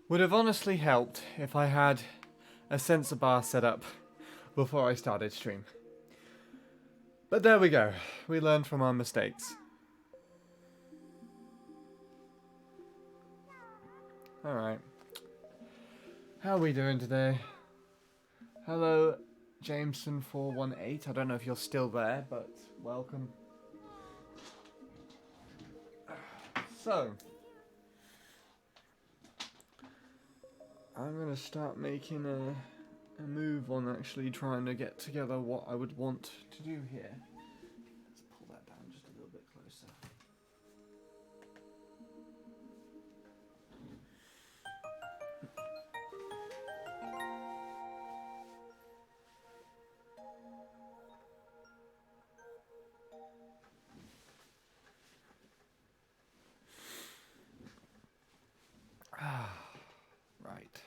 Would have honestly helped if I had a sensor bar set up before I started stream. But there we go. We learned from our mistakes. Alright. How are we doing today? Hello, Jameson418. I don't know if you're still there, but welcome. So, I'm going to start making a move on actually trying to get together what I would want to do here. Let's pull that down just a little bit closer. Right.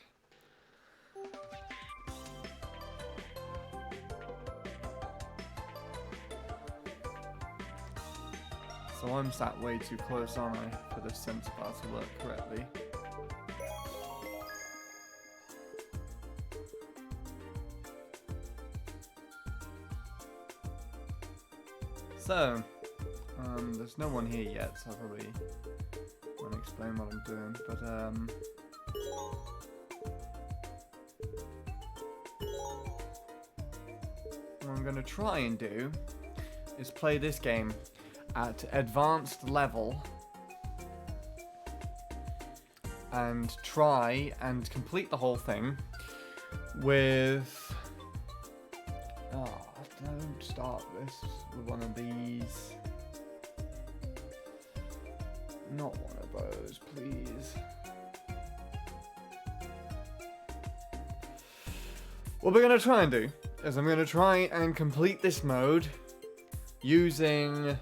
So I'm sat way too close, aren't I, for the sensor bar to work correctly. So, there's no one here yet, so I probably won't explain what I'm doing, but what I'm going to try and do is play this game at advanced level and try and complete the whole thing with... Oh, don't start this with one of these. Not one of those, please. What we're going to try and do is I'm going to try and complete this mode using...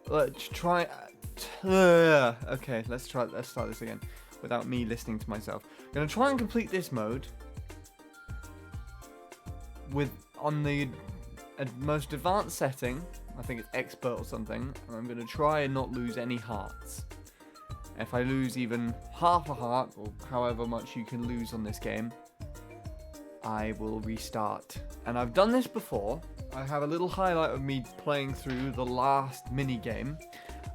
Let's try... Okay, let's start this again without me listening to myself. I'm going to try and complete this mode on the most advanced setting. I think it's expert or something, and I'm going to try and not lose any hearts. If I lose even half a heart, or however much you can lose on this game, I will restart. And I've done this before. I have a little highlight of me playing through the last mini game,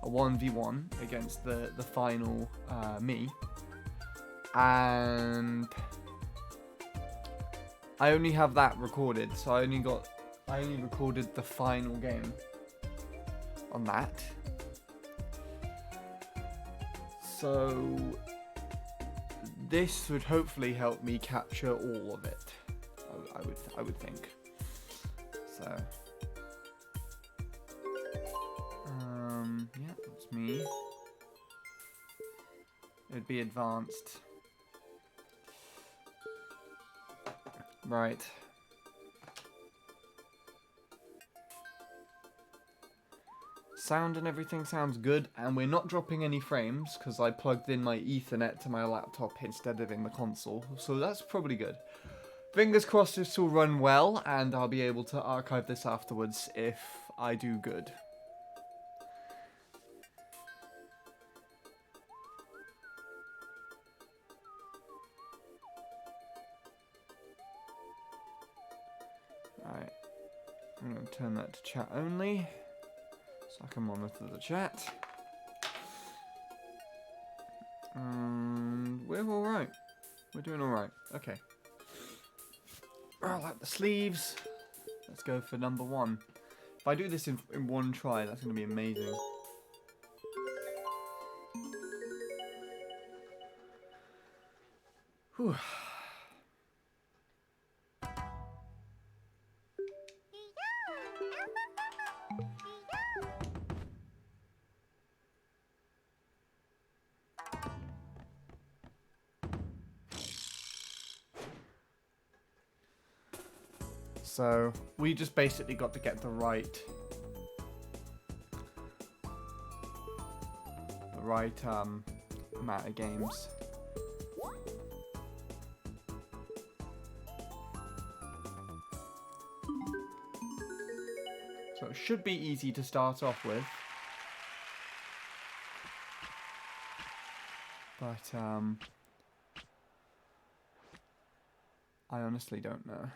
a 1v1 against the final me, and I only have that recorded, so I only recorded the final game on that. So this would hopefully help me capture all of it. I would think. So It'd be advanced. Right. Sound and everything sounds good, and we're not dropping any frames because I plugged in my Ethernet to my laptop instead of in the console, so that's probably good. Fingers crossed this will run well, and I'll be able to archive this afterwards if I do good. Alright, I'm going to turn that to chat only, so I can monitor the chat. And we're alright. We're doing alright. Okay. I like the sleeves. Let's go for number 1. If I do this in one try, that's going to be amazing. Whew. So we just basically got to get the right amount of games. So it should be easy to start off with. But I honestly don't know.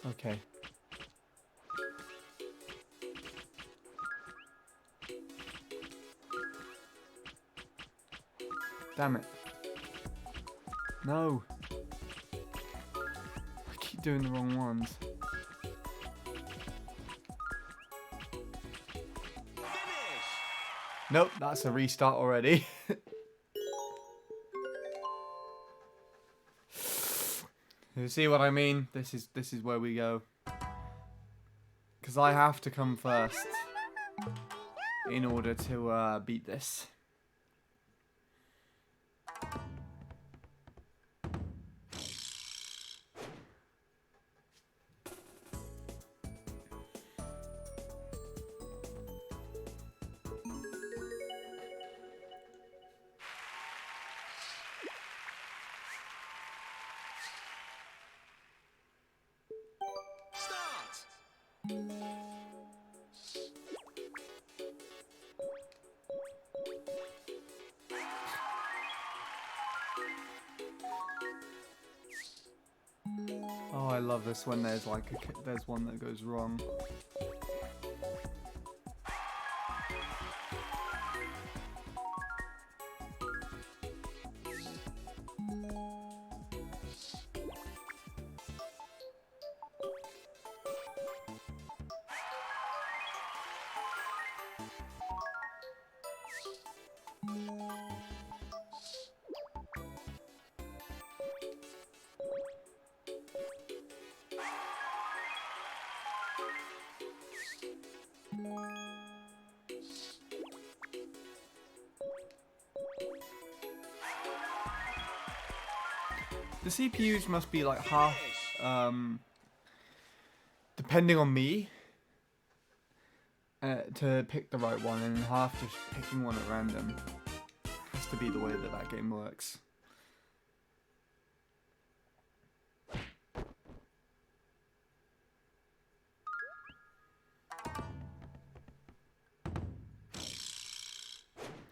Okay. Damn it. No. I keep doing the wrong ones. Nope, that's a restart already. You see what I mean? This is where we go. Because I have to come first in order to beat this. Oh, I love this when there's like there's one that goes wrong. The CPUs must be like half, depending on me, to pick the right one, and half just picking one at random. Has to be the way that that game works.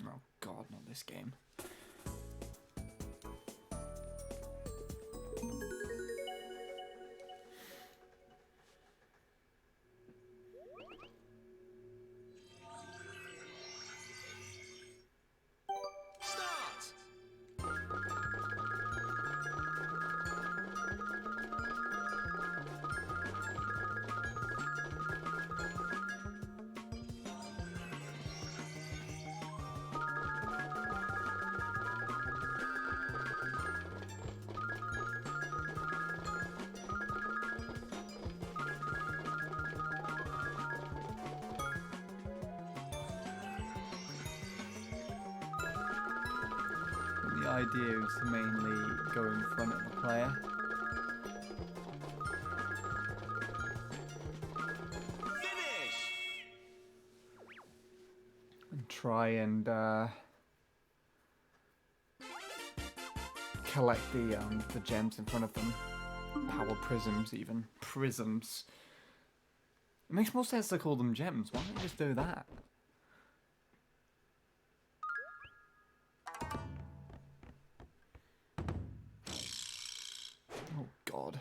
Oh God, not this game. idea is to mainly go in front of the player. Finish. And try and collect the gems in front of them. Power prisms, even. Prisms. It makes more sense to call them gems. Why don't you just do that? Oh, God.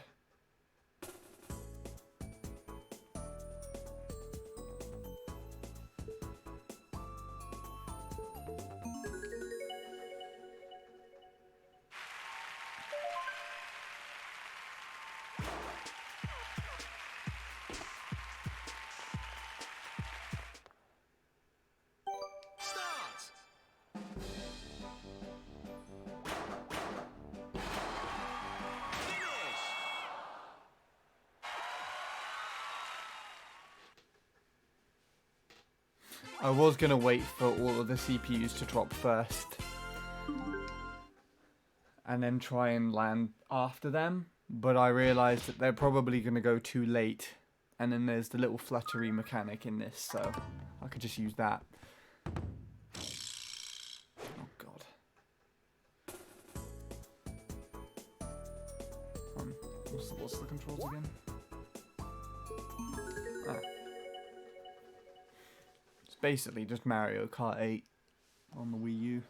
Start. Finish. I was going to wait for all of the CPUs to drop first. And then try and land after them. But I realised that they're probably going to go too late. And then there's the little fluttery mechanic in this, so I could just use that. Oh, God. What's the controls again? Ah. It's basically just Mario Kart 8 on the Wii U.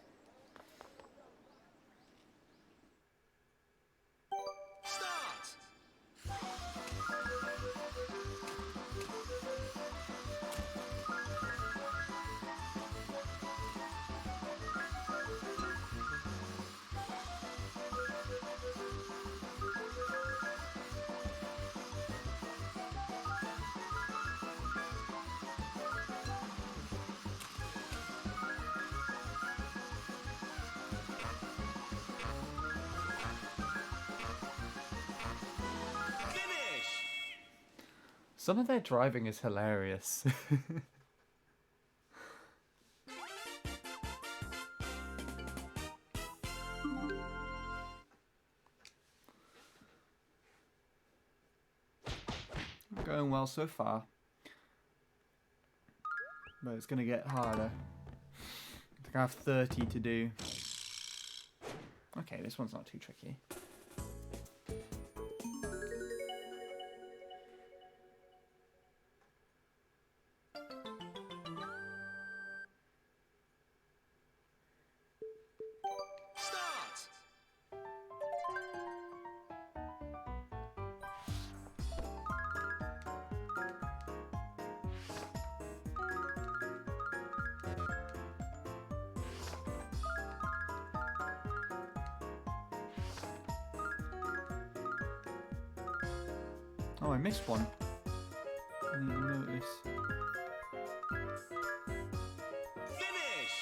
Start. Finish. Some of their driving is hilarious. Going well so far. But it's going to get harder. I think I have 30 to do. Okay, this one's not too tricky. Start. Oh, I missed one. I didn't even notice. Finish.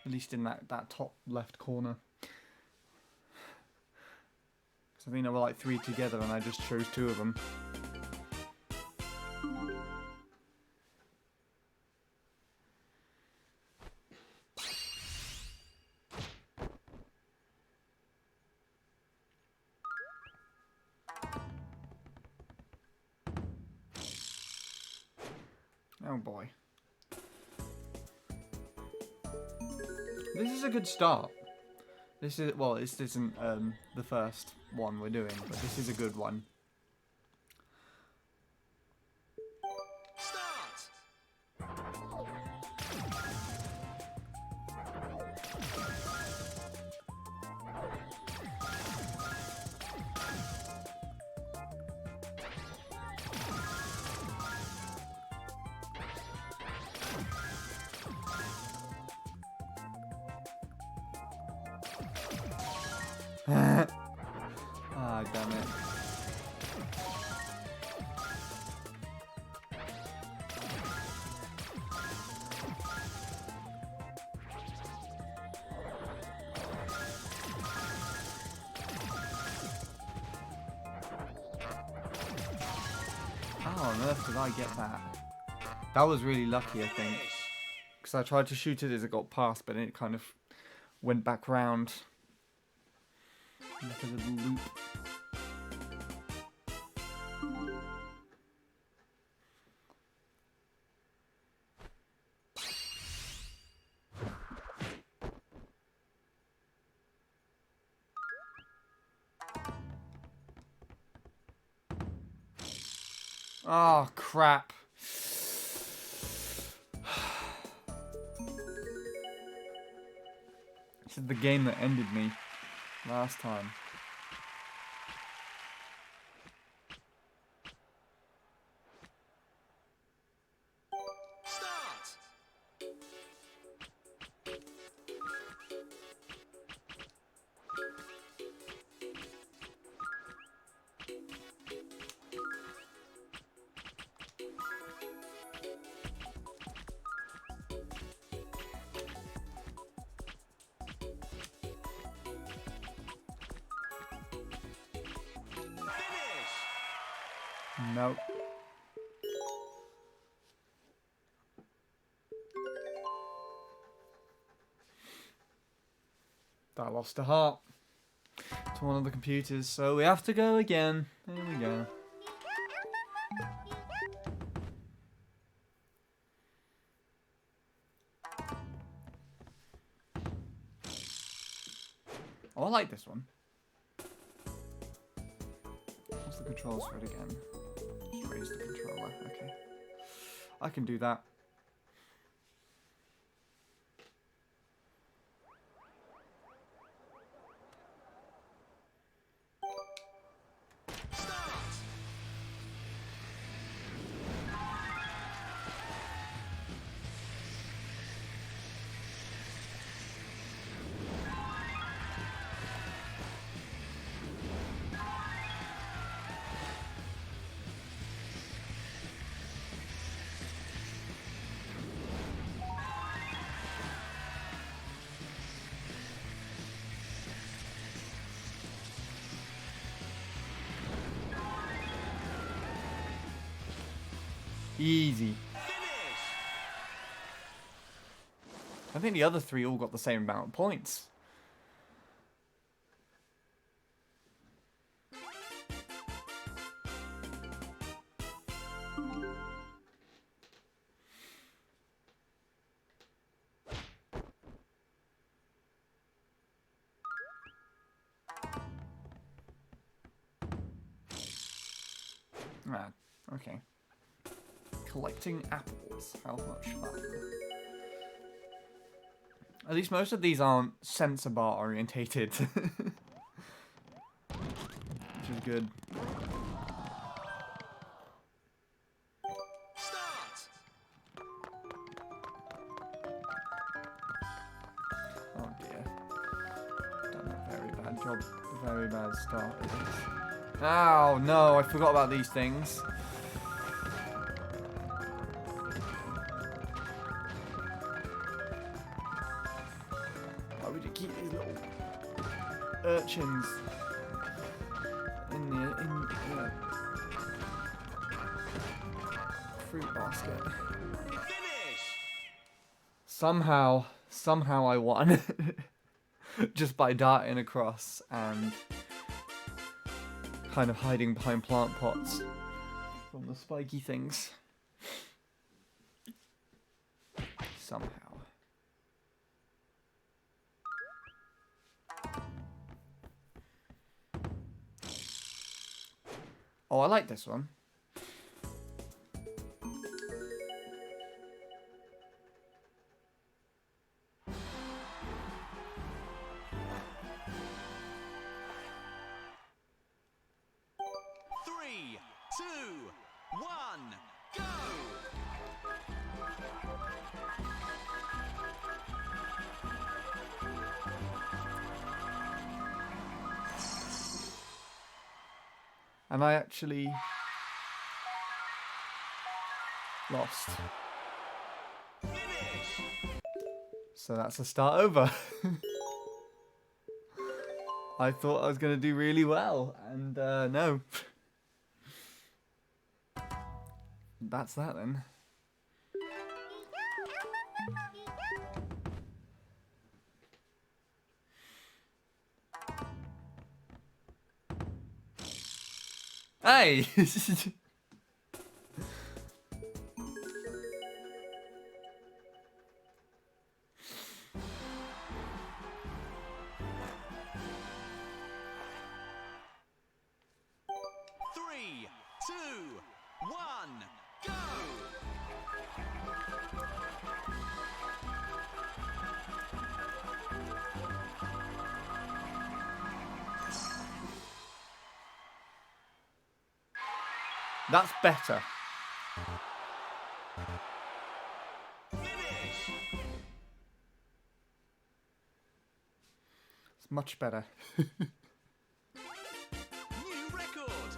At least in that top left corner. Because I think there were like 3 together and I just chose 2 of them. Oh boy. This is a good start. This is, well, this isn't the first one we're doing, but this is a good one. Start. Ah, damn it. How on earth did I get that? That was really lucky, I think. Because I tried to shoot it as it got past, but it kind of went back round. Like a little loop. Oh, crap. This is the game that ended me last time. Start. Finish. Nope. I lost a heart to one of the computers, so we have to go again. There we go. Oh, I like this one. What's the controls for it again? Just raise the controller. Okay. I can do that. Start. Easy. Finish. I think the other three all got the same amount of points. Ah, okay. Collecting apples. How much fun. At least most of these aren't sensor bar orientated. Which is good. Start. Oh dear. Done a very bad job. Very bad start. Ow, no, I forgot about these things. Why would you keep these little urchins in the fruit basket? Finish. Somehow I won. Just by darting across and kind of hiding behind plant pots from the spiky things. Somehow. Oh, I like this one. Three, two, one, go. And I actually lost. Finish. So that's a start over. I thought I was going to do really well, and no. That's that then. Hey! Three, two, one, go! That's better. Finish! It's much better. New record!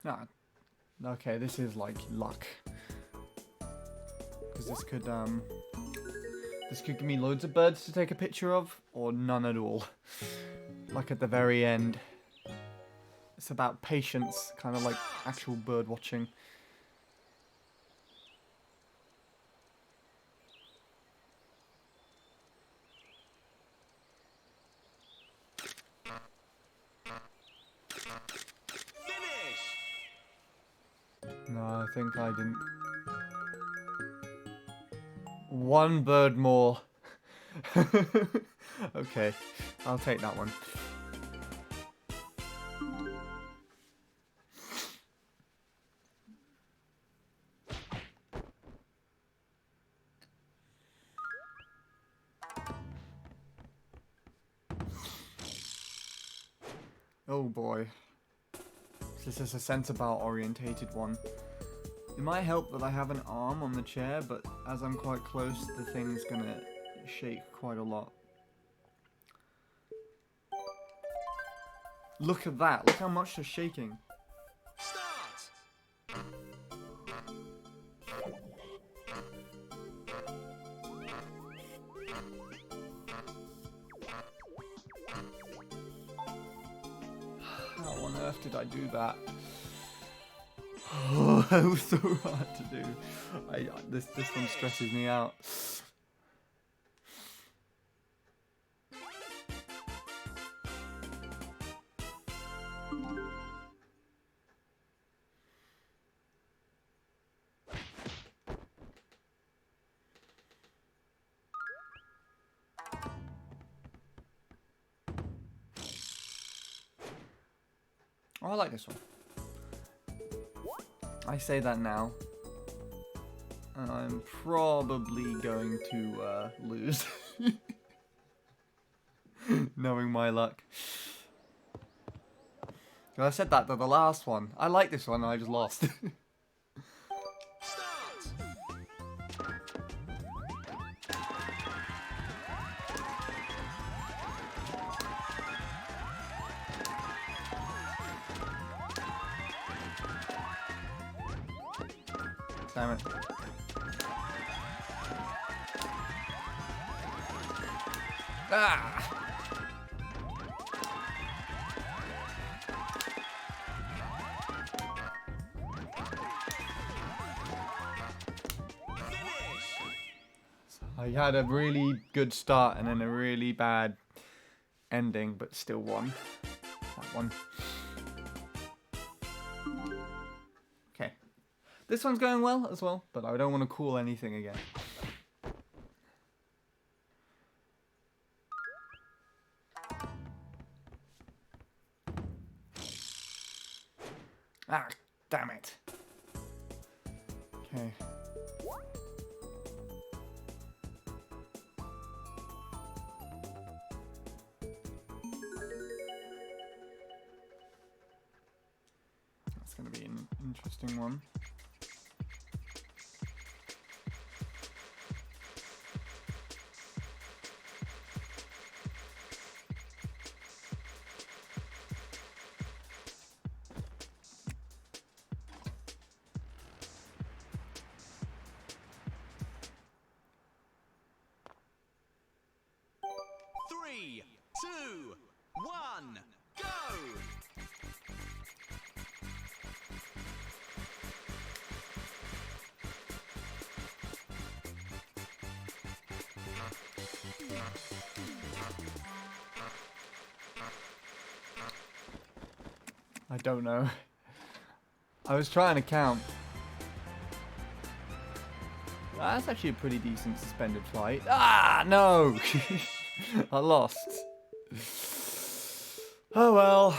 Ah, okay, this is like luck. Because this could give me loads of birds to take a picture of, or none at all. Like at the very end. It's about patience, kind of like actual bird watching. Finish! No, I think I didn't. One bird more. Okay, I'll take that one. Oh boy. This is a centre bar orientated one. It might help that I have an arm on the chair, but as I'm quite close, the thing's gonna shake quite a lot. Look at that, look how much they're shaking. Start! How on earth did I do that? Oh, that was so hard to do. This one stresses me out. Oh, I like this one. I say that now. And I'm probably going to lose. Knowing my luck. I said that to the last one. I like this one and I just lost. Start! Damn it. Ah! I had a really good start and then a really bad ending, but still won. That one. Okay. This one's going well as well, but I don't want to call anything again. Ah, damn it. Okay. That's going to be an interesting one. Three, two, one, go! I don't know. I was trying to count. That's actually a pretty decent suspended flight. Ah, no! I lost. Oh well.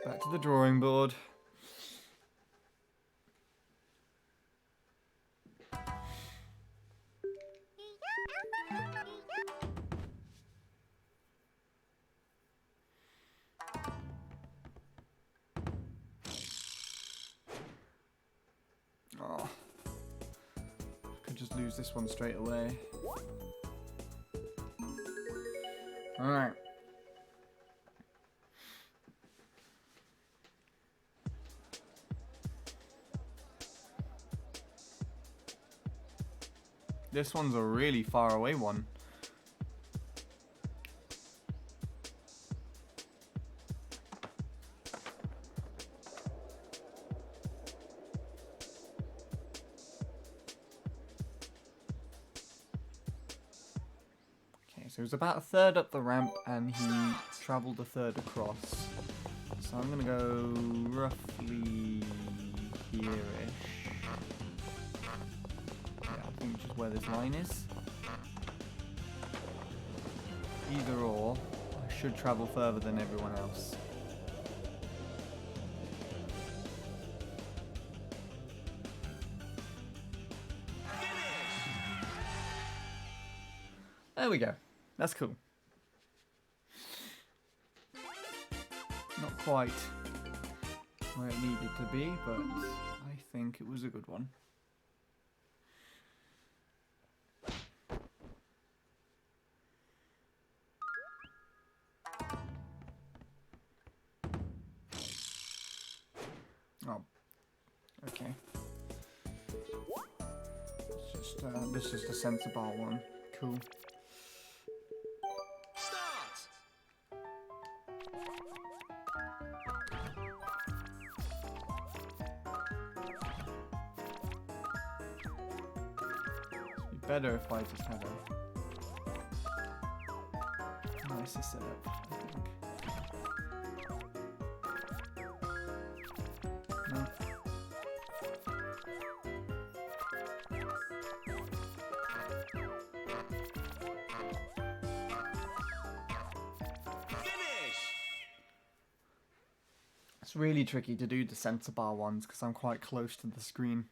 Back to the drawing board. Oh. Could just lose this one straight away. Alright. This one's a really far away one. Okay, so it was about a third up the ramp and he travelled a third across. So I'm gonna go roughly here-ish. I think just where this line is. Either or, I should travel further than everyone else. There we go. That's cool. Not quite where it needed to be, but I think it was a good one. Oh, okay. This is just a sensor bar one. Cool. Start. It'd be better if I just had a nicer setup, I think. No. It's really tricky to do the sensor bar ones because I'm quite close to the screen.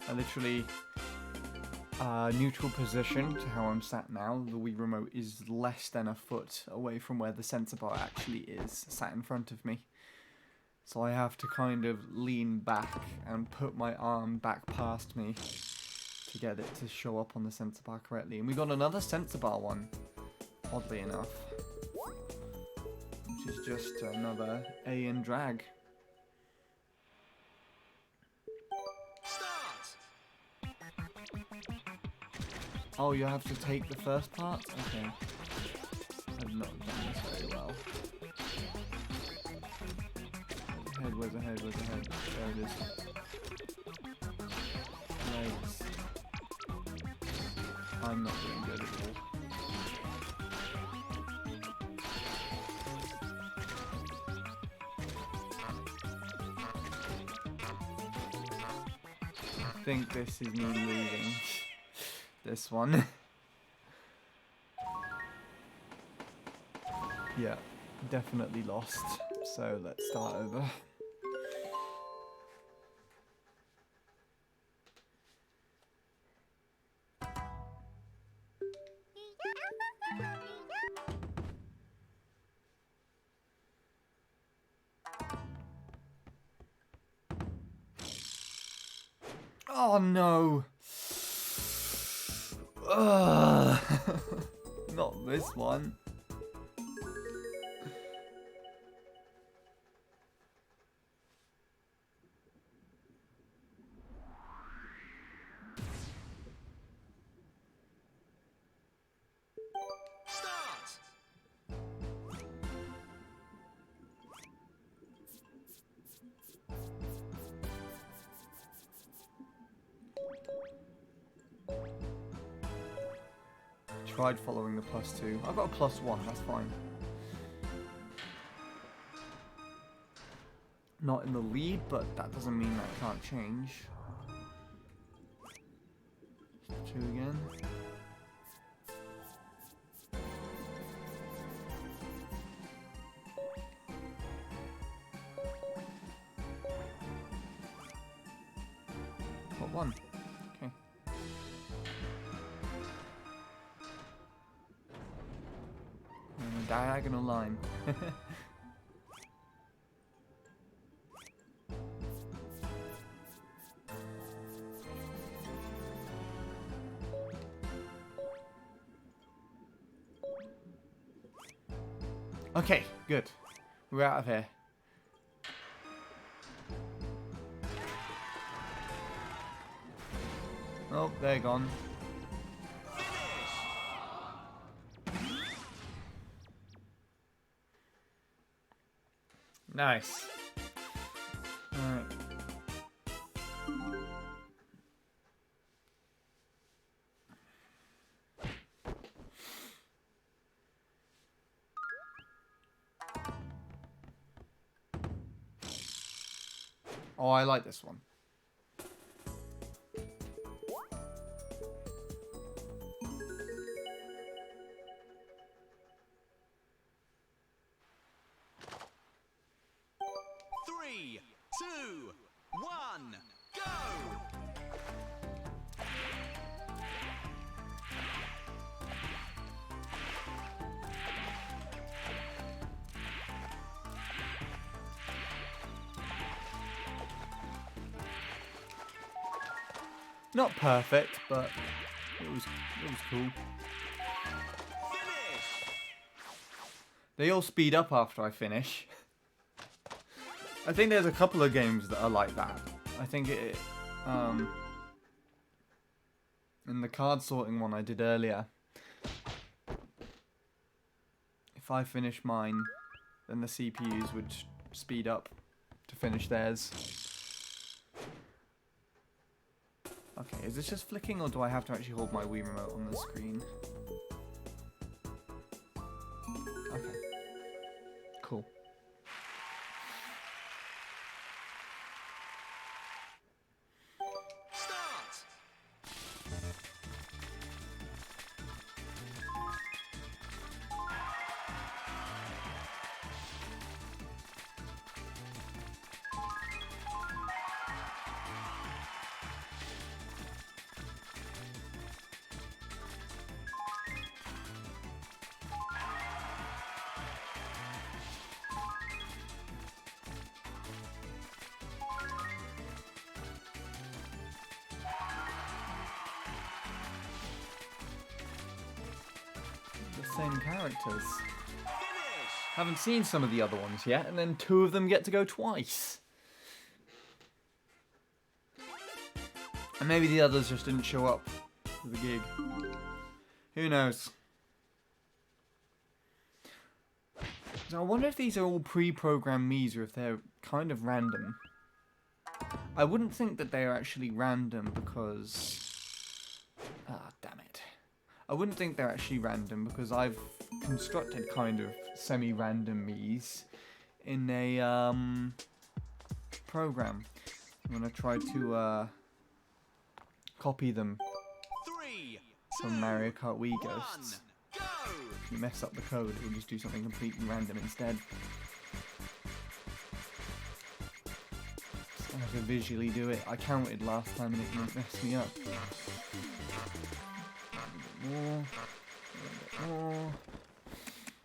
I literally, neutral position to how I'm sat now, the Wii remote is less than a foot away from where the sensor bar actually is, sat in front of me. So I have to kind of lean back and put my arm back past me to get it to show up on the sensor bar correctly. And we got another sensor bar one, oddly enough. Which is just another A in drag. Start. Oh, you have to take the first part? Okay. I've not done this very well. Where's the head? Where's the head? There it is. Legs. I'm not doing good at all. I think this is me losing this one. Yeah, definitely lost. So let's start over. Oh no! Ugh. Not this one. Start. tried following the +2. I've got a +1, that's fine. Not in the lead, but that doesn't mean that can't change. 2 again. What one? Okay. And a diagonal line. Okay, good. We're out of here. Oh, they're gone. Nice. Alright. Oh, I like this one. Three, two, one, go! Not perfect, but it was cool. Finish! They all speed up after I finish. I think there's a couple of games that are like that. I think in the card sorting one I did earlier, if I finish mine, then the CPUs would speed up to finish theirs. Okay, is this just flicking or do I have to actually hold my Wii remote on the screen? Okay. Cool. Start! The same characters. Finish! Haven't seen some of the other ones yet, and then 2 of them get to go twice. And maybe the others just didn't show up for the gig. Who knows? So I wonder if these are all pre-programmed Miis or if they're kind of random. I wouldn't think that they are actually random because... Ah, damn it. I wouldn't think they're actually random because I've constructed kind of semi-random Miis in a program. I'm going to try to copy them Three, from two, Mario Kart Wii one, Ghosts. go! If you mess up the code, it will just do something completely random instead. I have to visually do it. I counted last time and it messed me up. A little bit more.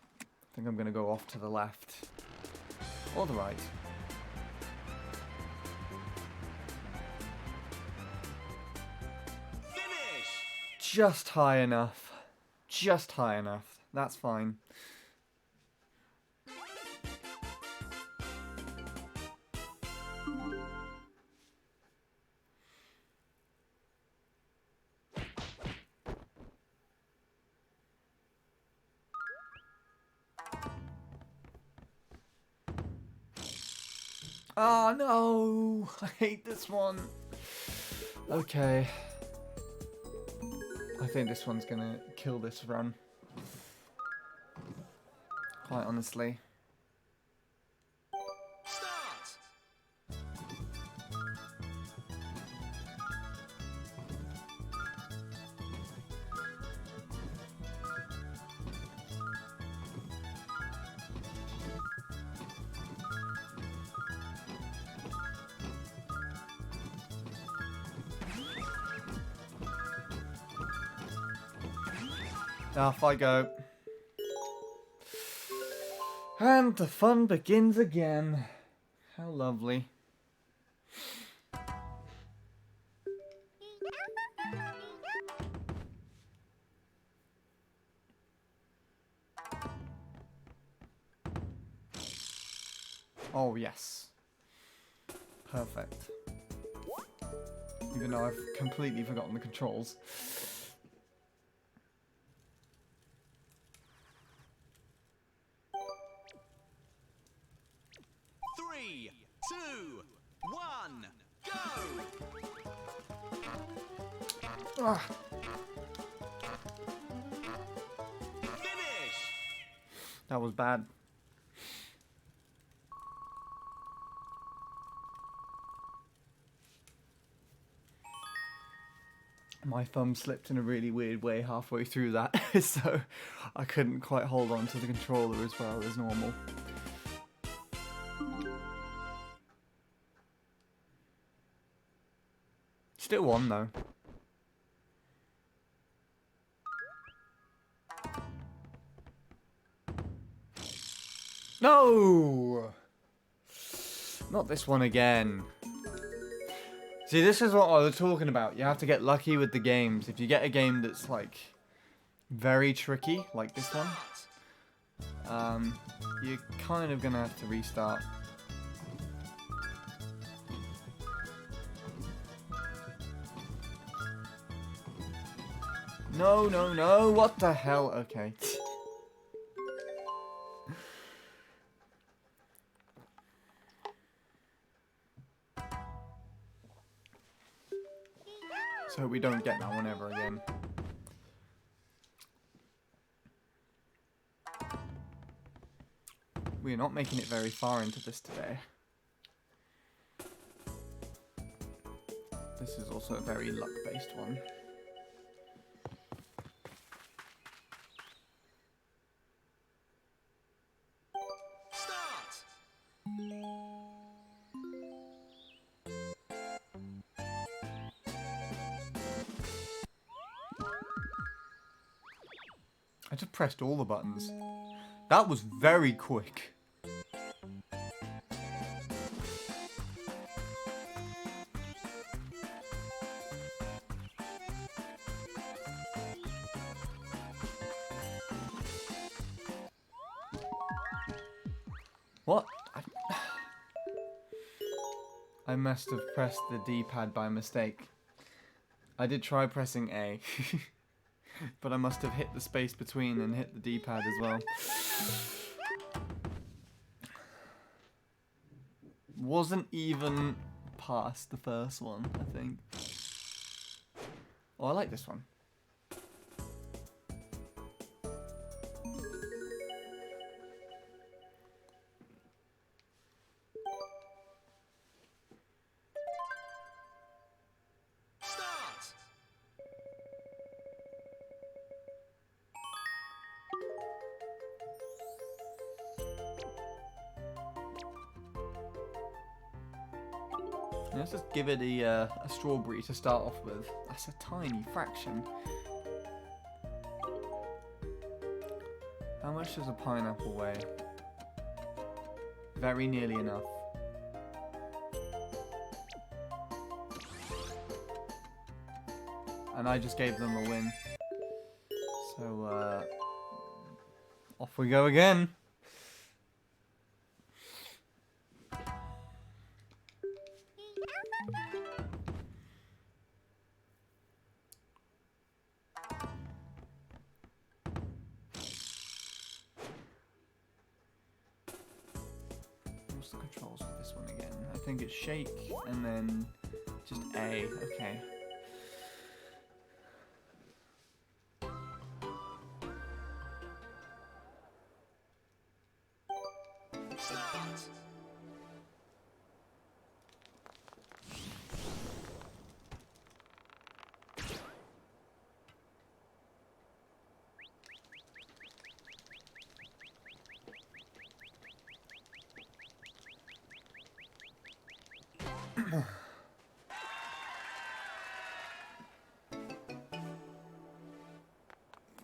I think I'm going to go off to the left. Or the right. Finish! Just high enough. Just high enough. That's fine. Oh no! I hate this one. Okay. I think this one's gonna kill this run. Quite honestly. Start. Off I go. And the fun begins again. How lovely. Oh, yes. Perfect. Even though I've completely forgotten the controls. 3, 2, 1, go! Ah, Finish! that was bad. My thumb slipped in a really weird way halfway through that, so I couldn't quite hold on to the controller as well as normal. Still won though. No! Not this one again. See, this is what I was talking about. You have to get lucky with the games. If you get a game that's like very tricky, like this one, you're kind of gonna have to restart. No, no, no, what the hell? Okay. So we don't get that one ever again. We're not making it very far into this today. This is also a very luck-based one. Start! I just pressed all the buttons. That was very quick. What? I must have pressed the D-pad by mistake. I did try pressing A. But I must have hit the space between and hit the D-pad as well. Wasn't even past the first one, I think. Oh, I like this one. Start! Let's just give it a strawberry to start off with. That's a tiny fraction. How much does a pineapple weigh? Very nearly enough. And I just gave them a win. So, off we go again. What's the controls for this one again? I think it's shake and then just A. Okay.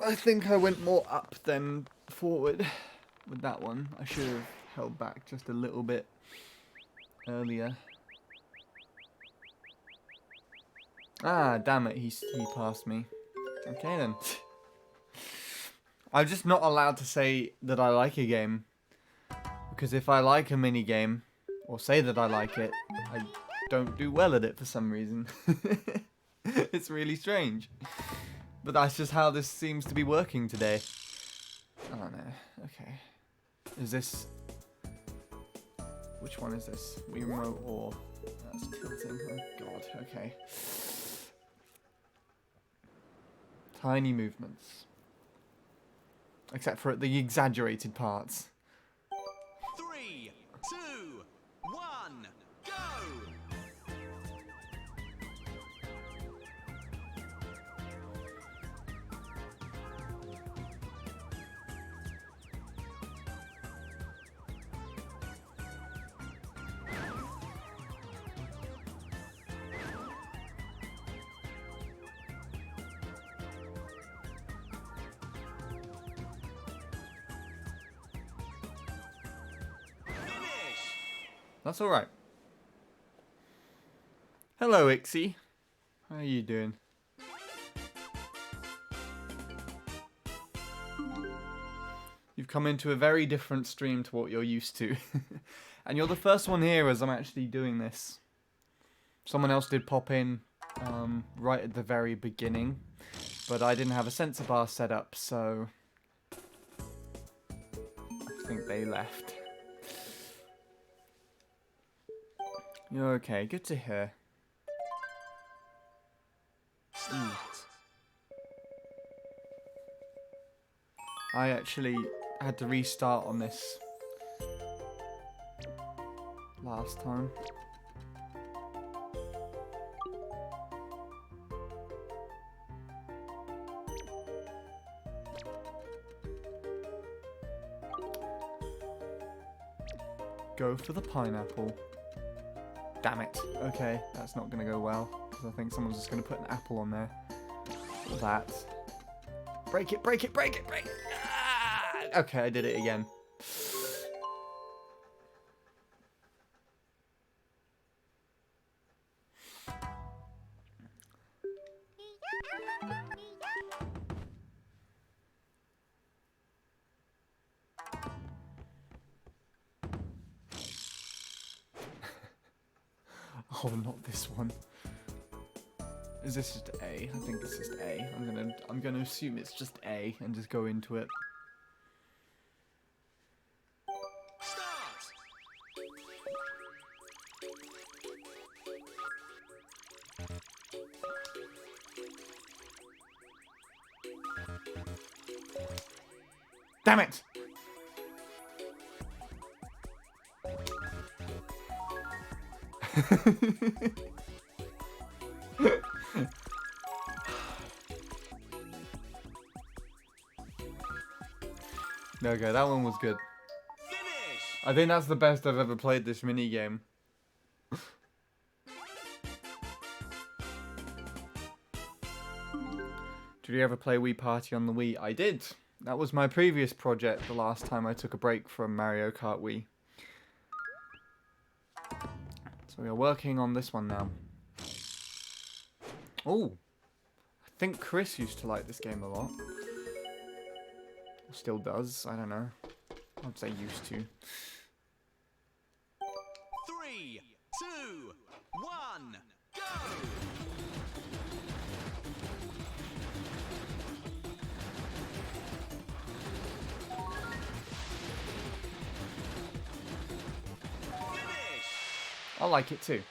I think I went more up than forward with that one. I should have held back just a little bit earlier. Ah, damn it, he passed me. Okay then. I'm just not allowed to say that I like a game. Because if I like a mini game, or say that I like it, I don't do well at it for some reason. It's really strange. But that's just how this seems to be working today. Oh no, okay. Is this... Which one is this? Wii Remote or... That's tilting, oh god, okay. Tiny movements. Except for the exaggerated parts. 3, 2, 1, go! That's alright. Hello, Ixie. How are you doing? You've come into a very different stream to what you're used to. And you're the first one here as I'm actually doing this. Someone else did pop in right at the very beginning. But I didn't have a sensor bar set up, so... I think they left. You're okay, good to hear. I actually had to restart on this last time. Go for the pineapple. Damn it. Okay, that's not going to go well. Because I think someone's just going to put an apple on there. That. Break it, break it, break it, break it! Ah! Okay, I did it again. Oh, not this one. Is this just A? I think it's just A. I'm gonna assume it's just A and just go into it. Start! Damn it! Okay, that one was good. Finish! I think that's the best I've ever played this mini game. Did you ever play Wii Party on the Wii? I did. That was my previous project the last time I took a break from Mario Kart Wii. So we are working on this one now. Oh, I think Chris used to like this game a lot. Or still does, I don't know. I'd say used to. 3, 2, 1, go! Finish! I like it too.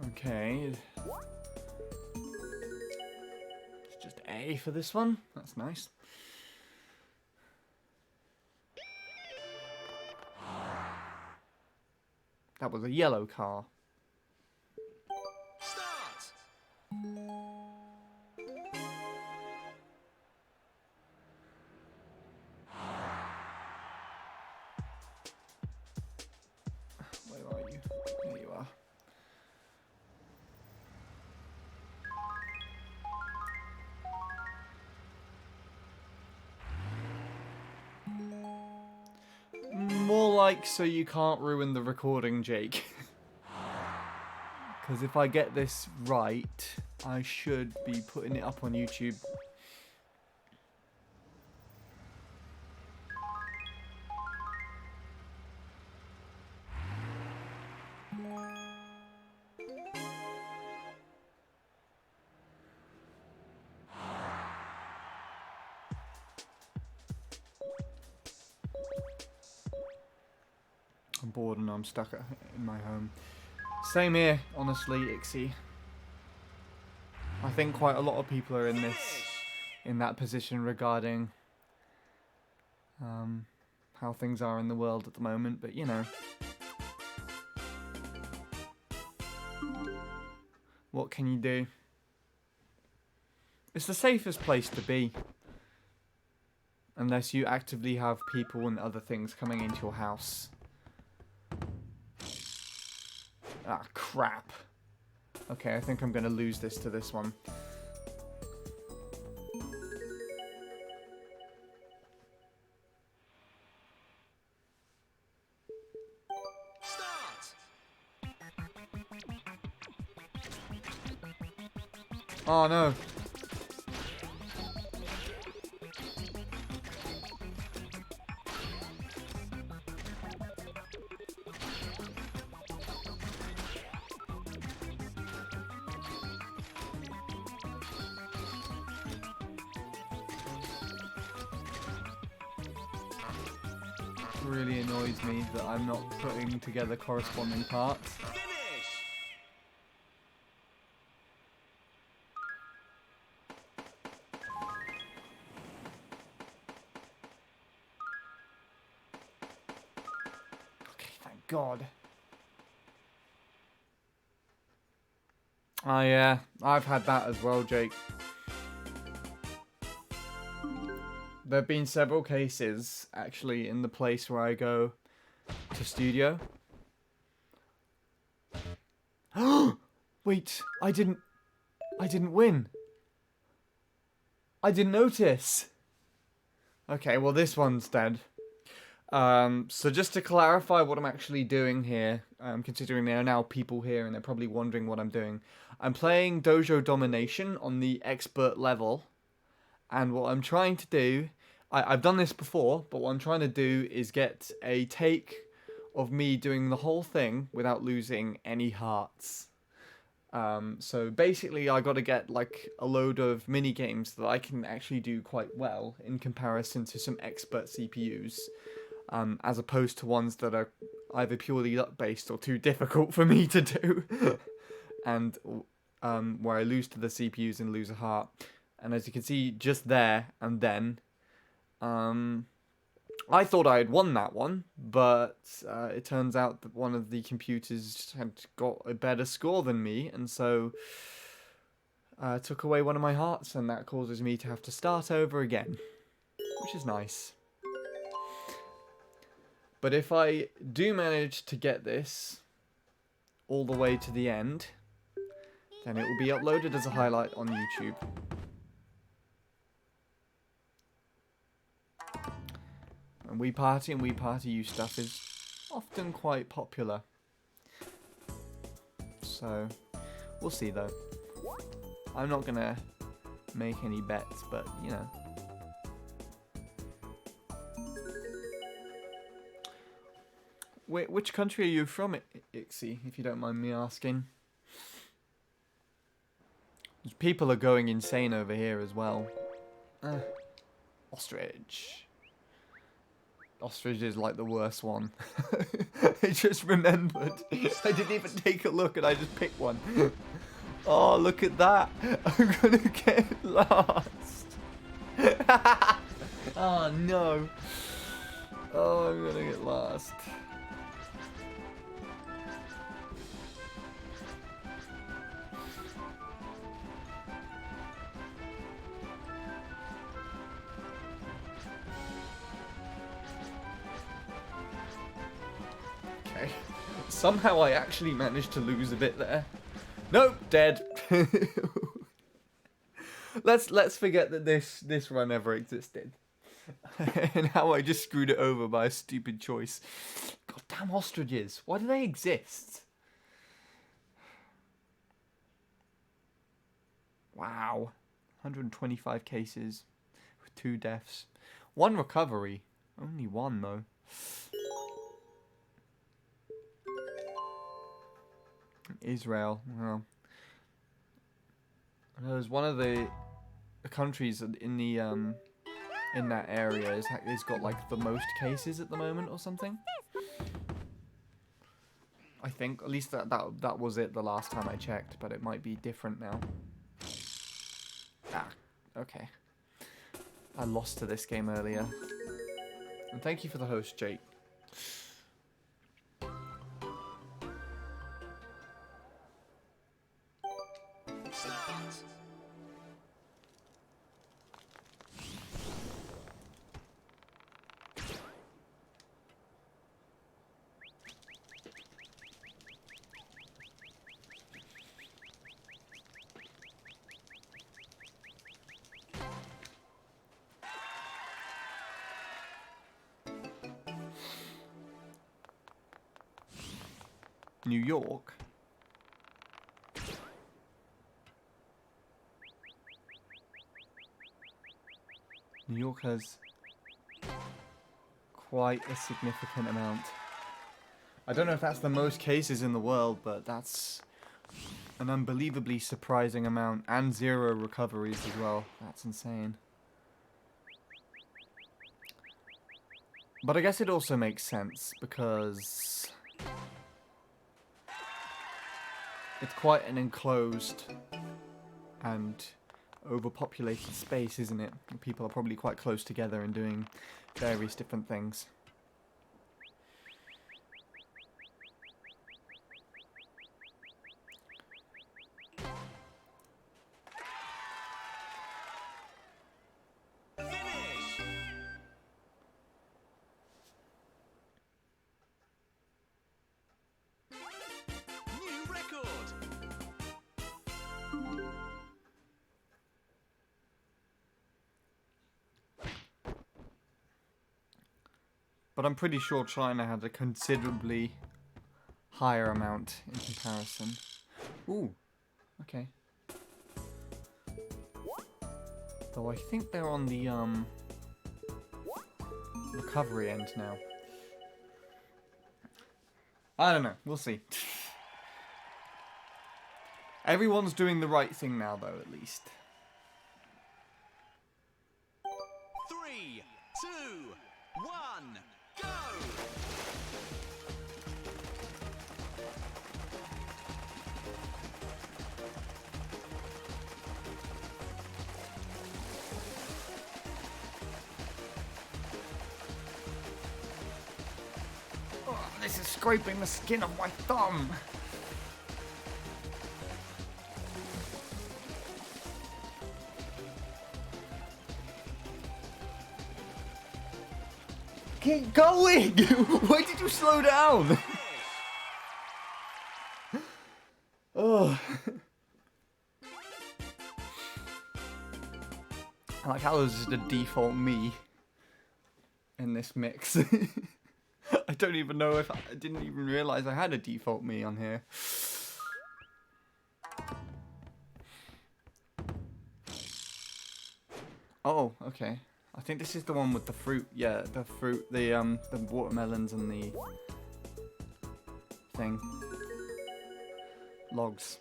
Okay. A for this one. That's nice. That was a yellow car. Start. Where are you? There you are. More like so you can't ruin the recording, Jake. Because if I get this right, I should be putting it up on YouTube. I'm bored and I'm stuck in my home. Same here, honestly, Ixie. I think quite a lot of people are in that position regarding how things are in the world at the moment, but you know. What can you do? It's the safest place to be. Unless you actively have people and other things coming into your house. Ah, crap. Okay, I think I'm going to lose this to this one. Start. Oh, no. Really annoys me that I'm not putting together corresponding parts. Finish. Okay, thank God. Oh yeah, I've had that as well, Jake. There have been several cases, actually, in the place where I go to studio. Wait, I didn't win. I didn't notice. Okay, well this one's dead. So just to clarify what I'm actually doing here, considering there are now people here and they're probably wondering what I'm doing. I'm playing Dojo Domination on the expert level. And what I'm trying to do, I've done this before, but what I'm trying to do is get a take of me doing the whole thing without losing any hearts. So basically I got to get like a load of mini games that I can actually do quite well in comparison to some expert CPUs, as opposed to ones that are either purely luck based or too difficult for me to do, and where I lose to the CPUs and lose a heart. And as you can see just there and then, I thought I had won that one, but it turns out that one of the computers had got a better score than me, and so took away one of my hearts, and that causes me to have to start over again, which is nice. But if I do manage to get this all the way to the end, then it will be uploaded as a highlight on YouTube. And Wii Party and Wii Party U stuff is often quite popular. So, we'll see though. I'm not gonna make any bets, but you know. Which country are you from, Ixie, if you don't mind me asking? People are going insane over here as well. Ostrich. Ostrich is like the worst one. I just remembered. I didn't even take a look and I just picked one. Oh, look at that. I'm gonna get last. Oh no. Oh, I'm gonna get lost. Okay. Somehow I actually managed to lose a bit there. Nope, dead. Let's forget that this run ever existed. And how I just screwed it over by a stupid choice. Goddamn ostriches. Why do they exist? Wow. 125 cases with 2 deaths. 1 recovery. Only 1 though. Israel. Well, there's one of the countries in the in that area is got like the most cases at the moment or something. I think at least that was it the last time I checked, but it might be different now. Ah, okay. I lost to this game earlier. And thank you for the host, Jake. Start. New York. New York has quite a significant amount. I don't know if that's the most cases in the world, but that's an unbelievably surprising amount, and 0 recoveries as well. That's insane. But I guess it also makes sense because it's quite an enclosed and overpopulated space, isn't it? People are probably quite close together and doing various different things. Finish. New record. But I'm pretty sure China had a considerably higher amount in comparison. Ooh, okay. Though I think they're on the recovery end now. I don't know, we'll see. Everyone's doing the right thing now though, at least. 3, 2, 1, go! Oh, this is scraping the skin of my thumb. Keep going! Why did you slow down? Oh. I like how there's just a default me in this mix. I don't even know if I didn't even realize I had a default me on here. Oh, okay. I think this is the one with the fruit. Yeah, the fruit, the watermelons and the thing. Logs.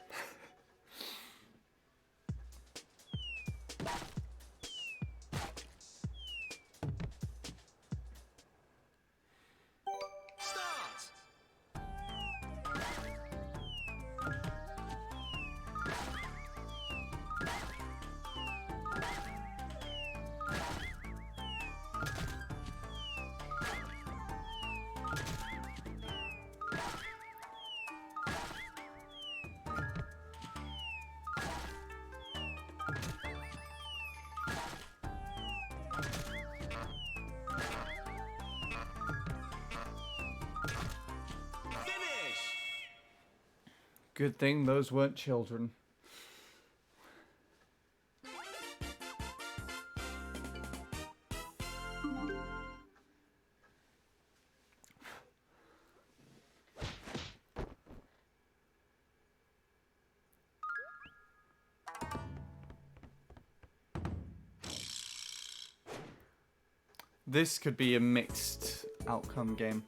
Start. Good thing those weren't children. This could be a mixed outcome game.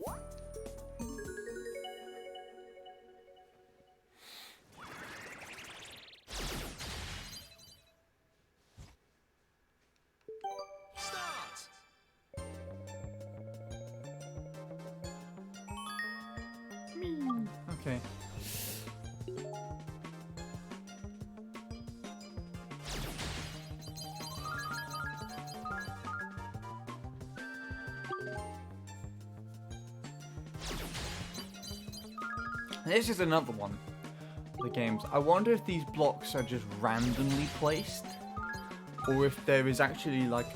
Start. Okay. This is another one of the games. I wonder if these blocks are just randomly placed, or if there is actually like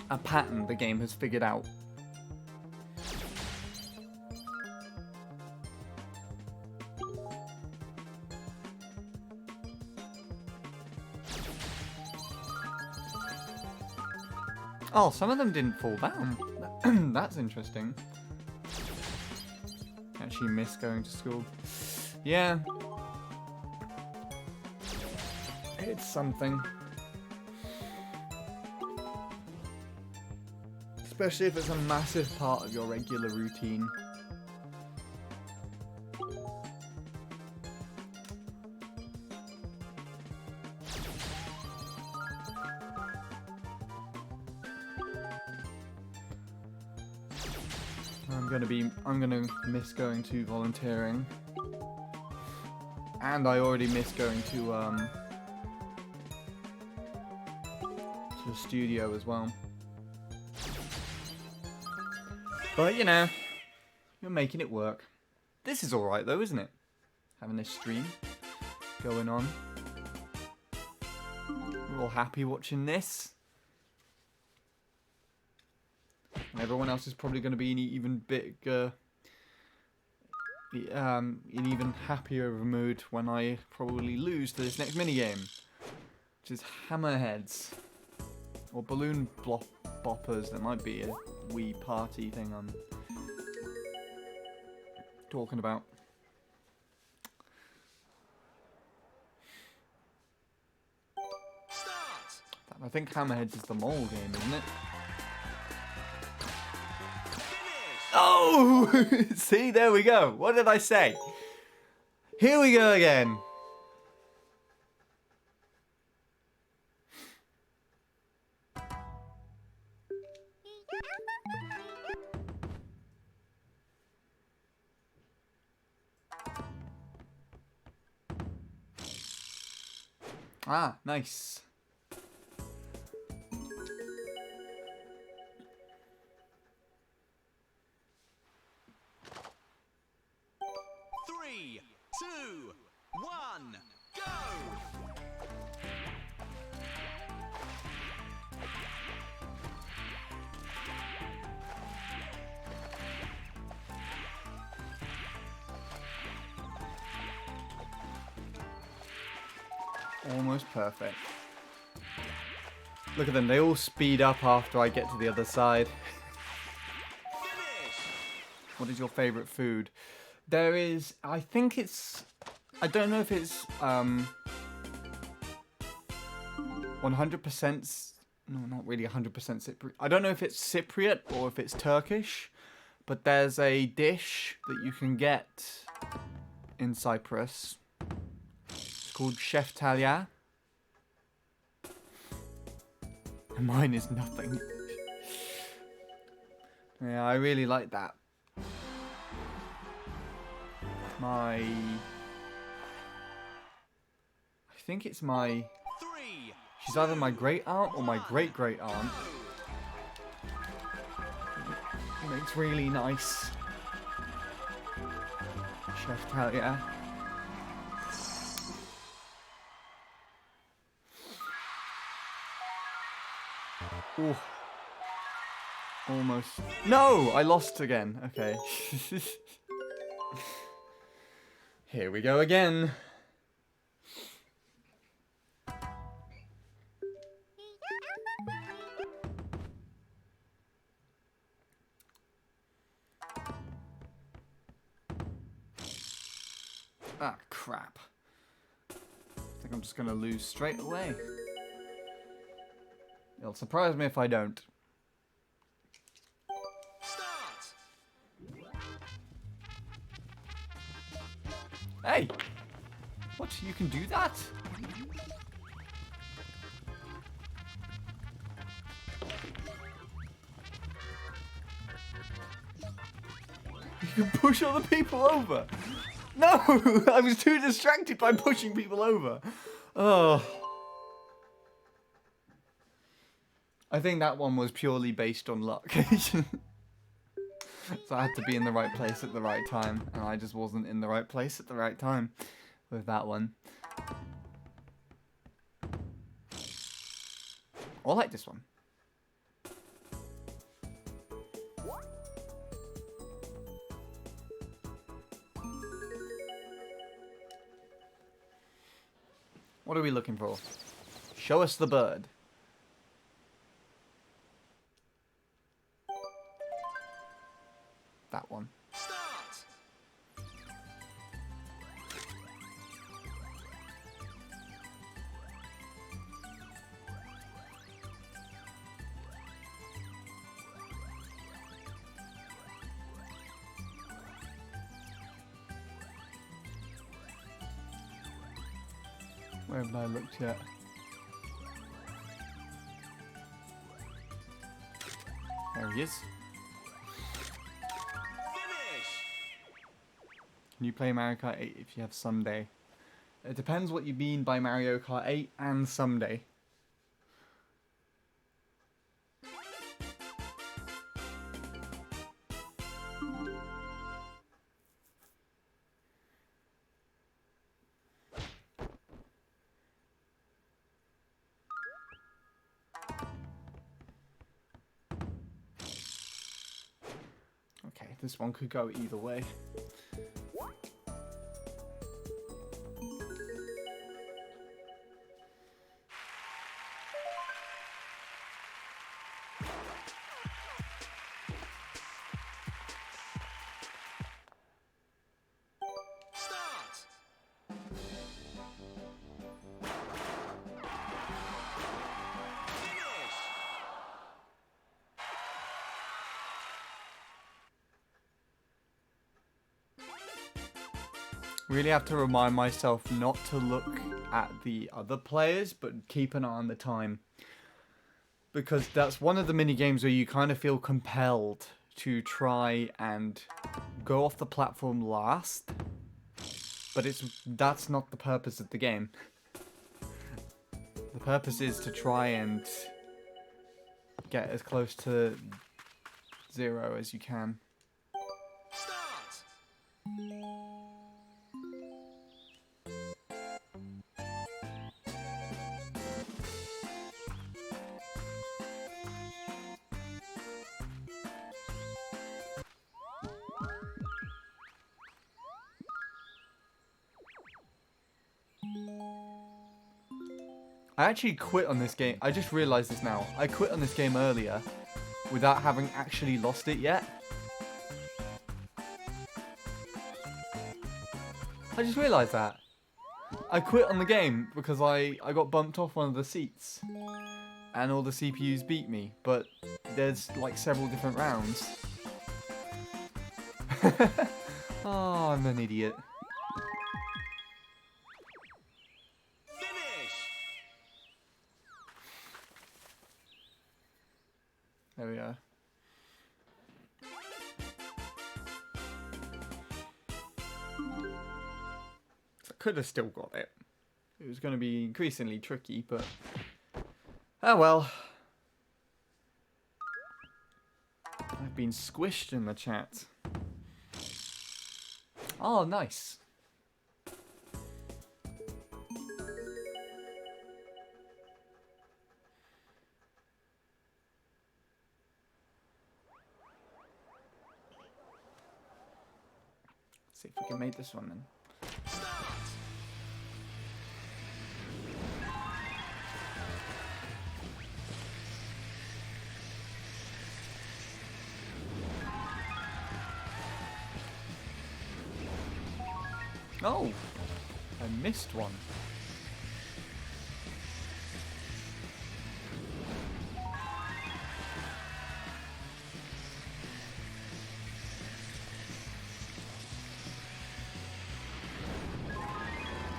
a pattern the game has figured out. Oh, some of them didn't fall down. That's interesting. Actually miss going to school. Yeah. It's something. Especially if it's a massive part of your regular routine. I'm gonna miss going to volunteering. And I already miss going to the studio as well. But you know, you're making it work. This is alright though, isn't it? Having this stream going on. We're all happy watching this. And everyone else is probably going to be in even bigger, in even happier of a mood when I probably lose to this next minigame, which is hammerheads or balloon boppers. That might be a Wii Party thing I'm talking about. Start. I think hammerheads is the mole game, isn't it? Oh! See, there we go. What did I say? Here we go again. Ah, nice. Three, two, one, go! Almost perfect. Look at them, they all speed up after I get to the other side. Finish! What is your favourite food? There is, I think it's, I don't know if it's 100%, no, not really 100% Cypriot. I don't know if it's Cypriot or if it's Turkish, but there's a dish that you can get in Cyprus. It's called Chef Talia. And mine is nothing. Yeah, I really like that. I think it's my... Three, She's either my great aunt or my great great aunt. It's really nice. Chef Talia. Ooh. Almost. No! I lost again. Okay. Here we go again. Ah, crap. I think I'm just gonna lose straight away. It'll surprise me if I don't. Start. Hey! What? You can do that? You can push other people over! No! I was too distracted by pushing people over. Oh. I think that one was purely based on luck. So I had to be in the right place at the right time, and I just wasn't in the right place at the right time with that one. I like this one. What are we looking for? Show us the bird. That one. Start. Where have I looked yet? There he is. Finish. Can you play Mario Kart 8 if you have someday? It depends what you mean by Mario Kart 8 and someday. Okay, this one could go either way. Start. Finish. Really have to remind myself not to look at the other players, but keep an eye on the time. Because that's one of the mini games where you kind of feel compelled to try and go off the platform last. But that's not the purpose of the game. The purpose is to try and get as close to 0 as you can. Start. I actually quit on this game. I just realised this now. I quit on this game earlier without having actually lost it yet. I just realised that. I quit on the game because I got bumped off one of the seats. And all the CPUs beat me. But there's like several different rounds. Oh, I'm an idiot. Finish. There we are. So I could have still got it. It was going to be increasingly tricky, but... oh well. I've been squished in the chat. Oh, nice. Let's see if we can make this one then. Oh, I missed one.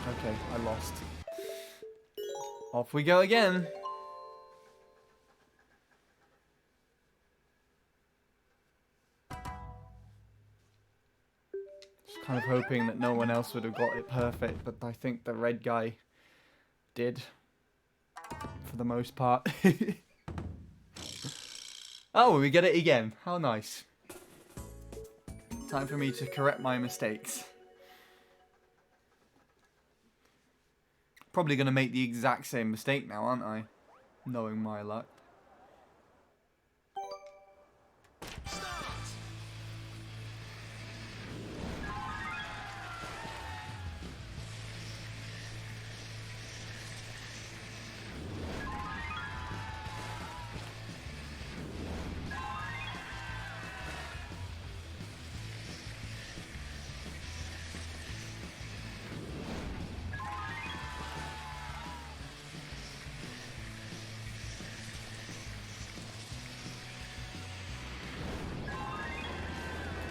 Okay, I lost. Off we go again. Just kind of hoping that no one else would have got it perfect, but I think the red guy did. For the most part. Oh, we get it again. How nice. Time for me to correct my mistakes. Probably going to make the exact same mistake now, aren't I? Knowing my luck.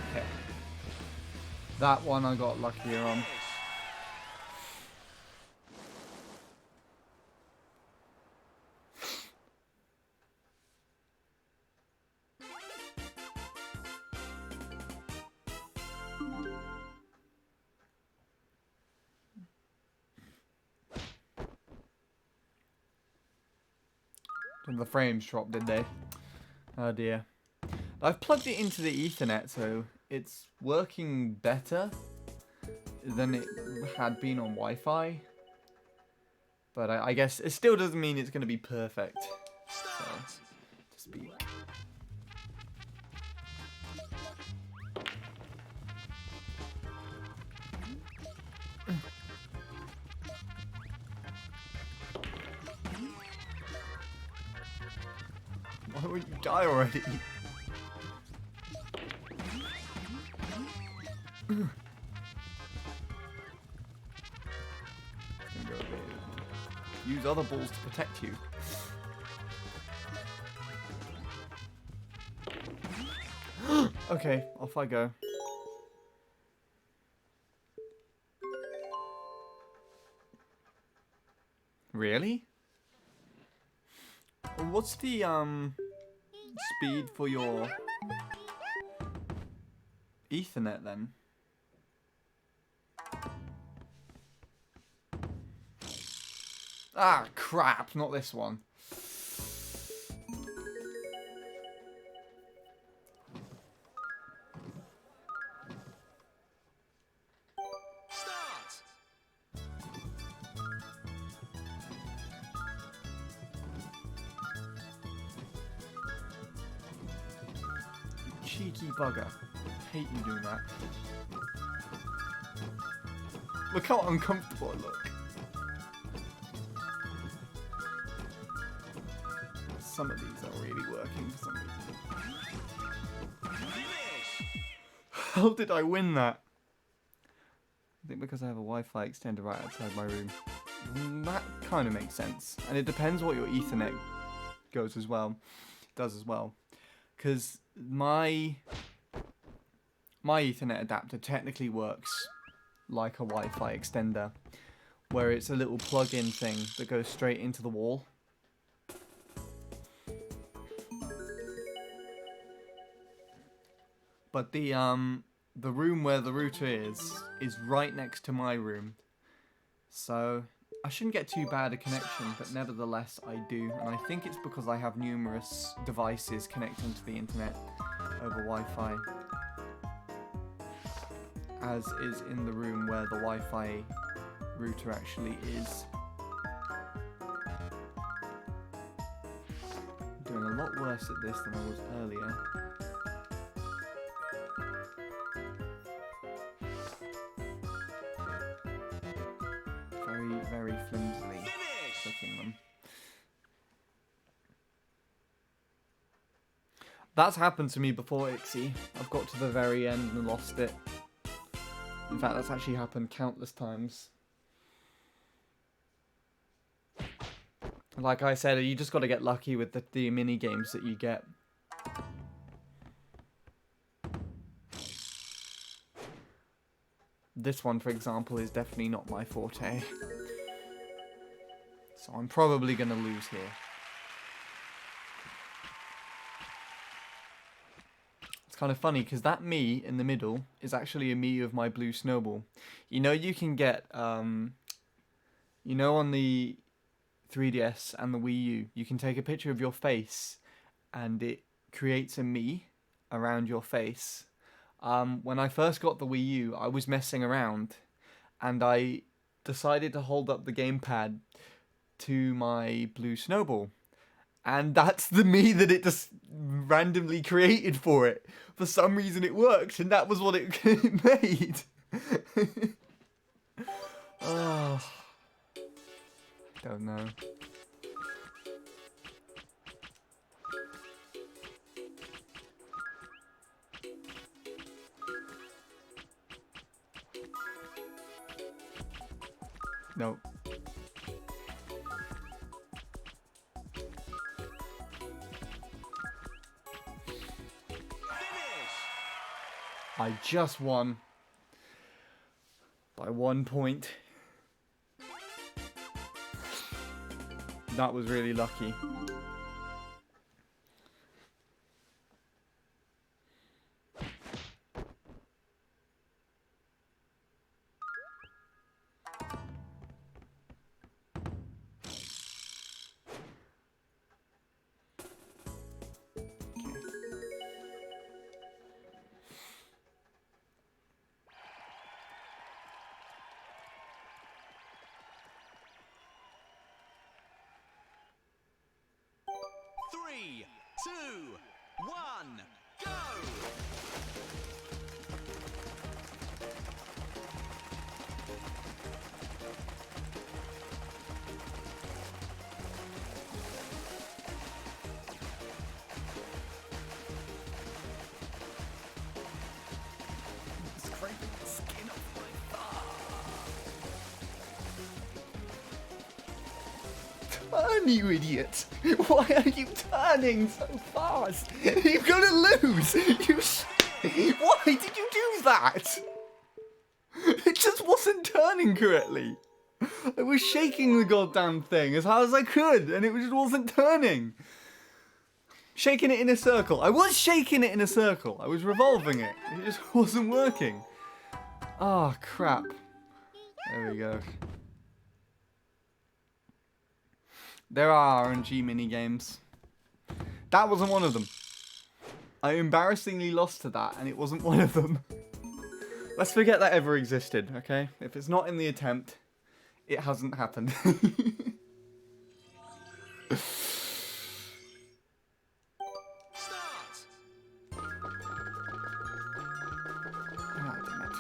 Okay. That one I got luckier on. And the frames dropped, did they? Oh dear. I've plugged it into the Ethernet, so it's working better than it had been on Wi-Fi. But I guess it still doesn't mean it's going to be perfect. So, just be... Why would you die already? Use other balls to protect you. Okay, off I go. Really? What's the speed for your Ethernet then? Ah, crap, not this one. Start. Cheeky bugger. Hate you doing that. Look how uncomfortable I look. Some of these are really working for some reason. Finish. How did I win that? I think because I have a Wi-Fi extender right outside my room. That kind of makes sense. And it depends what your Ethernet does as well. Because my Ethernet adapter technically works like a Wi-Fi extender, where it's a little plug-in thing that goes straight into the wall. But the room where the router is right next to my room. So I shouldn't get too bad a connection, but nevertheless I do. And I think it's because I have numerous devices connecting to the internet over Wi-Fi. As is in the room where the Wi-Fi router actually is. I'm doing a lot worse at this than I was earlier. Very flimsily clicking them. That's happened to me before, Ixie. I've got to the very end and lost it. In fact, that's actually happened countless times. Like I said, you just got to get lucky with the mini games that you get. This one, for example, is definitely not my forte. So I'm probably going to lose here. It's kind of funny because that me in the middle is actually a me of my blue snowball. You know, you can get, you know, on the 3DS and the Wii U, you can take a picture of your face and it creates a me around your face. When I first got the Wii U, I was messing around and I decided to hold up the gamepad to my blue snowball. And that's the me that it just randomly created for it. For some reason it worked, and that was what it made. Oh, don't know. No. I just won by 1 point. That was really lucky. Three, two, one, go! Scraping the skin off my thumb. Turn, you idiot! Why are you turning so fast? You're gonna lose! Why did you do that? It just wasn't turning correctly. I was shaking the goddamn thing as hard as I could, and it just wasn't turning. Shaking it in a circle. I was shaking it in a circle. I was revolving it. It just wasn't working. Ah, oh, crap. There we go. There are RNG minigames. That wasn't one of them. I embarrassingly lost to that, and it wasn't one of them. Let's forget that ever existed, okay? If it's not in the attempt, it hasn't happened. Start! Ah, damn it.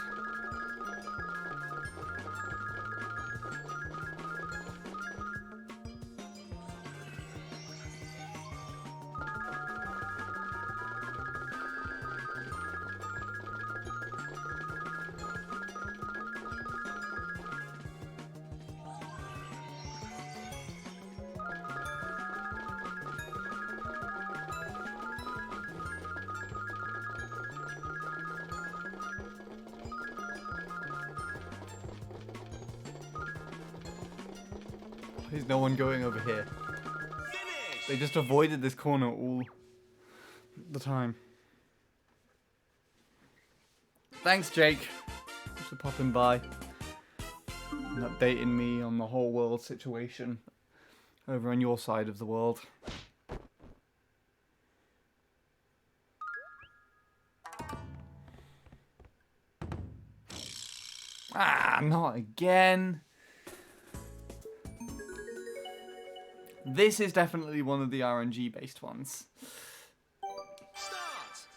There's no one going over here. Finish! They just avoided this corner all the time. Thanks, Jake. Thanks for popping by and updating me on the whole world situation over on your side of the world. Ah, not again. This is definitely one of the RNG based ones. Start!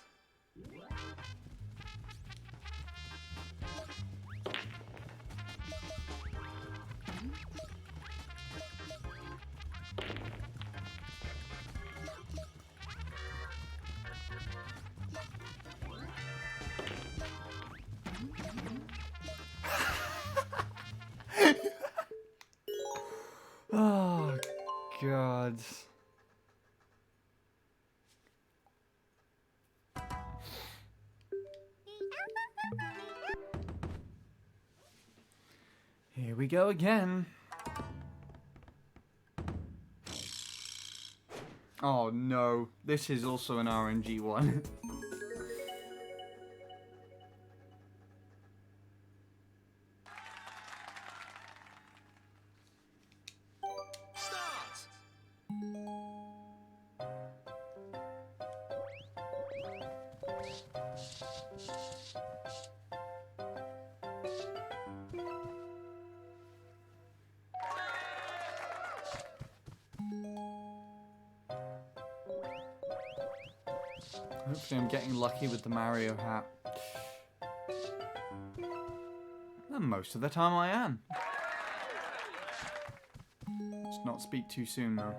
we go again. Oh no, this is also an RNG one. Start. Hopefully I'm getting lucky with the Mario hat. And most of the time I am. Let's not speak too soon though.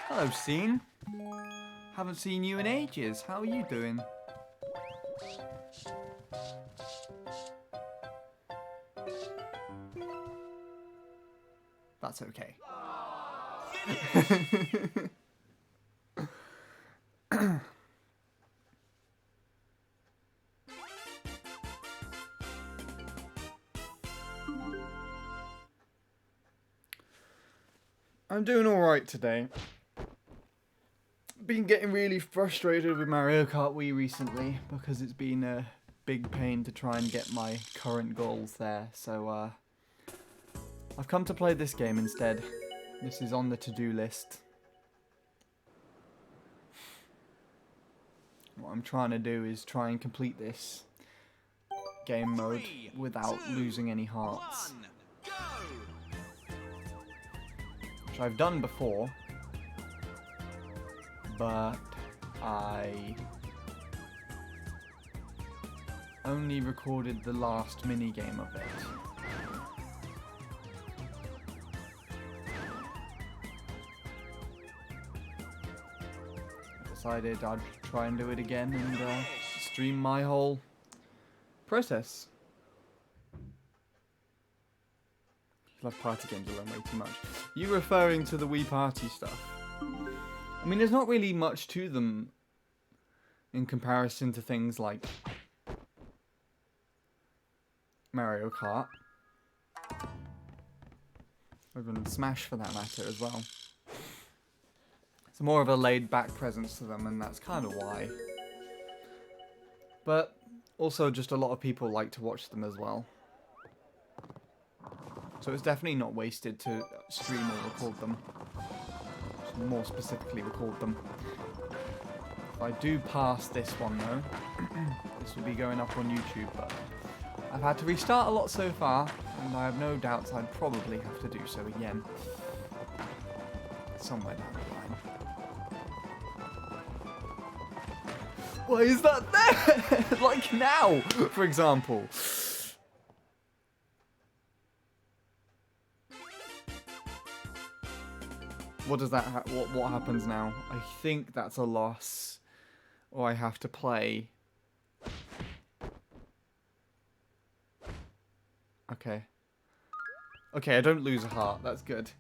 Hello, Scene. Haven't seen you in ages. How are you doing? That's okay. I'm doing alright today. Been getting really frustrated with Mario Kart Wii recently because it's been a big pain to try and get my current goals there, so I've come to play this game instead. This is on the to-do list. What I'm trying to do is try and complete this game mode without losing any hearts, which I've done before. But I only recorded the last minigame of it. I decided I'd try and do it again and stream my whole process. Love party games alone way too much. You referring to the Wii Party stuff? I mean, there's not really much to them in comparison to things like Mario Kart. Or even Smash for that matter as well. It's more of a laid-back presence to them, and that's kind of why. But also just a lot of people like to watch them as well. So it's definitely not wasted to stream or record them. More specifically record them. If I do pass this one though, this will be going up on YouTube, but I've had to restart a lot so far, and I have no doubts I'd probably have to do so again. Somewhere down the line. Why is that there? Like now, for example. What does that what happens now? I think that's a loss, or I have to play. Okay. Okay, I don't lose a heart. That's good.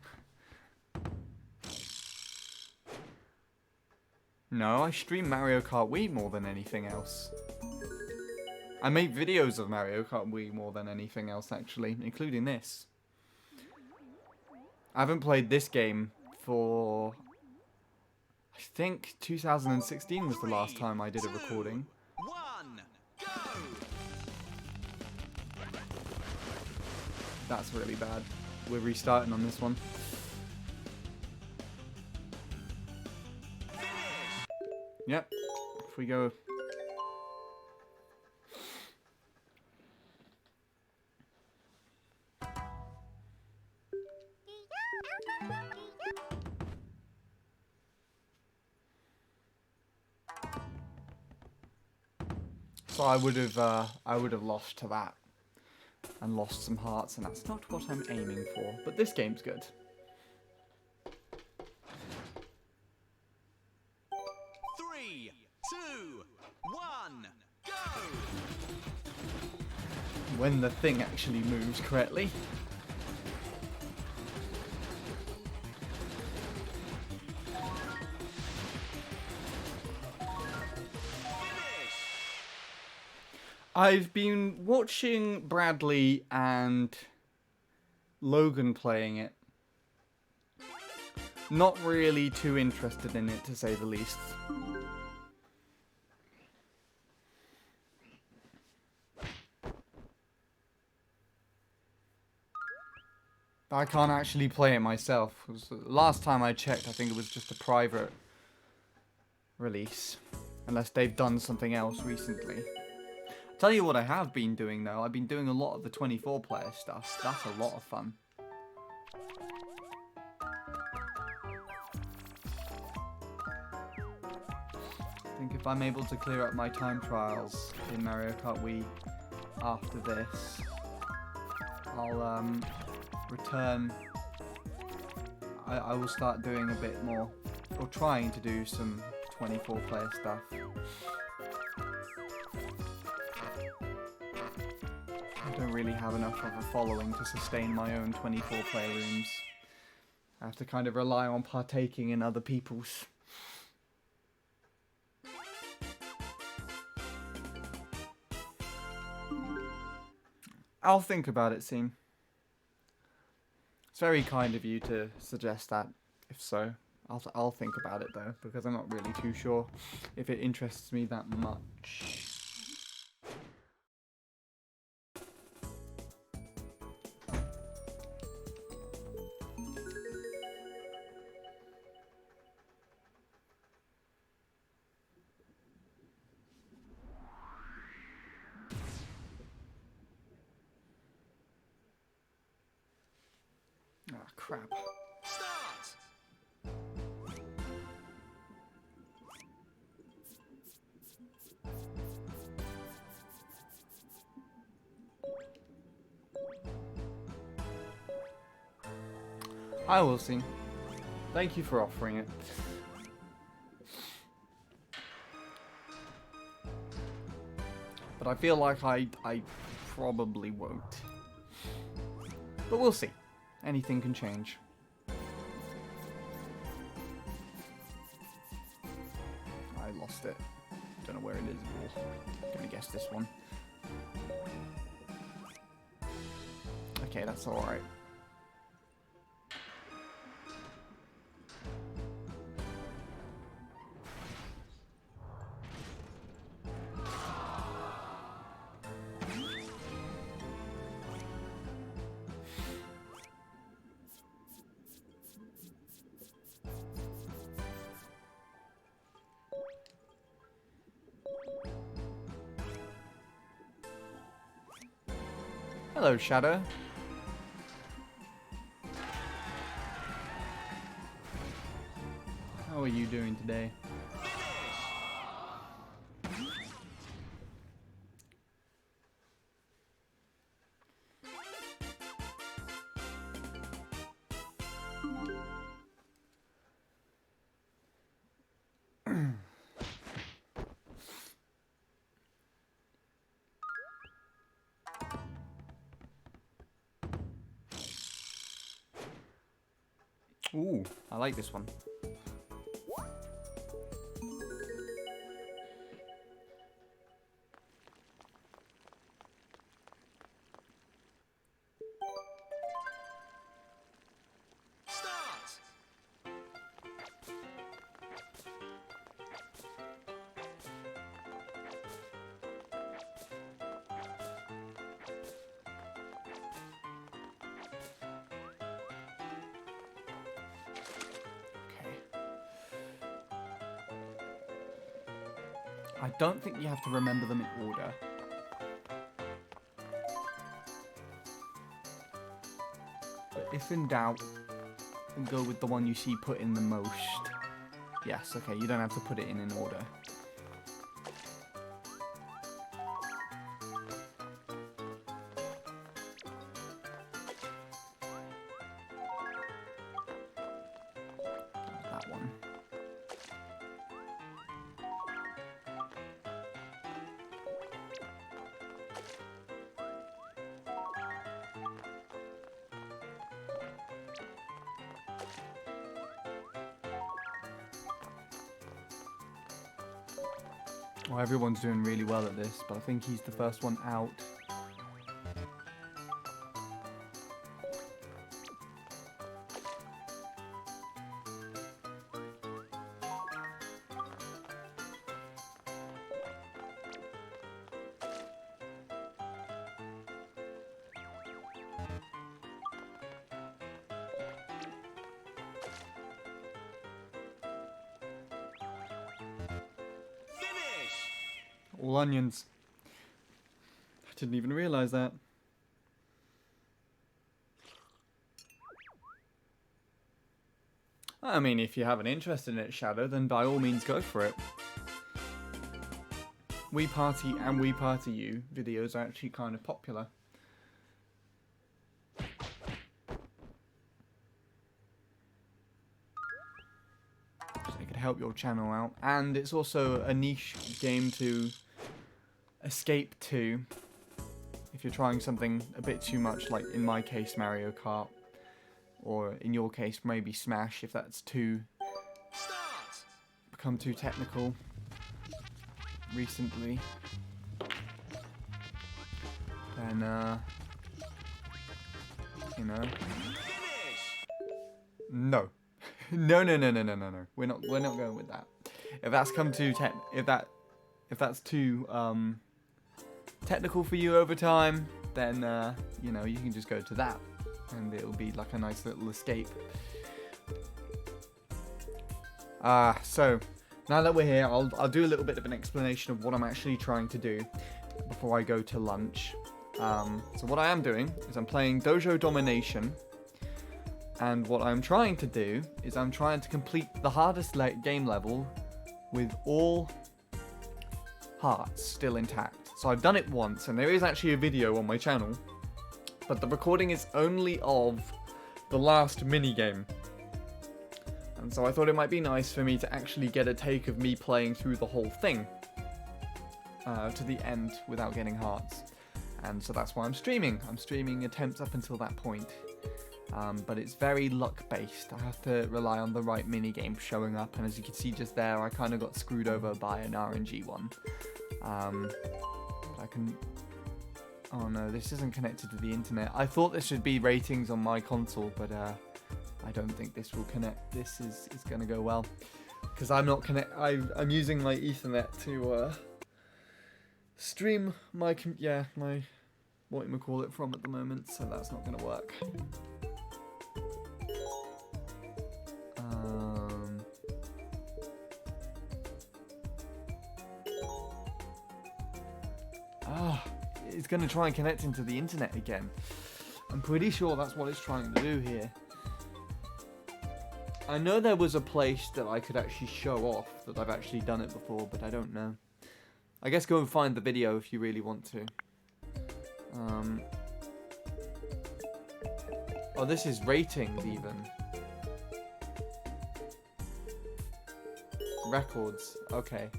No, I stream Mario Kart Wii more than anything else. I make videos of Mario Kart Wii more than anything else, actually, including this. I haven't played this game for, I think 2016 was the last time I did a recording. That's really bad. We're restarting on this one. Yep, if we go. So I would have lost to that and lost some hearts, and that's not what I'm aiming for. But this game's good. 2, 1, go! When the thing actually moves correctly. Finish! I've been watching Bradley and Logan playing it. Not really too interested in it, to say the least. I can't actually play it myself. 'Cause the last time I checked, I think it was just a private release. Unless they've done something else recently. I'll tell you what I have been doing, though. I've been doing a lot of the 24-player stuff. That's a lot of fun. I think if I'm able to clear up my time trials in Mario Kart Wii after this, I'll return. I will start doing a bit more, or trying to do some 24-player stuff. I don't really have enough of a following to sustain my own 24-player rooms. I have to kind of rely on partaking in other people's. I'll think about it, Seam. It's very kind of you to suggest that. If so, I'll think about it though, because I'm not really too sure if it interests me that much. Ah, crap. Start! I will see. Thank you for offering it. But I feel like I probably won't. But we'll see. Anything can change. I lost it. Don't know where it is. I'm gonna guess this one. Okay, that's alright. Hello, Shadow. How are you doing today? Ooh, I like this one. Start! I don't think you have to remember them in order. But if in doubt, then go with the one you see put in the most. Yes, okay, you don't have to put it in order. That one. Well, everyone's doing really well at this, but I think he's the first one out. Finish! All onions. I didn't even realise that. I mean, if you have an interest in it, Shadow, then by all means go for it. Wii Party and Wii Party U videos are actually kind of popular. So it could help your channel out. And it's also a niche game to escape to if you're trying something a bit too much, like in my case Mario Kart, or in your case maybe Smash, if that's become too technical recently. Then you know. No. No. We're not going with that. If that's come too if that's too technical for you over time, then you know, you can just go to that and it'll be like a nice little escape. So now that we're here, I'll do a little bit of an explanation of what I'm actually trying to do before I go to lunch. So what I am doing is I'm playing Dojo Domination, and what I'm trying to do is I'm trying to complete the hardest game level with all hearts still intact. So I've done it once, and there is actually a video on my channel, but the recording is only of the last minigame. And so I thought it might be nice for me to actually get a take of me playing through the whole thing to the end without getting hearts. And so that's why I'm streaming. I'm streaming attempts up until that point. But it's very luck-based. I have to rely on the right minigame showing up, and as you can see just there, I kind of got screwed over by an RNG one. But I can... Oh no, this isn't connected to the internet. I thought this should be ratings on my console, but I don't think this will connect. This is going to go well, because I'm not I'm using my Ethernet to stream my what you call it from at the moment, so that's not going to work. It's going to try and connect into the internet again. I'm pretty sure that's what it's trying to do here. I know there was a place that I could actually show off that I've actually done it before, but I don't know. I guess go and find the video if you really want to. Oh, this is ratings even. Records. Okay.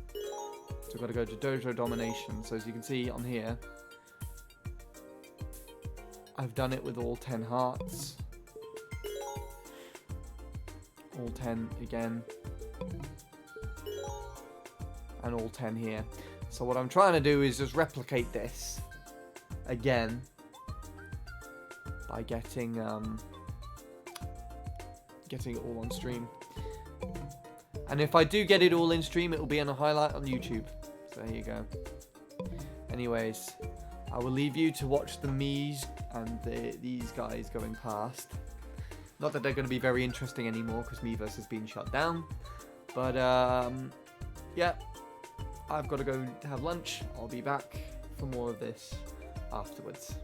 So we've got to go to Dojo Domination. So as you can see on here, I've done it with all 10 hearts. All 10 again. And all 10 here. So what I'm trying to do is just replicate this again by getting it all on stream. And if I do get it all in stream, it will be on a highlight on YouTube. So there you go. Anyways, I will leave you to watch the Miis and these guys going past. Not that they're going to be very interesting anymore, because Miiverse has been shut down. But, yeah. I've got to go have lunch. I'll be back for more of this afterwards.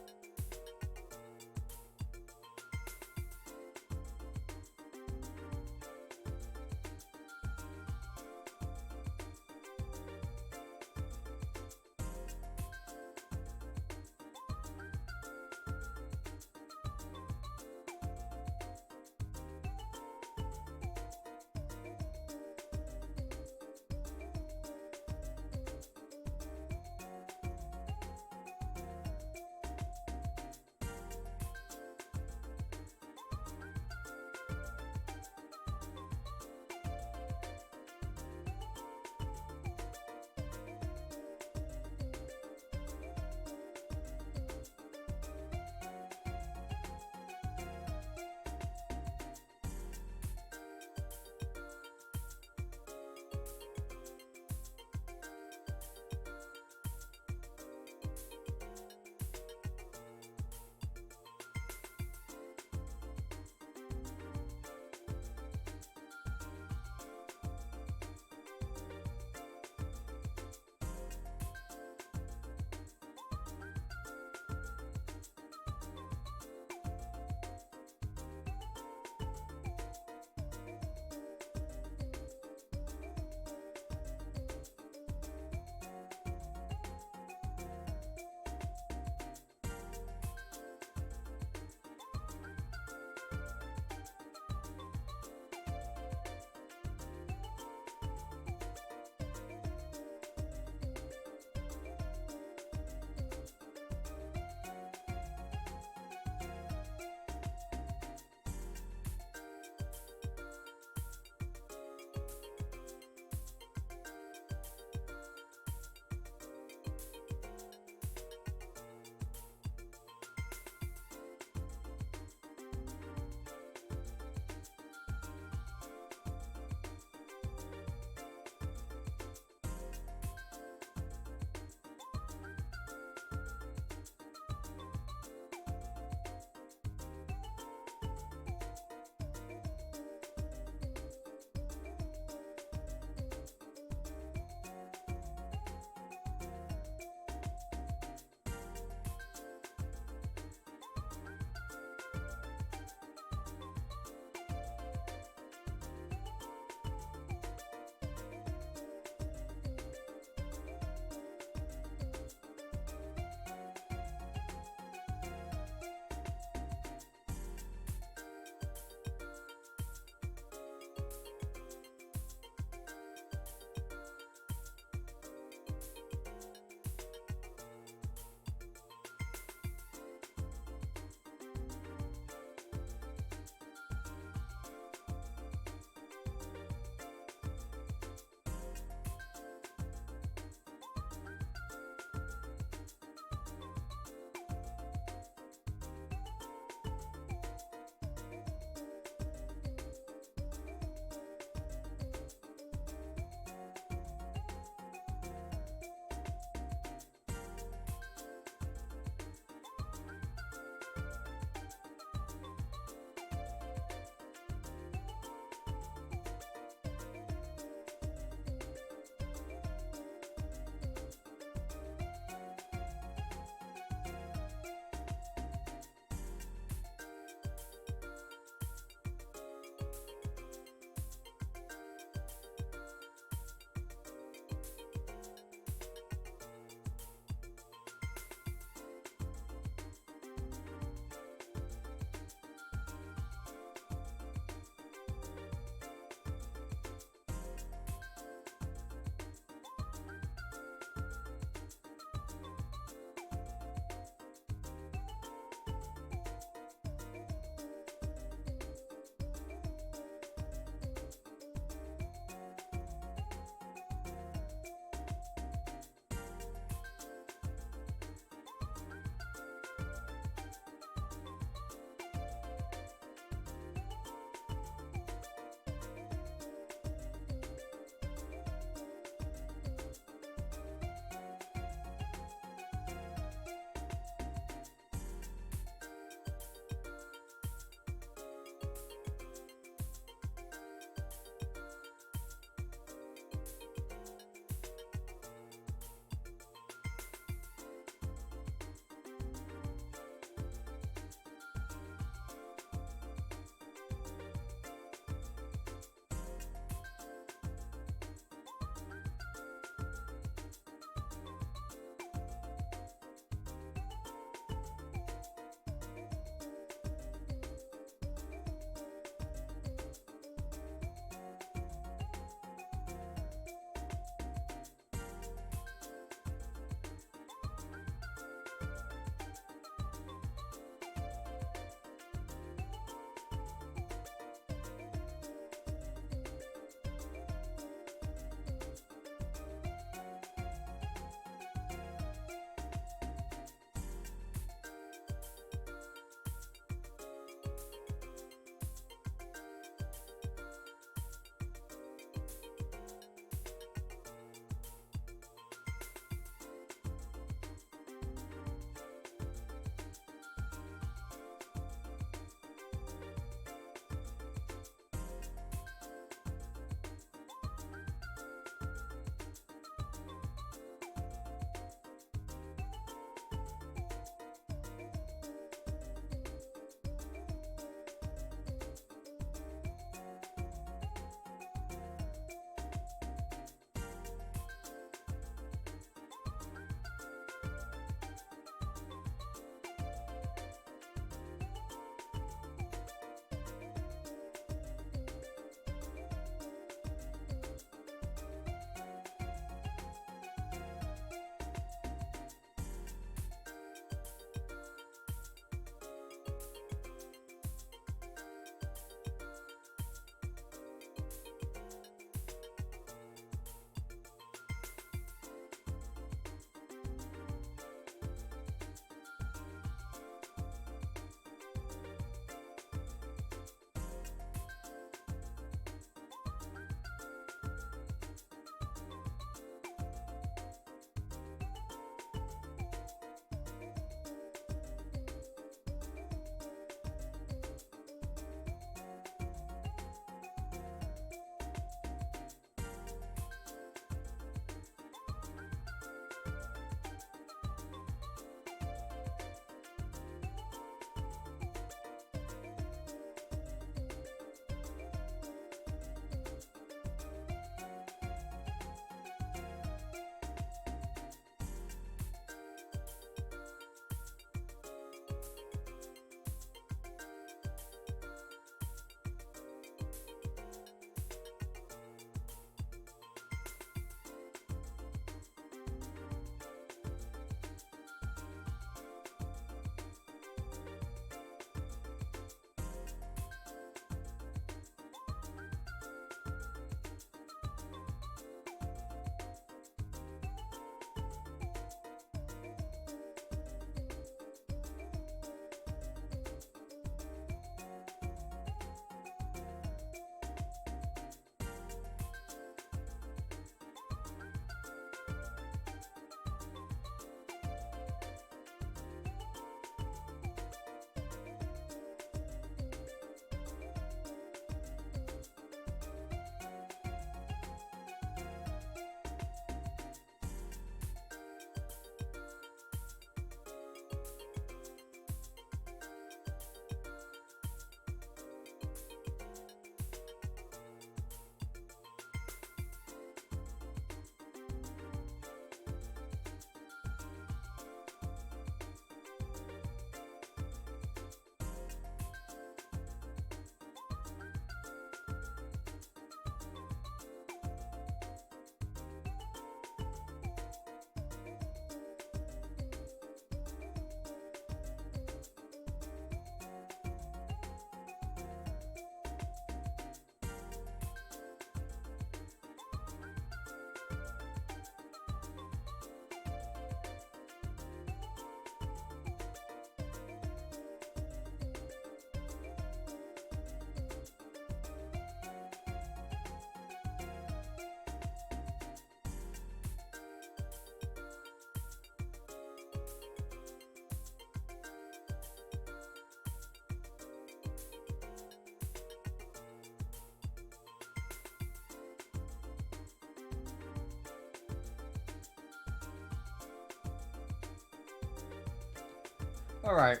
Alright,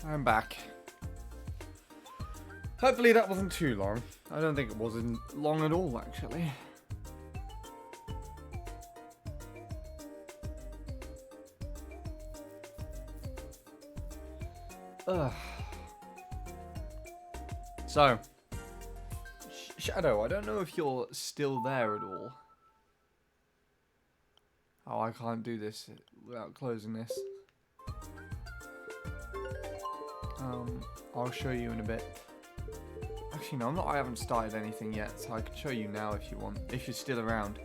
I'm back. Hopefully that wasn't too long. I don't think it wasn't long at all, actually. Ugh. So, Shadow, I don't know if you're still there at all. Oh, I can't do this without closing this. I'll show you in a bit. Actually, no, I'm not. I haven't started anything yet, so I can show you now if you want. If you're still around.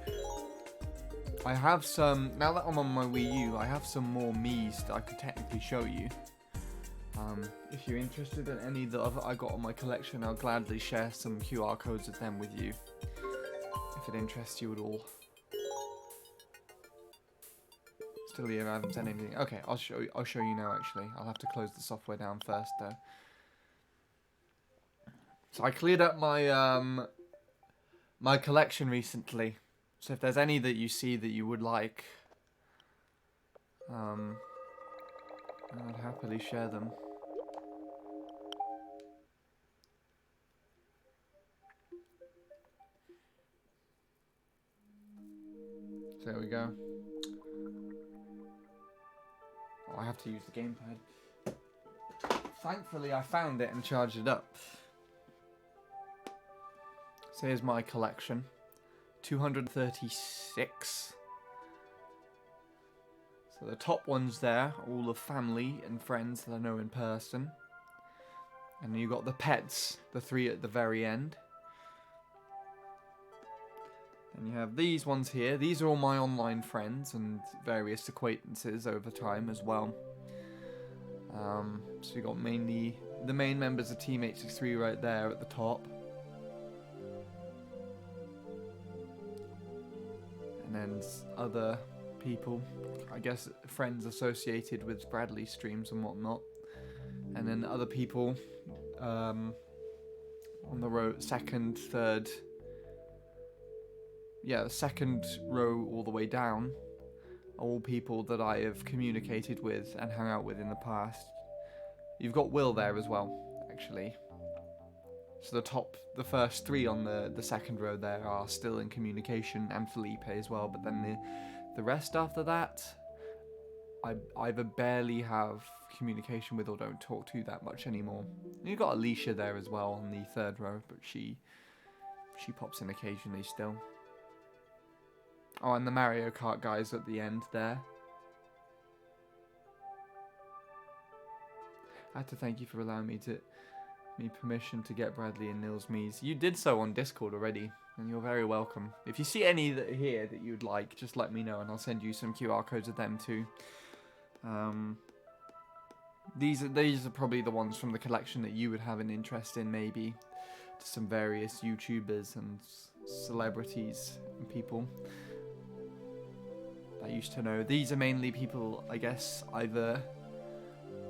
I have some. Now that I'm on my Wii U, I have some more Mii's that I could technically show you. If you're interested in any that I got on my collection, I'll gladly share some QR codes of them with you. If it interests you at all. Still here, I haven't said anything. Okay, I'll show you now. Actually, I'll have to close the software down first, though. So I cleared up my my collection recently. So if there's any that you see that you would like, I'd happily share them. So there we go. Oh, I have to use the gamepad. Thankfully, I found it and charged it up. So here's my collection. 236. So the top ones there are all of family and friends that I know in person. And then you got the pets, the 3 at the very end. And you have these ones here. These are all my online friends and various acquaintances over time as well. So you got mainly the main members of Team 863 right there at the top. And then other people, I guess friends associated with Bradley streams and whatnot. And then other people on the row, second, third. Yeah, the second row all the way down are all people that I have communicated with and hung out with in the past. You've got Will there as well, actually. So the first 3 on the second row there are still in communication, and Felipe as well. But then the rest after that, I either barely have communication with or don't talk to that much anymore. And you've got Alicia there as well on the 3rd row, but she pops in occasionally still. Oh, and the Mario Kart guys at the end there. I had to thank you for allowing me permission to get Bradley and Nils Mii's. You did so on Discord already, and you're very welcome. If you see any that are here that you'd like, just let me know, and I'll send you some QR codes of them too. These are probably the ones from the collection that you would have an interest in, maybe. To some various YouTubers and celebrities and people I used to know. These are mainly people, I guess, either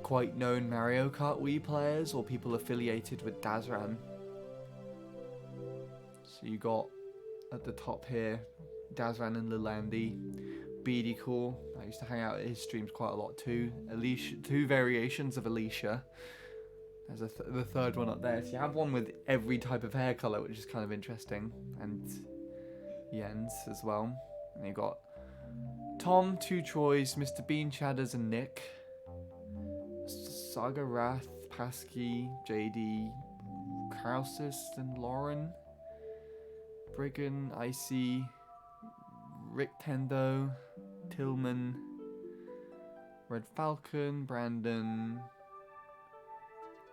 quite known Mario Kart Wii players or people affiliated with Dazran. So you got at the top here Dazran and Lilandy, BD Cool. I used to hang out at his streams quite a lot too. Alicia, 2 variations of Alicia. There's the 3rd one up there. So you have one with every type of hair colour, which is kind of interesting, and Jens as well. And you got Tom, 2 Troys, Mr. Bean, Chadders, and Nick. Saga Wrath, Pasky, JD, Krausis, and Lauren. Briggan, Icy, Rick Tendo, Tillman, Red Falcon, Brandon,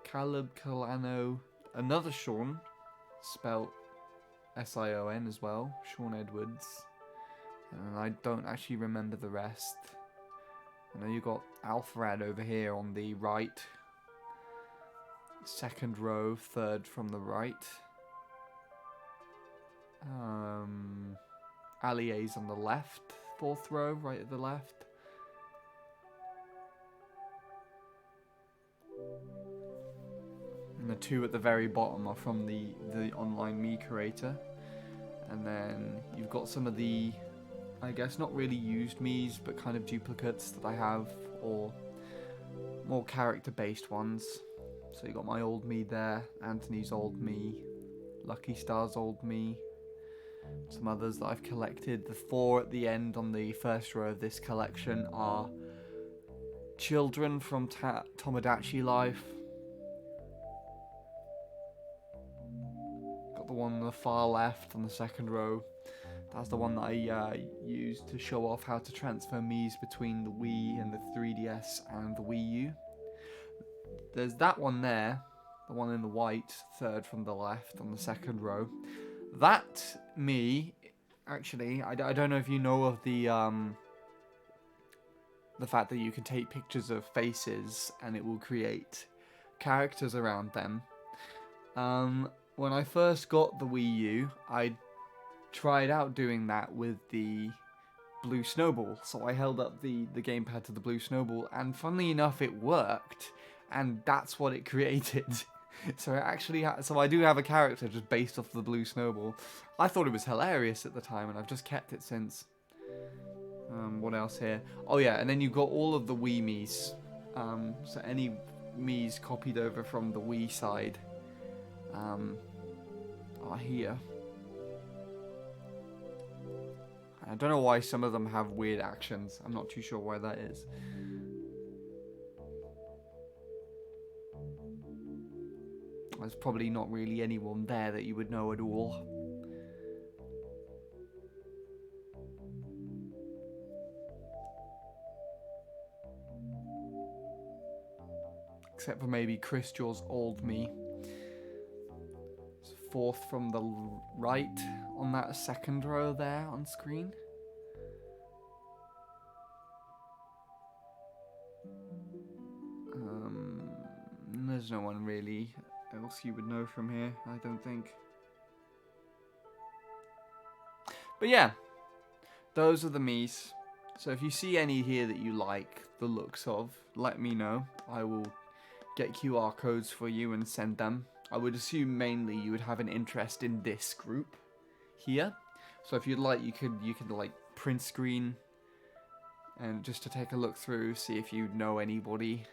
Caleb Colano, another Sean, spelt S-I-O-N as well, Sean Edwards. And I don't actually remember the rest. I know you got Alfred over here on the right. 2nd row, 3rd from the right. Allies on the left, 4th row, right at the left. And the 2 at the very bottom are from the online Mii creator. And then you've got some of the, I guess not really used Mii's, but kind of duplicates that I have, or more character-based ones. So you got my old me there, Anthony's old me, Lucky Star's old me, some others that I've collected. The 4 at the end on the first row of this collection are children from Tomodachi Life. Got the one on the far left on the second row. That's the one that I used to show off how to transfer Miis between the Wii and the 3DS and the Wii U. There's that one there, the one in the white, third from the left on the second row. That Mii, actually, I don't know if you know of the fact that you can take pictures of faces and it will create characters around them. When I first got the Wii U, I tried out doing that with the blue snowball. So I held up the gamepad to the blue snowball, and funnily enough, it worked. And that's what it created. So I do have a character just based off the blue snowball. I thought it was hilarious at the time, and I've just kept it since. What else here? Oh yeah, and then you've got all of the Wii Miis. So any Miis copied over from the Wii side are here. I don't know why some of them have weird actions. I'm not too sure why that is. There's probably not really anyone there that you would know at all. Except for maybe Crystal's old me. It's 4th from the right on that second row there on screen. There's no one really else you would know from here, I don't think. But yeah, those are the Miis. So if you see any here that you like the looks of, let me know. I will get QR codes for you and send them. I would assume mainly you would have an interest in this group here. So if you'd like, you could like print screen and just to take a look through, see if you know anybody,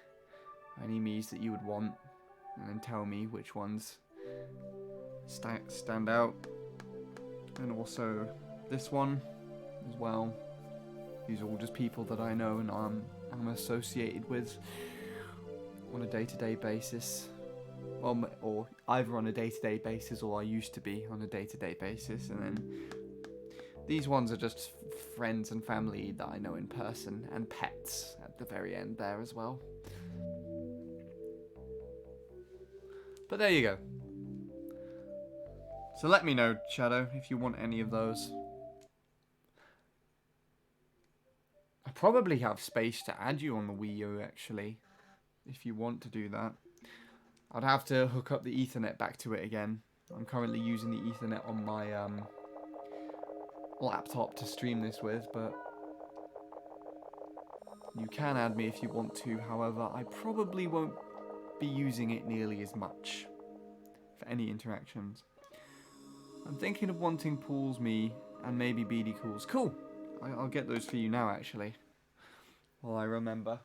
any Miis that you would want, and then tell me which ones stand out. And also this one as well. These are all just people that I know and I'm associated with on a day-to-day basis. Or either on a day-to-day basis, or I used to be on a day-to-day basis. And then these ones are just friends and family that I know in person, and pets at the very end there as well. But there you go. So let me know, Shadow, if you want any of those. I probably have space to add you on the Wii U, actually, if you want to do that. I'd have to hook up the Ethernet back to it again. I'm currently using the Ethernet on my laptop to stream this with, but you can add me if you want to. However, I probably won't be using it nearly as much for any interactions. I'm thinking of wanting Paul's me and maybe BD Cool's. Cool! I'll get those for you now, actually, while I remember.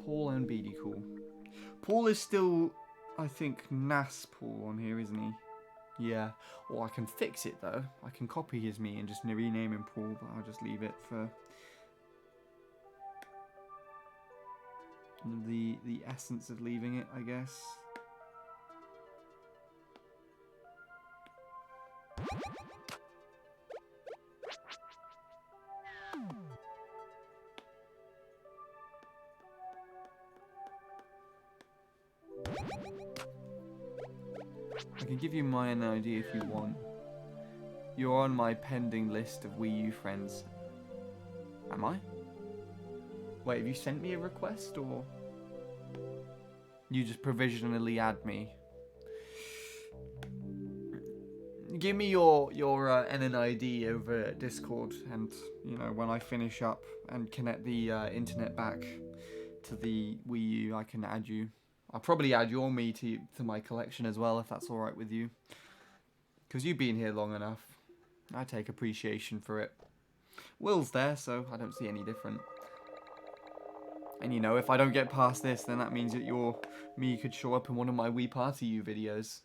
Paul and BD Cool. Paul is still, I think, NAS Paul on here, isn't he? Yeah. Or I can fix it, though. I can copy his me and just rename him Paul, but I'll just leave it for the essence of leaving it, I guess. I can give you my ID if you want. You're on my pending list of Wii U friends. Am I? Wait, have you sent me a request, or you just provisionally add me? Give me your NNID over Discord, and you know, when I finish up and connect the internet back to the Wii U, I can add you. I'll probably add your me to my collection as well, if that's alright with you. Because you've been here long enough. I take appreciation for it. Will's there, so I don't see any different. And you know, if I don't get past this, then that means that me could show up in one of my Wii Party U videos.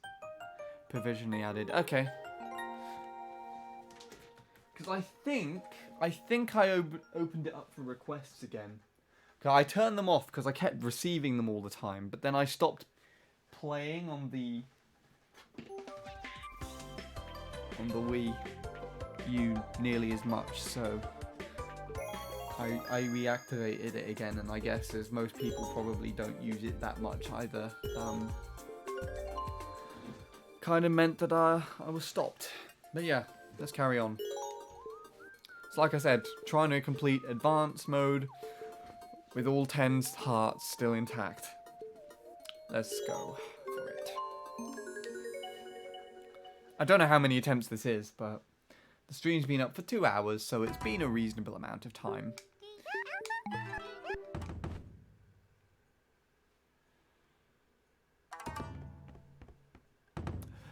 Provisionally added. Okay. Because I think I opened it up for requests again. I turned them off because I kept receiving them all the time, but then I stopped playing on the Wii U nearly as much, so I reactivated it again, and I guess as most people probably don't use it that much either, kind of meant that I was stopped. But yeah, let's carry on. So like I said, trying to complete advanced mode with all 10 hearts still intact. Let's go for it. I don't know how many attempts this is, but the stream's been up for 2 hours, so it's been a reasonable amount of time.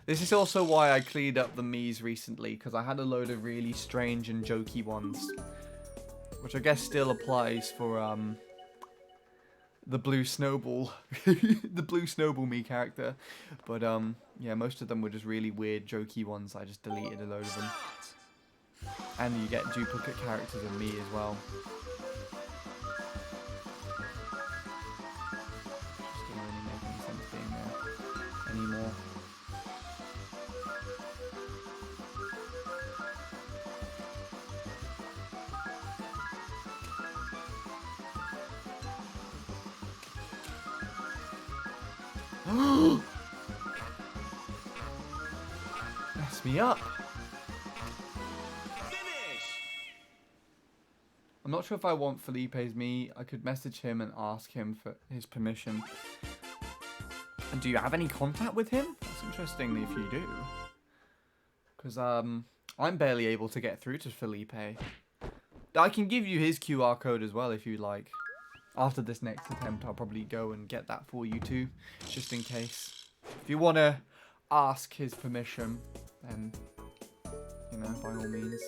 This is also why I cleaned up the Miis recently, because I had a load of really strange and jokey ones. Which I guess still applies for the Blue Snowball, the Blue Snowball Mii character. But yeah, most of them were just really weird, jokey ones. I just deleted a load of them. And you get duplicate characters of Mii as well. Just don't really make any sense being there anymore. Mess me up. Finish. I'm not sure if I want Felipe's Mii. I could message him and ask him for his permission. And do you have any contact with him? That's interesting if you do. Because I'm barely able to get through to Felipe. I can give you his QR code as well if you like. After this next attempt, I'll probably go and get that for you too, just in case. If you want to ask his permission, then, you know, by all means.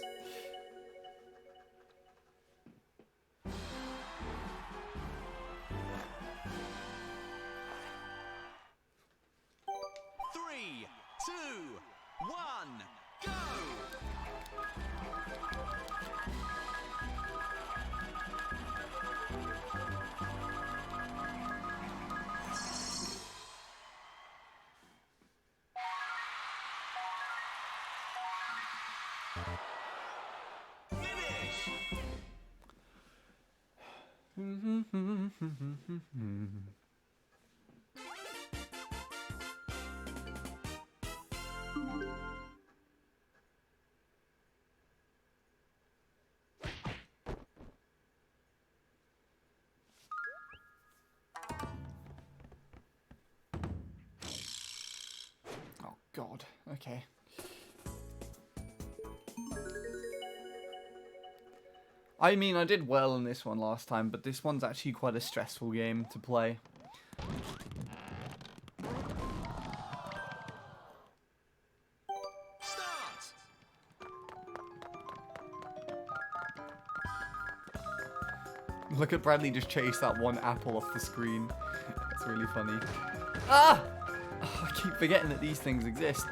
Three, two, one, go. Oh, God. Okay. I mean, I did well in this one last time, but this one's actually quite a stressful game to play. Start. Look at Bradley just chase that one apple off the screen. It's really funny. Ah! Oh, I keep forgetting that these things exist.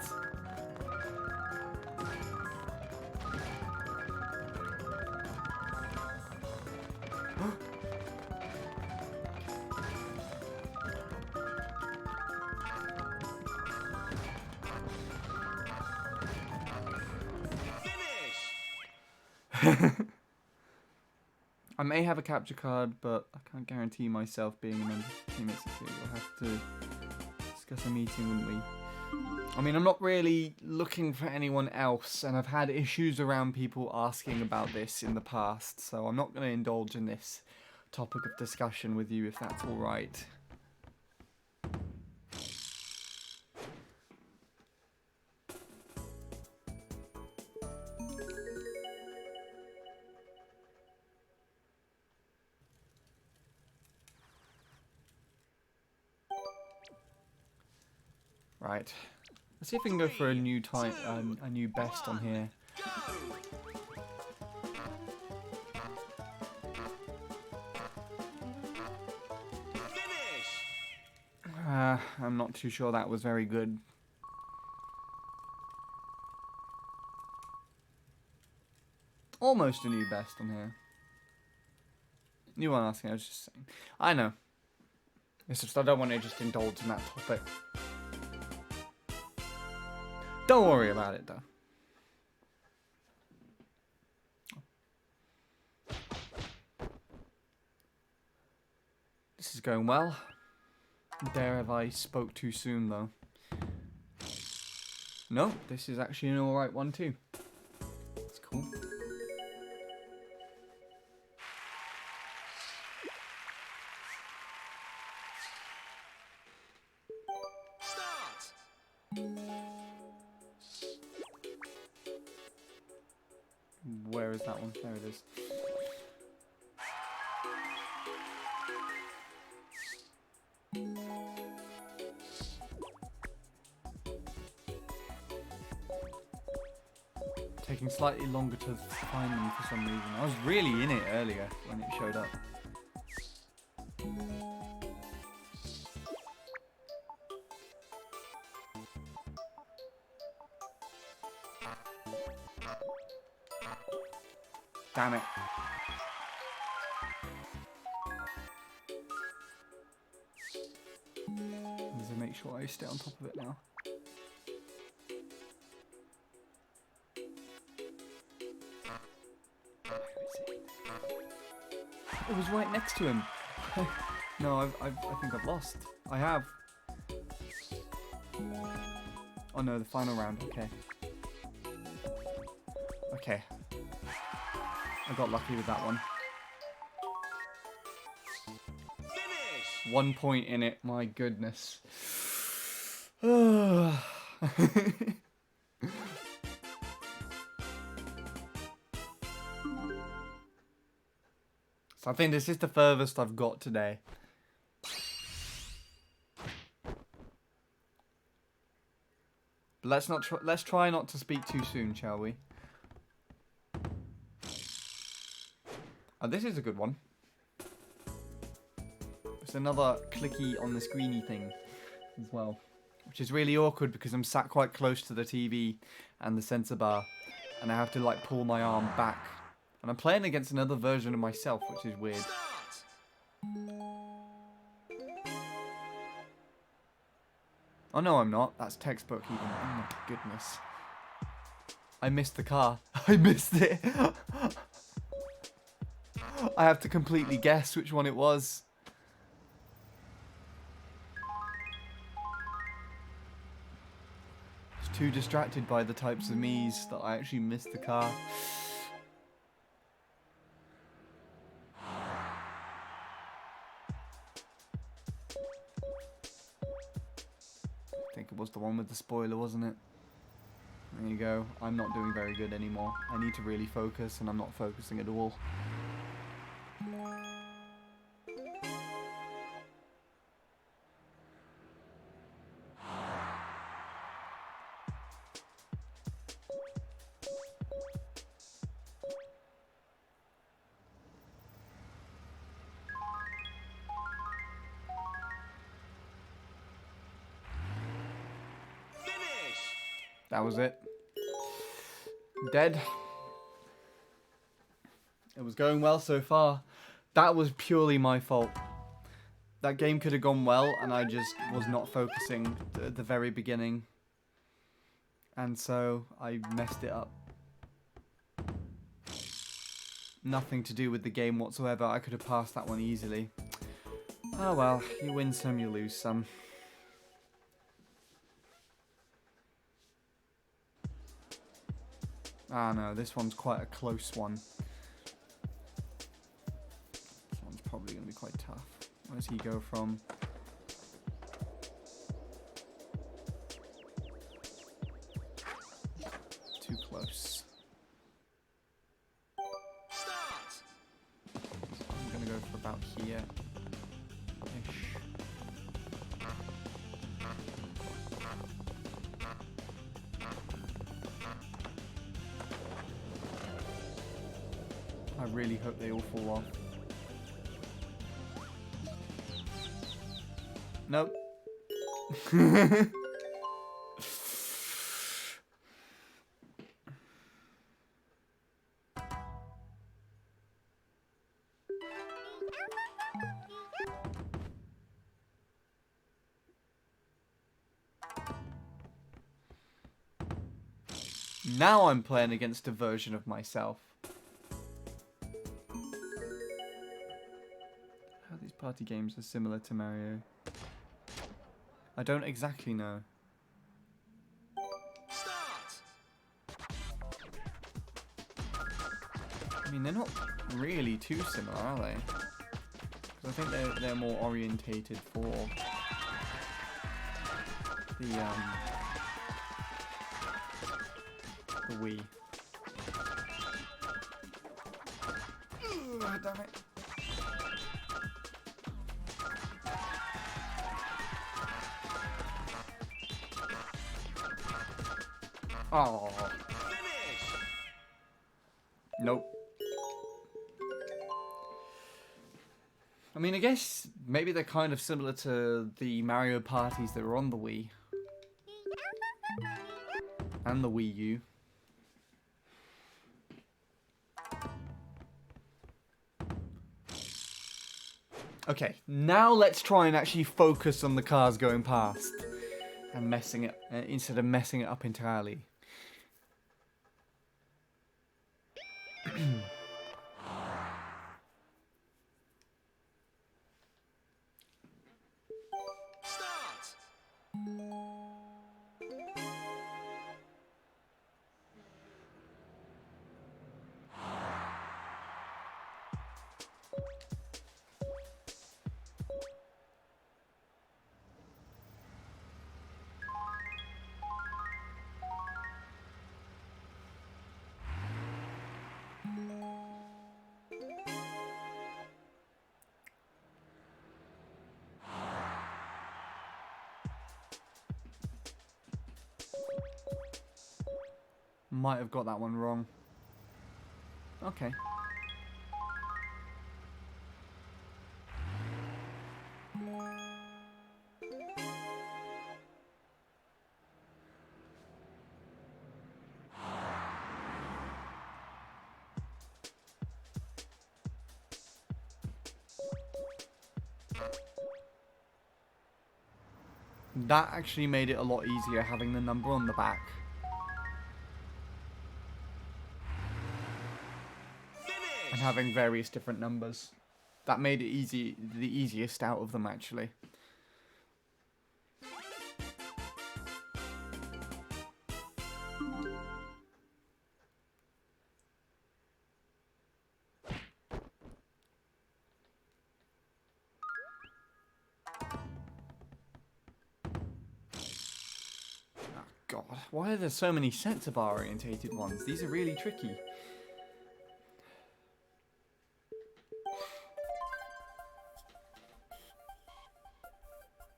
Finish. I may have a capture card, but I can't guarantee myself being a member of Team Execute. We'll have to discuss a meeting, wouldn't we? I mean, I'm not really looking for anyone else, and I've had issues around people asking about this in the past, so I'm not going to indulge in this topic of discussion with you if that's alright. Right. Let's see if we can go for a new type, a new best on here. Go. I'm not too sure that was very good. Almost a new best on here. You weren't asking, I was just saying. I know. It's just I don't want to just indulge in that topic. Don't worry about it, though. This is going well. Dare have I spoke too soon, though. No, this is actually an alright one, too. It's cool. Where is that one? There it is. Taking slightly longer to find them for some reason. I was really in it earlier when it showed up. Damn it. Need to make sure I stay on top of it now. It was right next to him. No, I think I've lost. I have. Oh no, the final round. Okay. Okay. I got lucky with that one. Finish. 1 point in it. My goodness. So I think this is the furthest I've got today. But let's try not to speak too soon, shall we? Oh, this is a good one. It's another clicky on the screeny thing as well, which is really awkward because I'm sat quite close to the TV and the sensor bar, and I have to like pull my arm back. And I'm playing against another version of myself, which is weird. Oh no, I'm not. That's textbook even. Oh my goodness. I missed the car. I missed it. I have to completely guess which one it was. I was too distracted by the types of me's that I actually missed the car. I think it was the one with the spoiler, wasn't it? There you go. I'm not doing very good anymore. I need to really focus, and I'm not focusing at all. That was it. Dead. It was going well so far. That was purely my fault. That game could have gone well, and I just was not focusing at the very beginning. And so I messed it up. Nothing to do with the game whatsoever. I could have passed that one easily. Oh well, you win some, you lose some. Ah no, this one's quite a close one. This one's probably going to be quite tough. Where does he go from? Too close. Start. So I'm going to go for about here. Ish. I really hope they all fall off. Nope. Now I'm playing against a version of myself. How these party games are similar to Mario. I don't exactly know. Start. I mean, they're not really too similar, are they? Because I think they're more orientated for the Wii. Ugh, damn it. Oh. Finish. Nope. I mean, I guess maybe they're kind of similar to the Mario parties that were on the Wii. And the Wii U. Okay, now let's try and actually focus on the cars going past. And messing it, instead of messing it up entirely. Start. Might have got that one wrong. Okay. That actually made it a lot easier having the number on the back. Finish. And having various different numbers. That made it the easiest out of them actually. God, why are there so many sets of orientated ones? These are really tricky.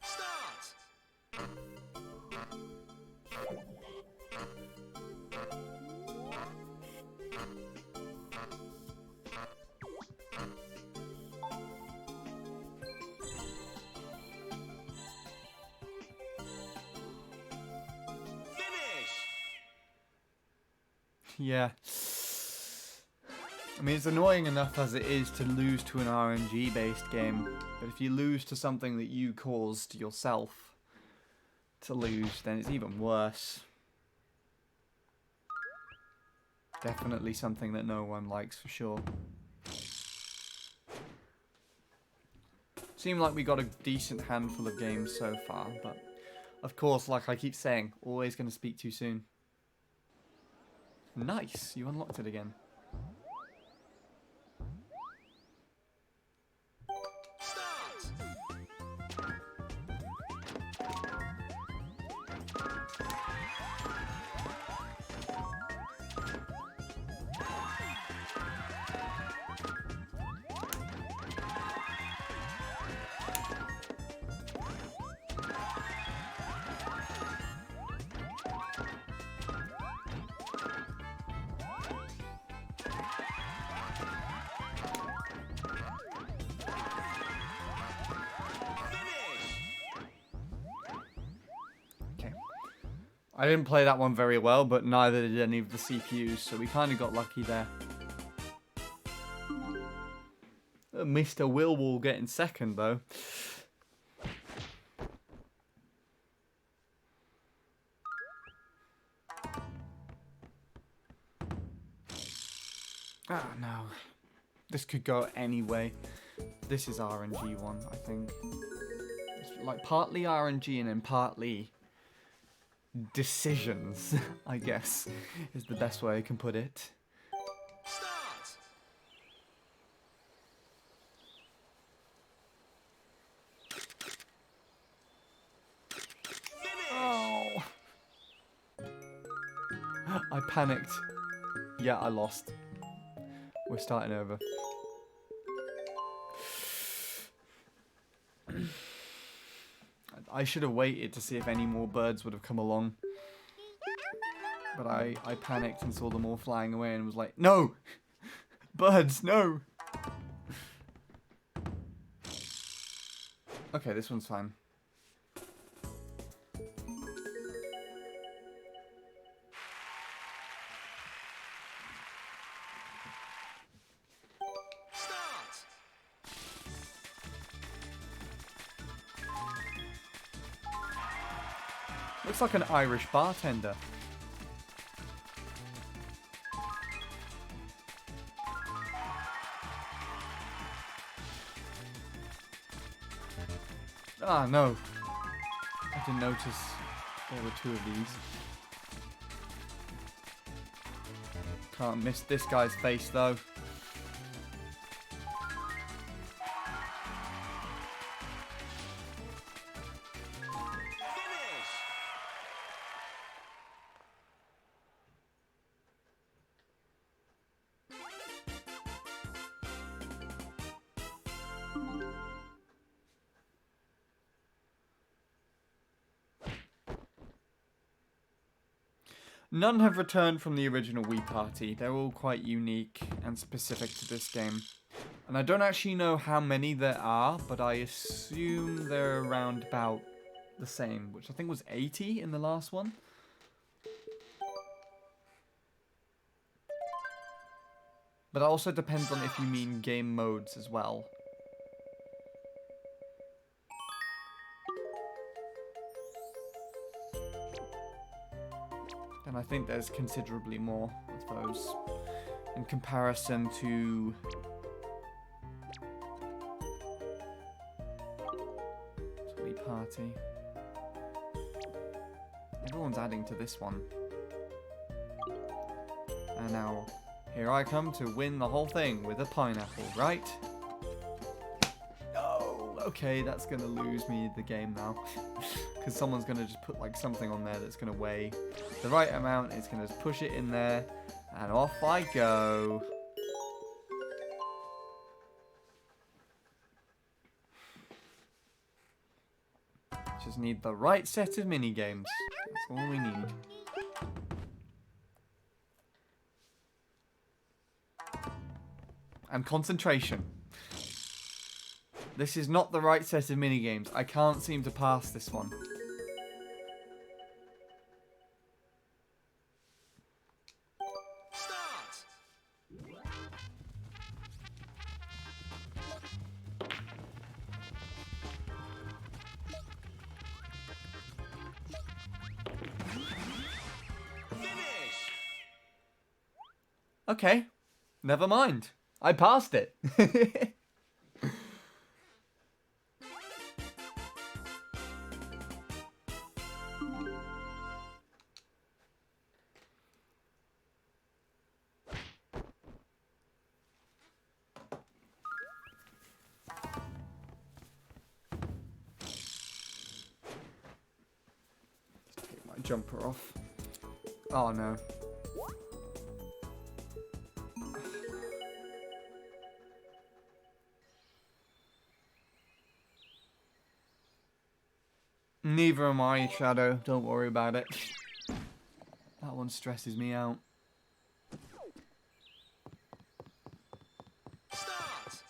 Start. Finish. Yeah. I mean, it's annoying enough as it is to lose to an RNG-based game, but if you lose to something that you caused yourself to lose, then it's even worse. Definitely something that no one likes for sure. Seemed like we got a decent handful of games so far, but of course, like I keep saying, always going to speak too soon. Nice, you unlocked it again. Start. I didn't play that one very well, but neither did any of the CPUs, so we kind of got lucky there. Mr. Willwall getting second, though. Ah, no. This could go any way. This is RNG one, I think. It's like partly RNG and then partly decisions, I guess, is the best way I can put it. Start. Finish. Oh. I panicked. Yeah, I lost. We're starting over. I should have waited to see if any more birds would have come along. But I panicked and saw them all flying away and was like, no! Birds, no! Okay, this one's fine. Start. Looks like an Irish bartender. Ah, no. I didn't notice there were two of these. Can't miss this guy's face, though. Finish. None have returned from the original Wii Party. They're all quite unique and specific to this game. And I don't actually know how many there are, but I assume they're around about the same, which I think was 80 in the last one. But it also depends on if you mean game modes as well. And I think there's considerably more of those in comparison to Wii Party. Everyone's adding to this one. And now, here I come to win the whole thing with a pineapple, right? No! Okay, that's gonna lose me the game now. Because someone's gonna just put like something on there that's gonna weigh the right amount. It's gonna just push it in there, and off I go. Just need the right set of mini games. That's all we need. And concentration. This is not the right set of mini games. I can't seem to pass this one. Start. Finish. Okay. Never mind. I passed it. Take my jumper off. Oh no. Neither am I, Shadow. Don't worry about it. That one stresses me out. Start.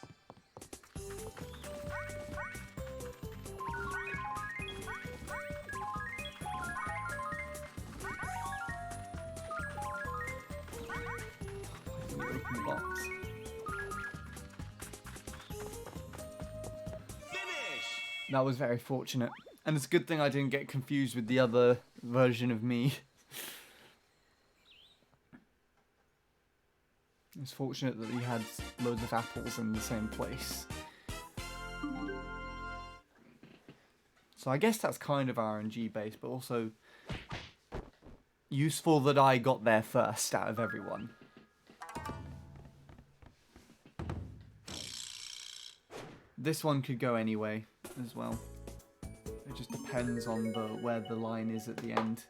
open the box. Finish! That was very fortunate. And it's a good thing I didn't get confused with the other version of me. It's fortunate that he had loads of apples in the same place. So I guess that's kind of RNG based, but also useful that I got there first out of everyone. This one could go anyway as well. It just depends on where the line is at the end.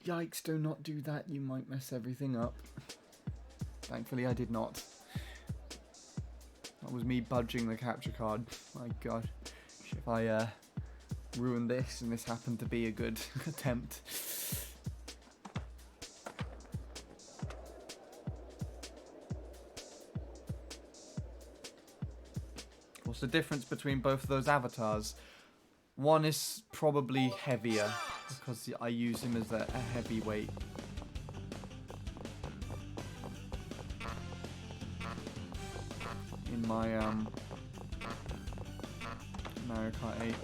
Yikes, do not do that, you might mess everything up. Thankfully I did not. That was me budging the capture card. My god. If I ruined this and this happened to be a good attempt. What's the difference between both of those avatars? One is probably heavier because I use him as a heavyweight. In my Mario Kart 8.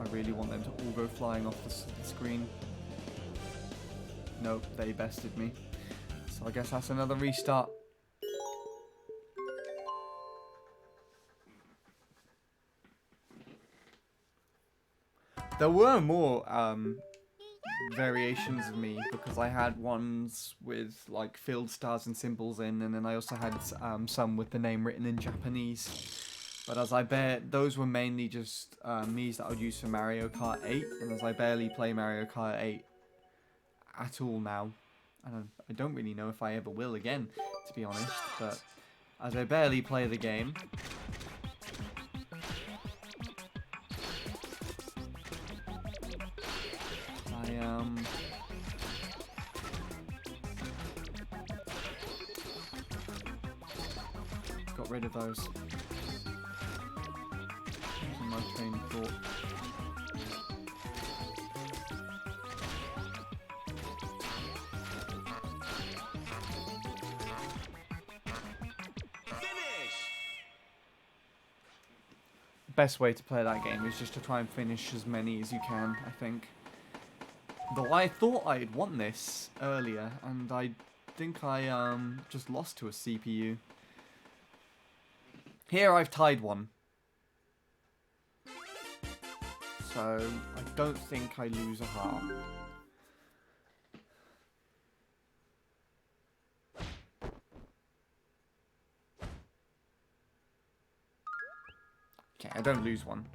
I really want them to all go flying off the screen. Nope, they bested me. So I guess that's another restart. There were more variations of me because I had ones with like filled stars and symbols in, and then I also had some with the name written in Japanese. But as I those were mainly just me's that I would use for Mario Kart 8, and as I barely play Mario Kart 8 at all now, and I don't really know if I ever will again, to be honest, but as I barely play the game, got rid of those. Using my train of thought. Finish! Best way to play that game is just to try and finish as many as you can, I think. Though I thought I'd won this earlier, and I think I just lost to a CPU. Here I've tied one. So I don't think I lose a heart. Okay, I don't lose one.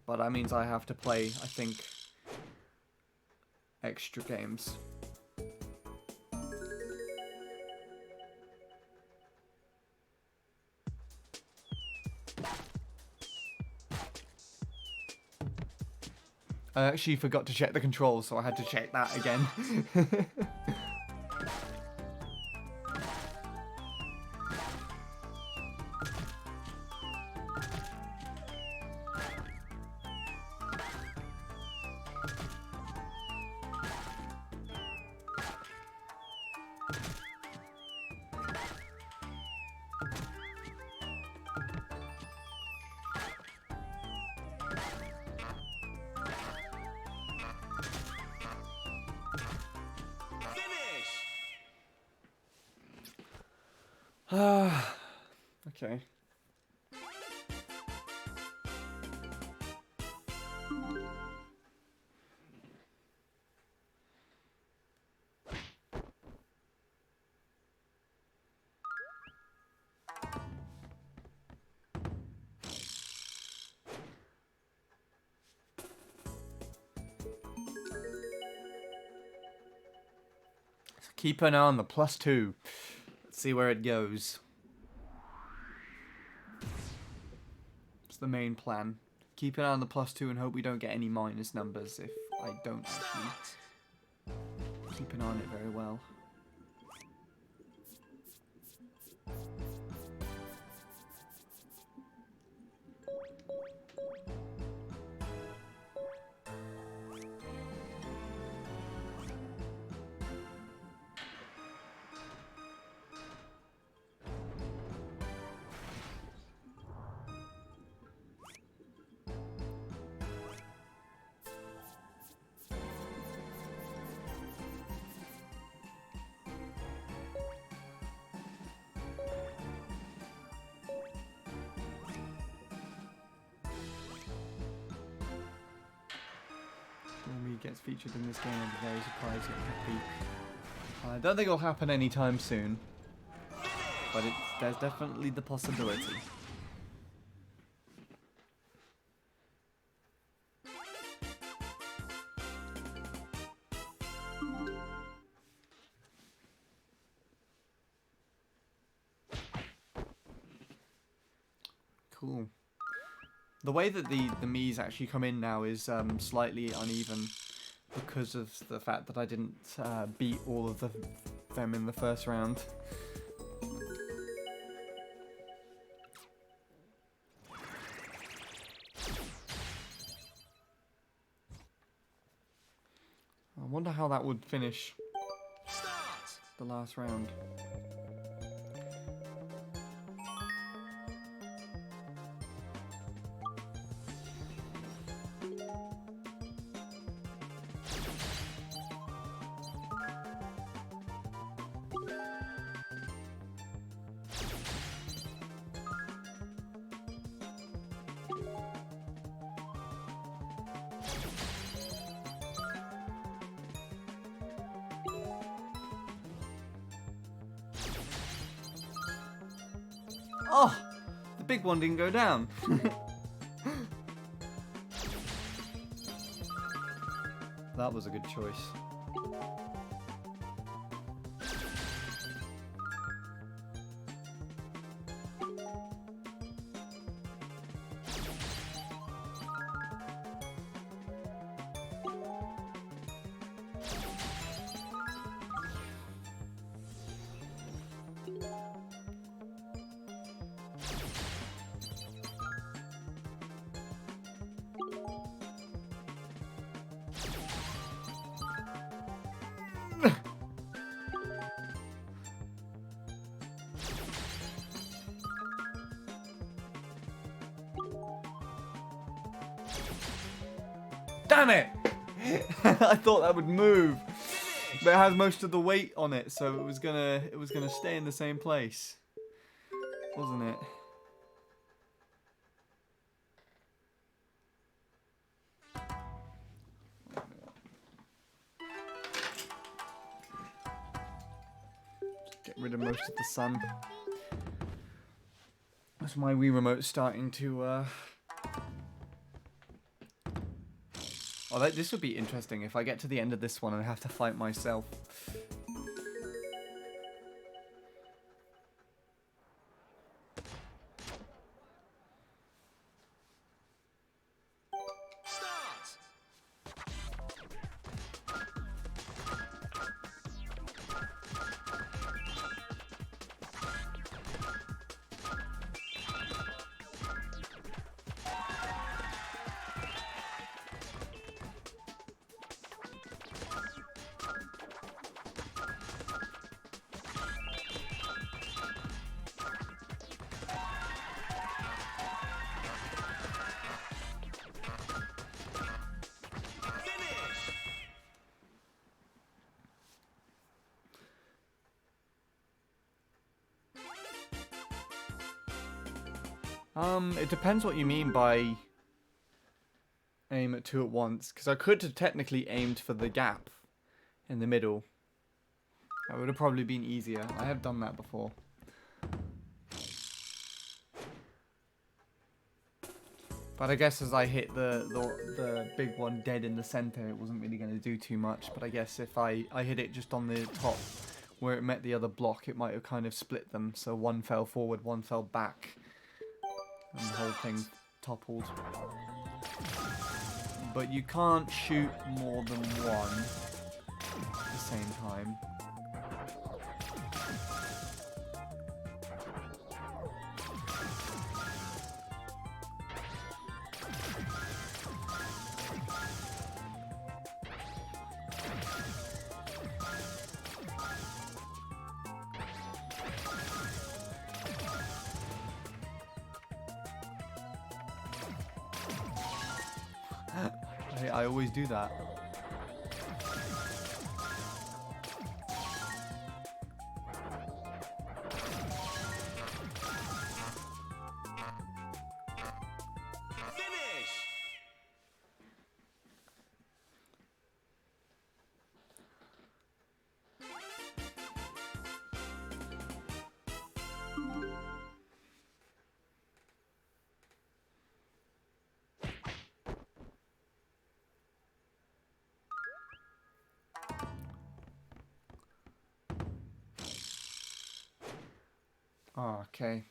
But that means I have to play, I think, extra games. I actually forgot to check the controls, so I had to check that again. Okay. So keep an eye on the +2. Let's see where it goes. The main plan. Keep an eye on the +2 and hope we don't get any minus numbers if I don't actually keep an eye on it very well. gets featured in this game, I'd be very surprised if it could be. I don't think it'll happen anytime soon, but there's definitely the possibility. Cool. The way that the Miis actually come in now is slightly uneven because of the fact that I didn't beat all of them in the first round. I wonder how that would finish the last round. Oh, the big one didn't go down. That was a good choice. Damn it! I thought that would move, but it has most of the weight on it, so it was gonna stay in the same place, wasn't it? Just get rid of most of the sun. That's my Wii remote starting to. Oh, this would be interesting if I get to the end of this one and I have to fight myself. It depends what you mean by aim at two at once, because I could have technically aimed for the gap in the middle. That would have probably been easier. I have done that before. But I guess as I hit the big one dead in the center, it wasn't really going to do too much. But I guess if I hit it just on the top where it met the other block, it might have kind of split them. So one fell forward, one fell back. And the whole thing toppled. But you can't shoot more than one at the same time. I always do that. Oh, okay.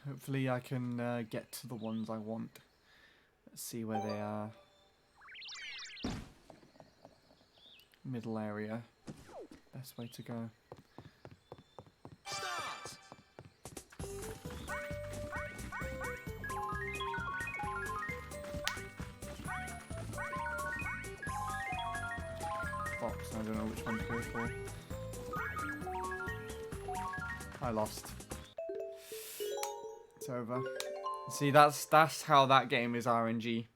Hopefully I can get to the ones I want. Let's see where they are. Middle area. Best way to go. Start. Box, I don't know which one to go for. I lost. It's over. See, that's how that game is RNG.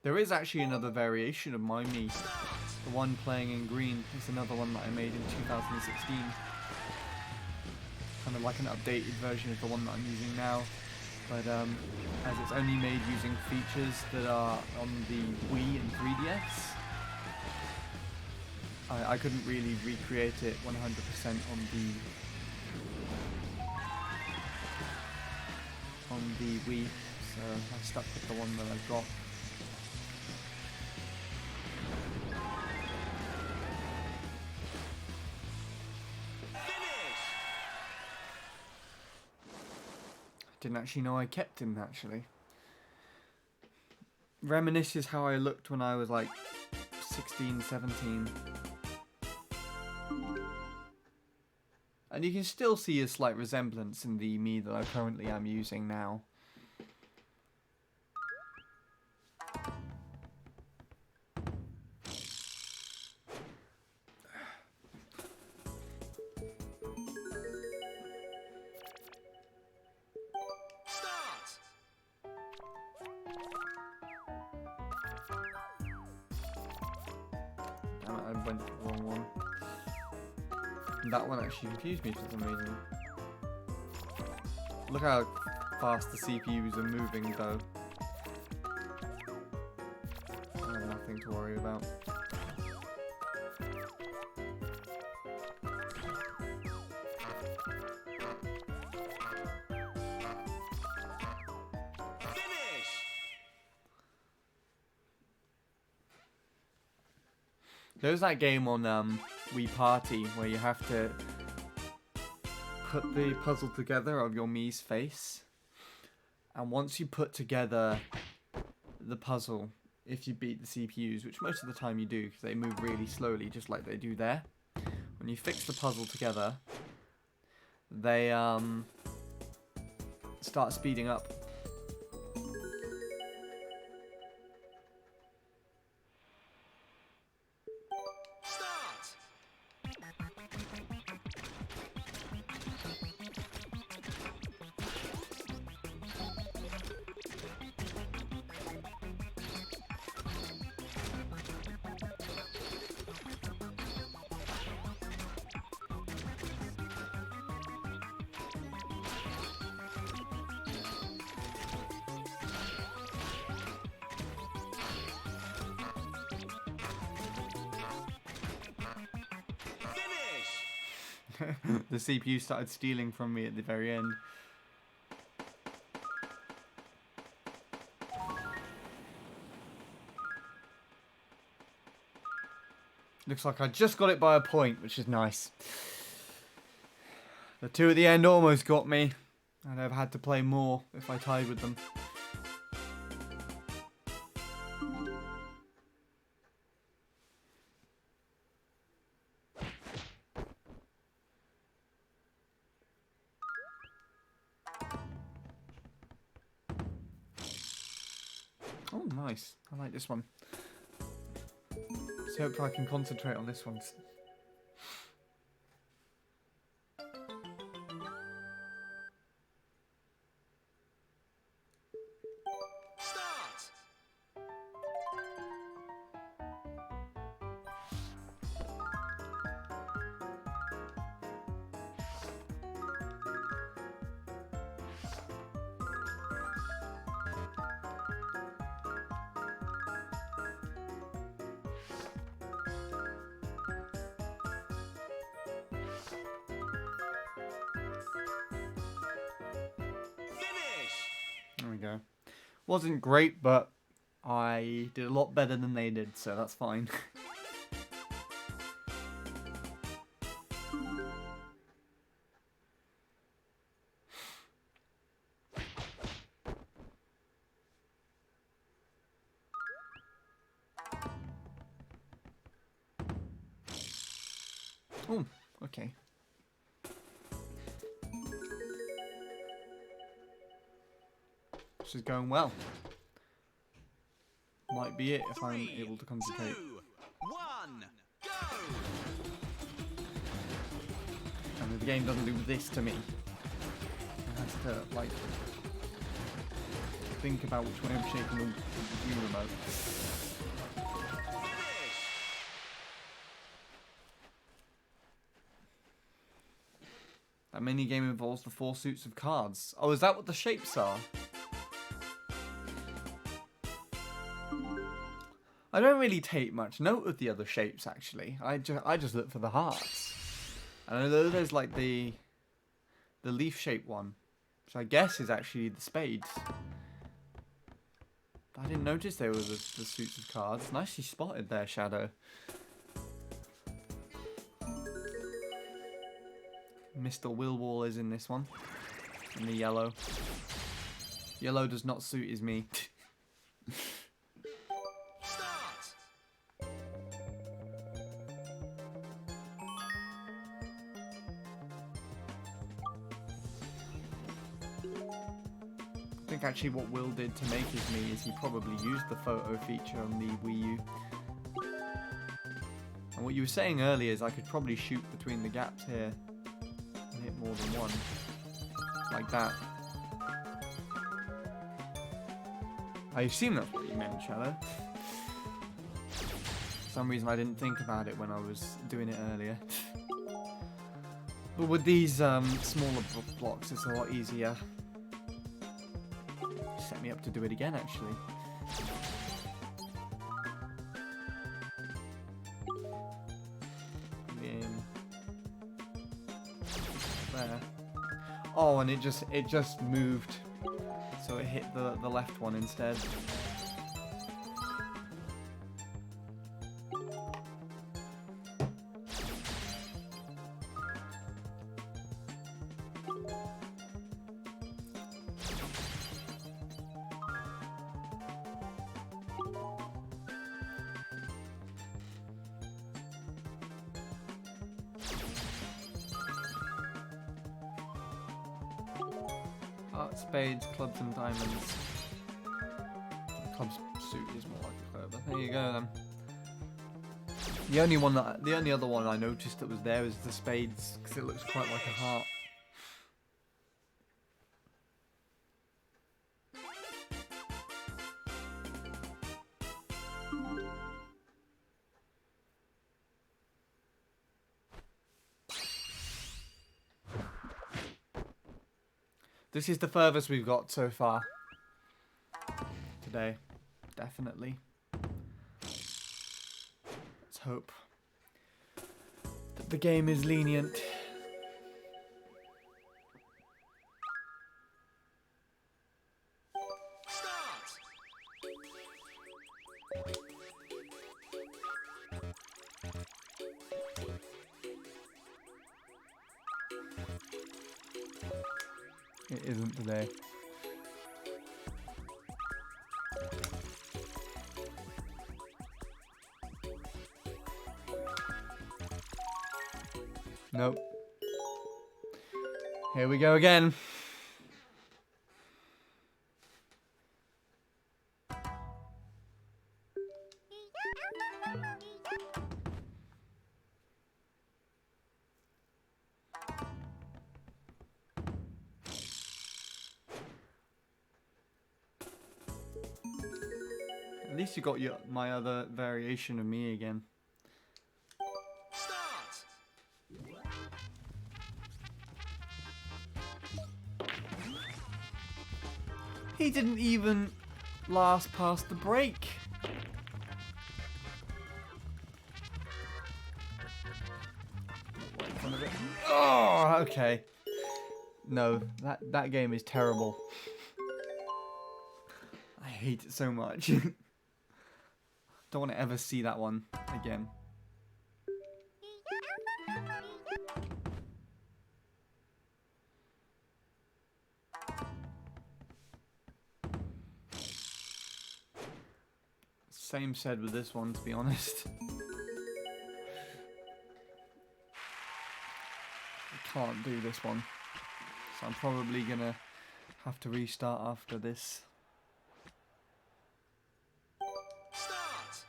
There is actually another variation of my Mii. The one playing in green is another one that I made in 2016. Kind of like an updated version of the one that I'm using now. But as it's only made using features that are on the Wii and 3DS, I couldn't really recreate it 100% on the Wii, so I stuck with the one that I've got. Didn't actually know I kept him, actually. Reminisces how I looked when I was like 16, 17. And you can still see a slight resemblance in the Mii that I currently am using now. I went to the wrong one. And that one actually confused me for some reason. Look how fast the CPUs are moving though. I have nothing to worry about. There's that game on Wii Party where you have to put the puzzle together of your Mii's face. And once you put together the puzzle, if you beat the CPUs, which most of the time you do because they move really slowly just like they do there. When you fix the puzzle together, they start speeding up. The CPU started stealing from me at the very end. Looks like I just got it by a point, which is nice. The two at the end almost got me. I'd have had to play more if I tied with them. Oh, nice. I like this one. So hopefully I can concentrate on this one. go. Wasn't great, but I did a lot better than they did, so that's fine. Oh, okay. This is going well. Might be it if I'm able to concentrate. 2, 1, go! And the game doesn't do this to me. It has to, like, think about which way I'm shaking the Wii remote. That mini game involves the 4 suits of cards. Oh, is that what the shapes are? I don't really take much note of the other shapes, actually. I just look for the hearts. And I know there's like the leaf shaped one, which I guess is actually the spades. I didn't notice they were the suits of cards. Nicely spotted there, Shadow. Mr. Willwall is in this one. In the yellow. Yellow does not suit his me. I think actually what Will did to make his me is he probably used the photo feature on the Wii U. And what you were saying earlier is I could probably shoot between the gaps here and hit more than one. Like that. I assume that's what you meant, Shadow. For some reason I didn't think about it when I was doing it earlier. But with these smaller blocks it's a lot easier. Set me up to do it again, actually. In there. Oh, and it just moved, so it hit the left one instead. Hearts, spades, clubs, and diamonds. Clubs suit is more like a club, but there you go then. The only other one I noticed that was there was the spades, because it looks quite like a heart. This is the furthest we've got so far today, definitely. Let's hope that the game is lenient. It isn't today. Nope. Here we go again. At least you got my other variation of me again. Start! He didn't even last past the break. Oh, okay. No, that game is terrible. hate it so much. Don't want to ever see that one again. Same said with this one, to be honest. I can't do this one. So I'm probably gonna have to restart after this. Start!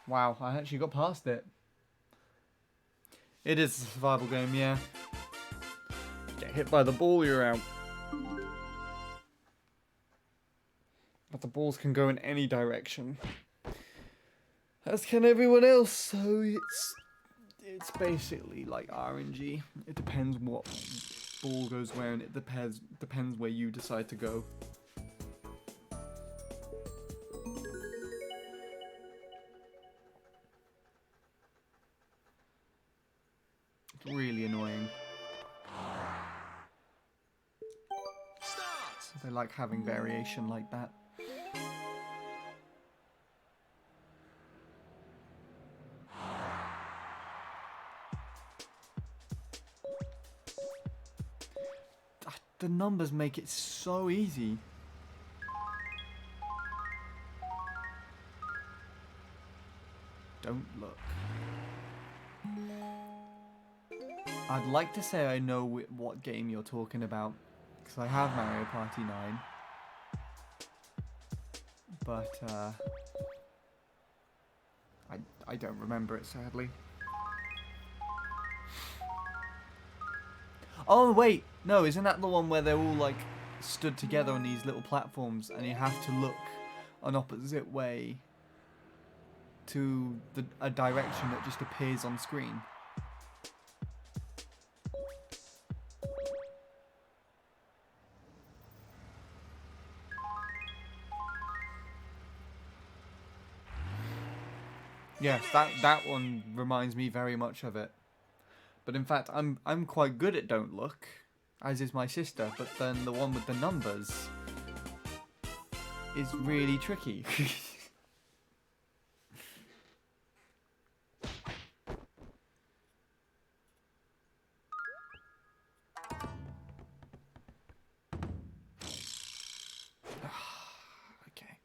Wow, I actually got past it. It is a survival game, yeah. Get hit by the ball, you're out. But the balls can go in any direction. As can everyone else, so it's basically like RNG. It depends what ball goes where, and it depends where you decide to go. It's really annoying. Start! They like having variation like that. The numbers make it so easy. Don't look. I'd like to say I know what game you're talking about, because I have Mario Party 9. But, I don't remember it, sadly. Oh, wait! No, isn't that the one where they're all, like, stood together on these little platforms, and you have to look an opposite way to a direction that just appears on screen? Yes, that one reminds me very much of it. But in fact, I'm quite good at Don't Look, as is my sister. But then the one with the numbers is really tricky. Okay.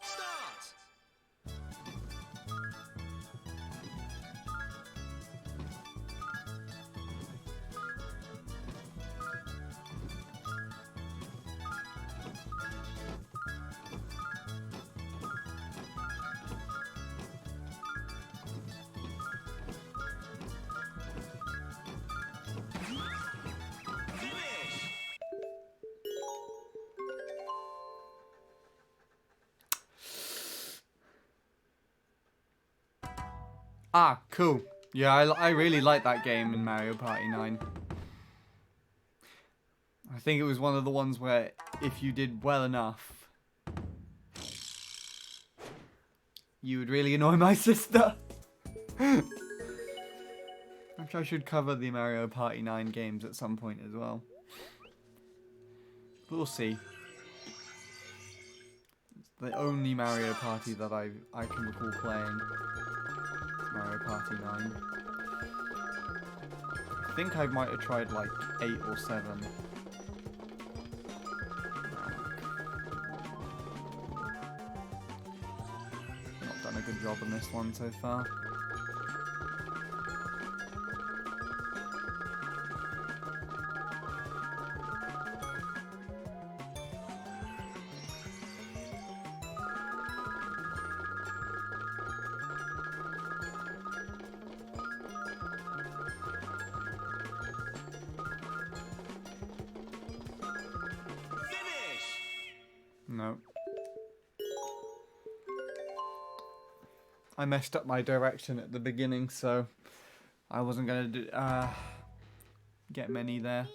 Start! Finish! Ah, cool. Yeah, I really like that game in Mario Party 9. I think it was one of the ones where if you did well enough, you would really annoy my sister. Which I should cover the Mario Party 9 games at some point as well. But we'll see. It's the only Mario Party that I can recall playing. Mario Party 9. I think I might have tried like 8 or 7. Not done a good job on this one so far. I messed up my direction at the beginning, so I wasn't gonna do get many there.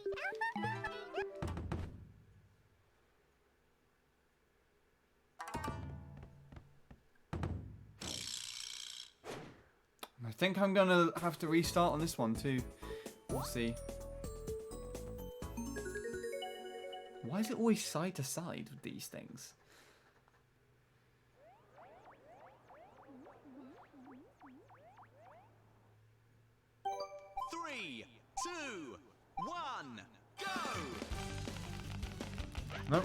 I think I'm gonna have to restart on this one too. We'll see. Why is it always side to side with these things? Three, two, one, go! Nope.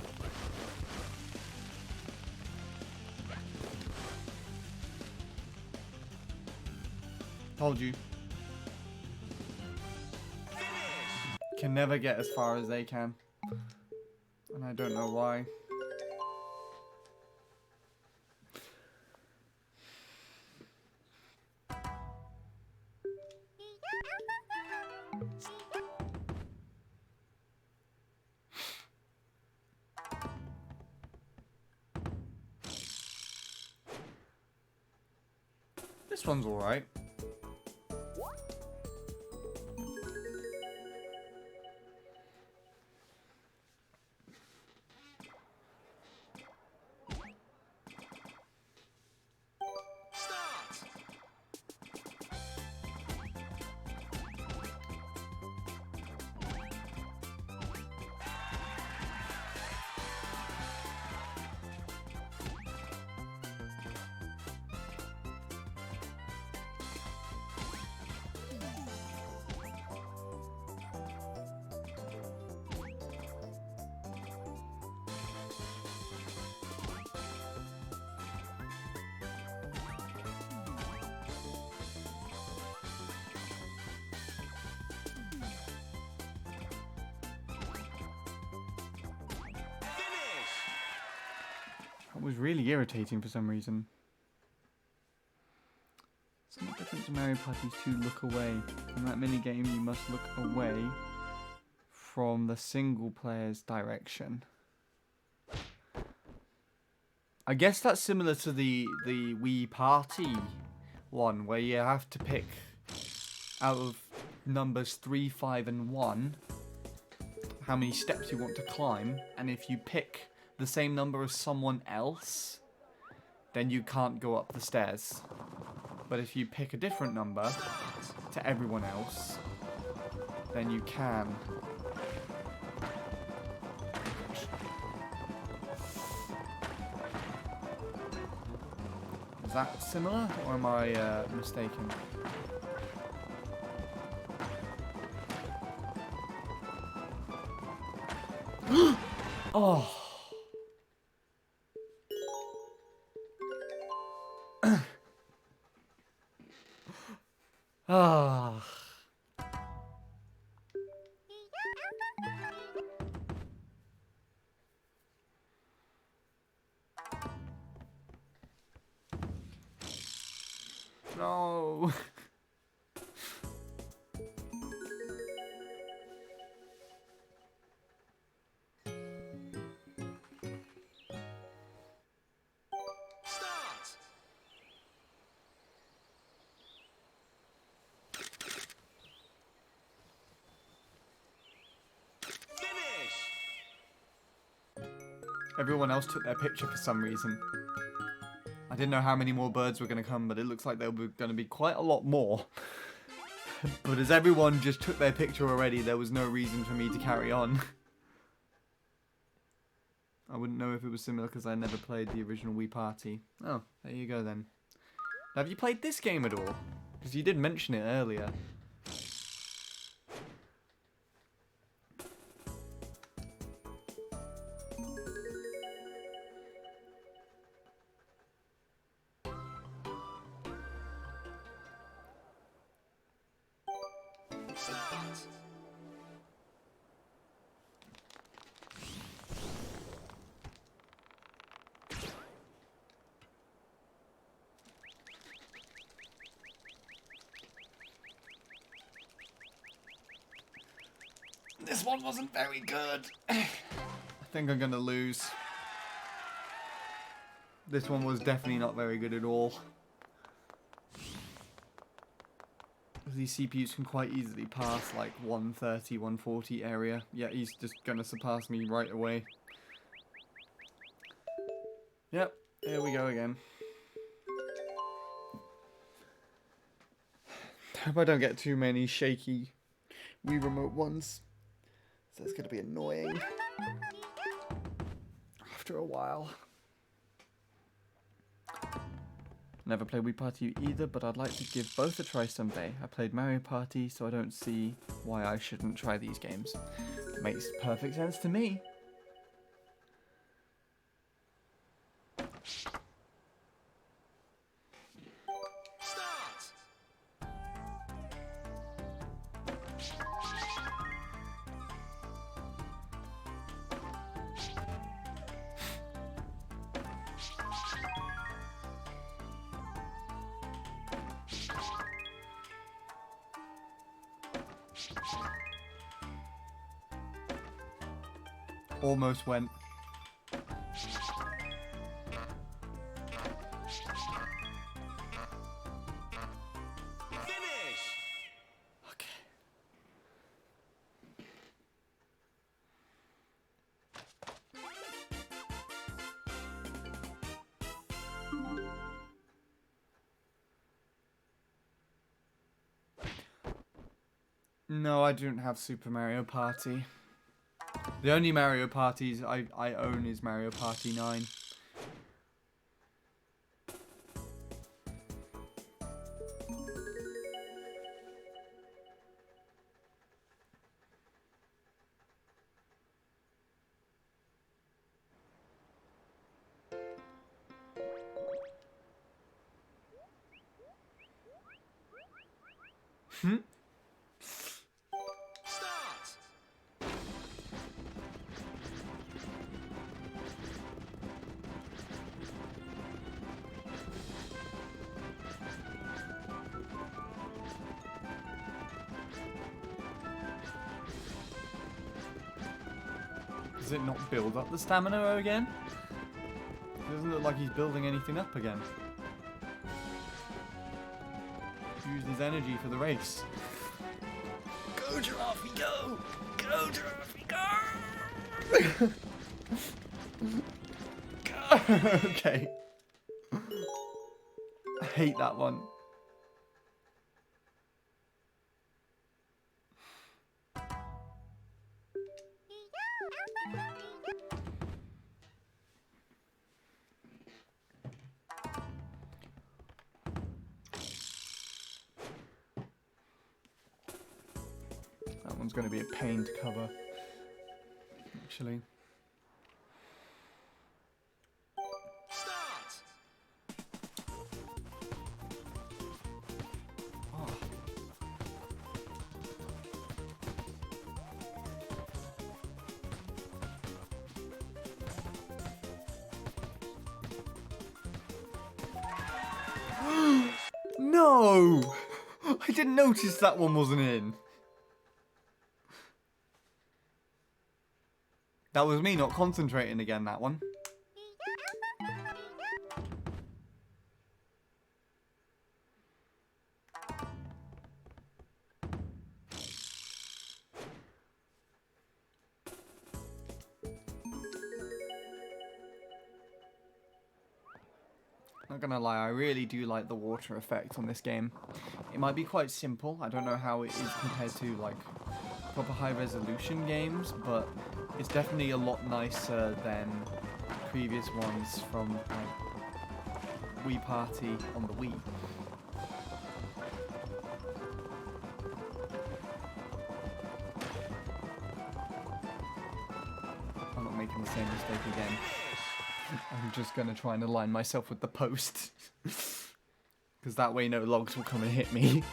Told you. Finish! Can never get as far as they can. And I don't know why. This one's alright. Start! Finish! That was really irritating for some reason. It's not different to Mario Party 2 look away. In that minigame you must look away from the single player's direction. I guess that's similar to the Wii Party one, where you have to pick out of numbers 3, 5 and 1 how many steps you want to climb, and if you pick the same number as someone else, then you can't go up the stairs. But if you pick a different number to everyone else, then you can. Is that similar, or am I mistaken? Oh. Ah. No. Start! Finish! Everyone else took their picture for some reason. I didn't know how many more birds were going to come, but it looks like there were going to be quite a lot more. But as everyone just took their picture already, there was no reason for me to carry on. I wouldn't know if it was similar because I never played the original Wii Party. Oh, there you go then. Have you played this game at all? Because you did mention it earlier. Start! This one wasn't very good. I think I'm gonna lose. This one was definitely not very good at all. Because these CPUs can quite easily pass like 130, 140 area. Yeah, he's just gonna surpass me right away. Yep, here we go again. Hope I don't get too many shaky Wii Remote ones. So it's gonna be annoying. After a while. Never played Wii Party U either, but I'd like to give both a try someday. I played Mario Party, so I don't see why I shouldn't try these games. Makes perfect sense to me. Start. Almost went. Finish. Okay. No, I don't have Super Mario Party. The only Mario Parties I own is Mario Party 9. Start. Does it not build up the stamina again? It doesn't look like he's building anything up again. Used his energy for the race. Go Giraffe, go! Go Giraffe, go! Go! Okay. I hate that one. That one's going to be a pain to cover, actually. Start. Oh. No! I didn't notice that one wasn't in. That was me not concentrating again, that one. Not gonna lie, I really do like the water effect on this game. It might be quite simple, I don't know how it is compared to like proper high resolution games, but it's definitely a lot nicer than previous ones from like Wii Party on the Wii. I'm not making the same mistake again. I'm just gonna try and align myself with the post. Because that way no logs will come and hit me.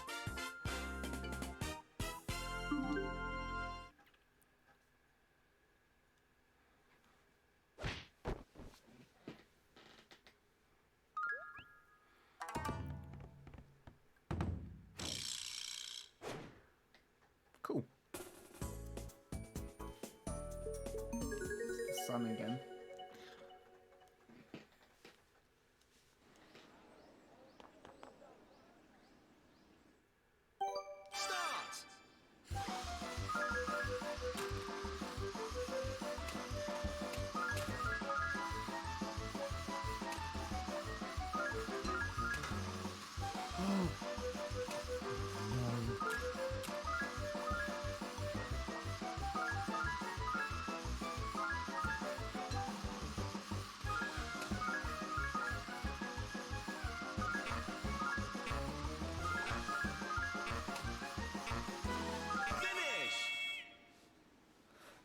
Cool. The sun again.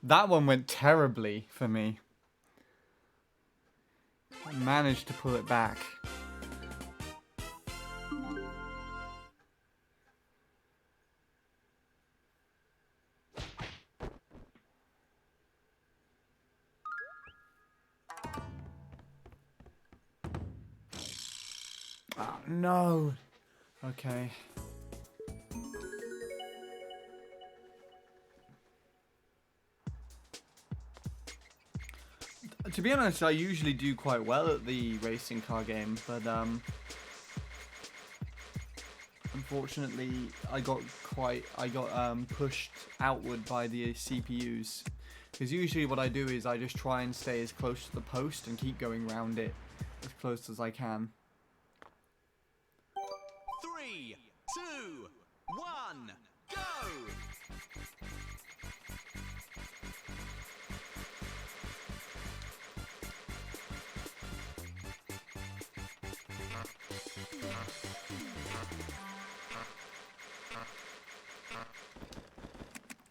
That one went terribly for me. I managed to pull it back. Oh, no. Okay. To be honest, I usually do quite well at the racing car game, but unfortunately, I got pushed outward by the CPUs. Because usually what I do is I just try and stay as close to the post and keep going around it as close as I can. 3, 2, 1, go!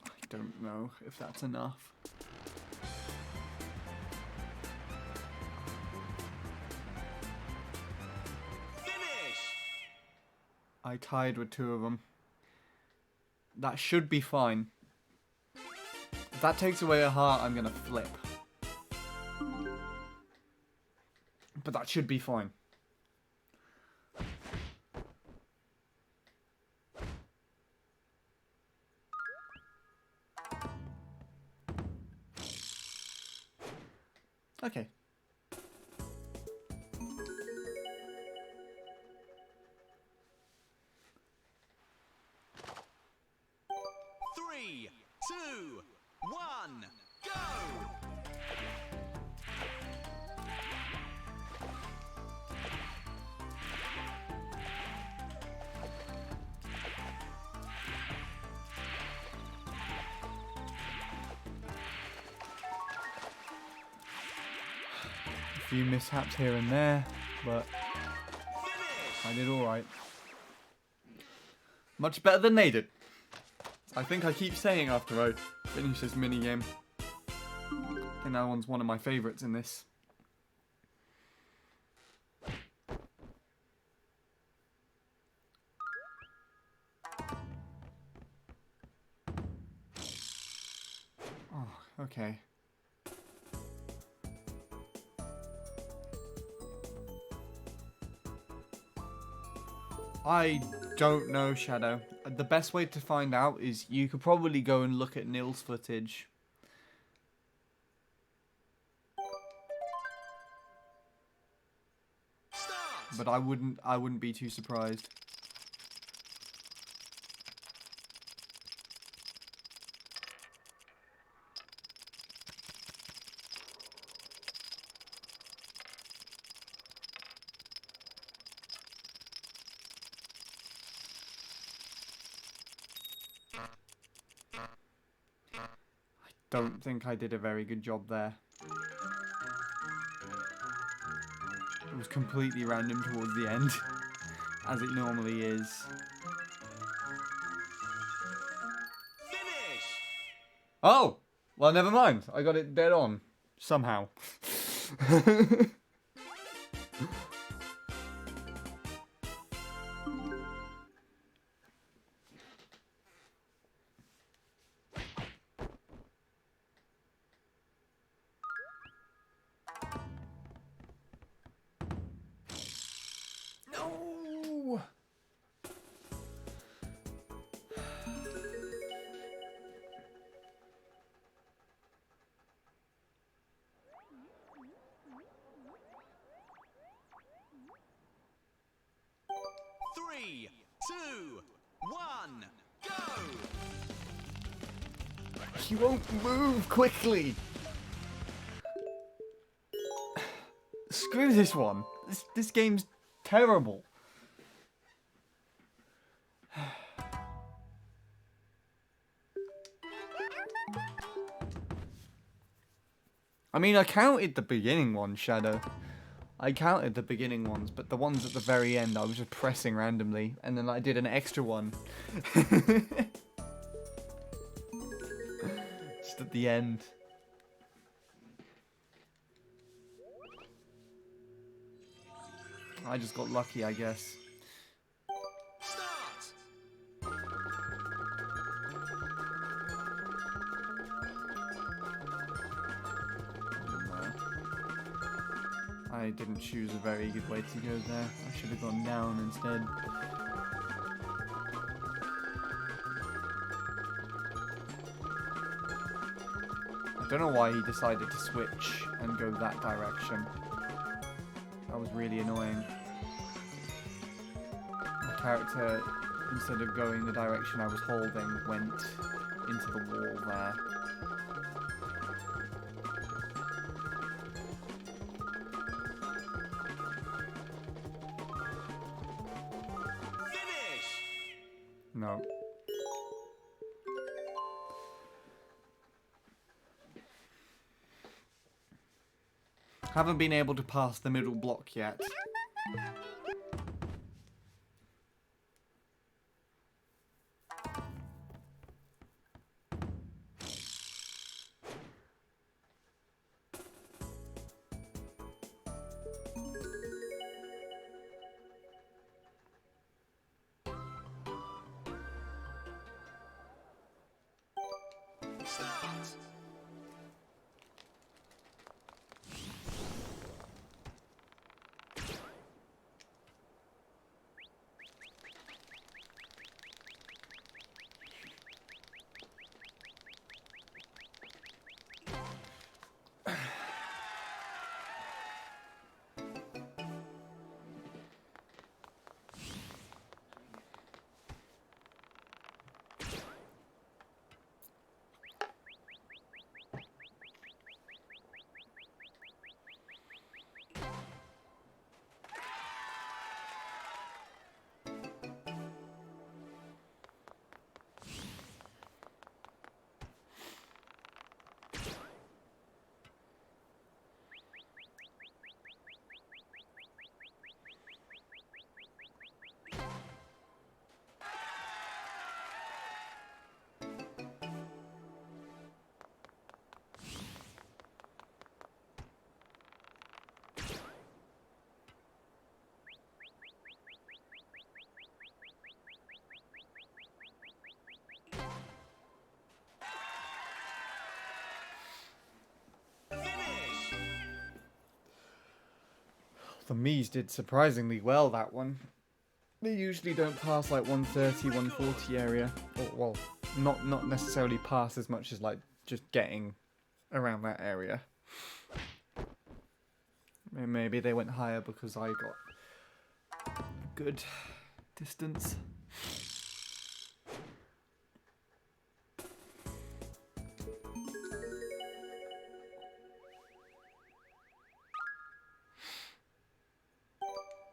I don't know if that's enough. Finish! I tied with 2 of them. That should be fine. If that takes away a heart, I'm gonna flip. But that should be fine. Okay. Three, two, one, go! A few mishaps here and there, but I did alright. Much better than they did. I think I keep saying after I finish this minigame. I think that one's one of my favourites in this. Oh, okay. I don't know, Shadow. The best way to find out is you could probably go and look at Nil's footage. Start! But I wouldn't be too surprised. Don't think I did a very good job there. It was completely random towards the end, as it normally is. Finish! Oh! Well, never mind. I got it dead on. Somehow. No! 3, 2, 1, go! He won't move quickly. Screw this one. This game's terrible. I mean, I counted the beginning ones, Shadow. I counted the beginning ones, but the ones at the very end, I was just pressing randomly, and then I did an extra one. Just at the end. I just got lucky, I guess. Start. I didn't choose a very good way to go there. I should have gone down instead. I don't know why he decided to switch and go that direction. That was really annoying. My character, instead of going the direction I was holding, went into the wall there. Finish. No. Haven't been able to pass the middle block yet. Start. Finish. The Mii's did surprisingly well that one. They usually don't pass like 130, 140 area. Or, well, not necessarily pass as much as like just getting around that area. Maybe they went higher because I got a good distance.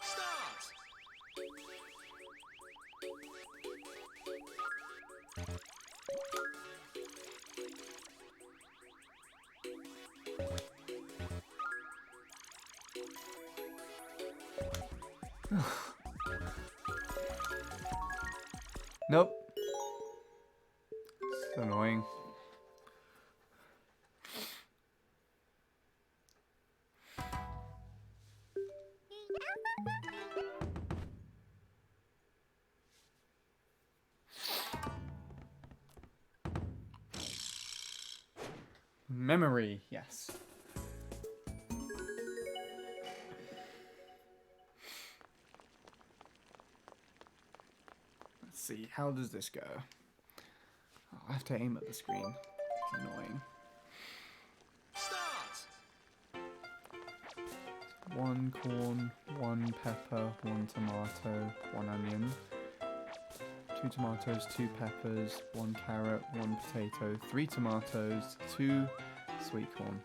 Start. Nope. It's annoying. Memory, yes. Let's see, how does this go? Oh, I have to aim at the screen. It's annoying. Start. 1 corn, 1 pepper, 1 tomato, 1 onion, 2 tomatoes, 2 peppers, 1 carrot, 1 potato, 3 tomatoes, 2 sweet corn.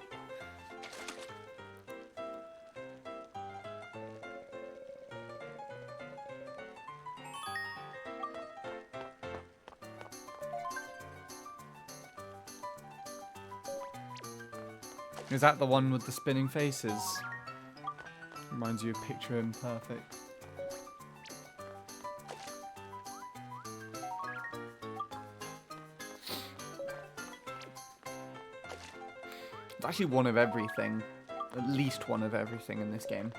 Is that the one with the spinning faces? Reminds you of Picture Imperfect. actually one of everything. At least one of everything in this game.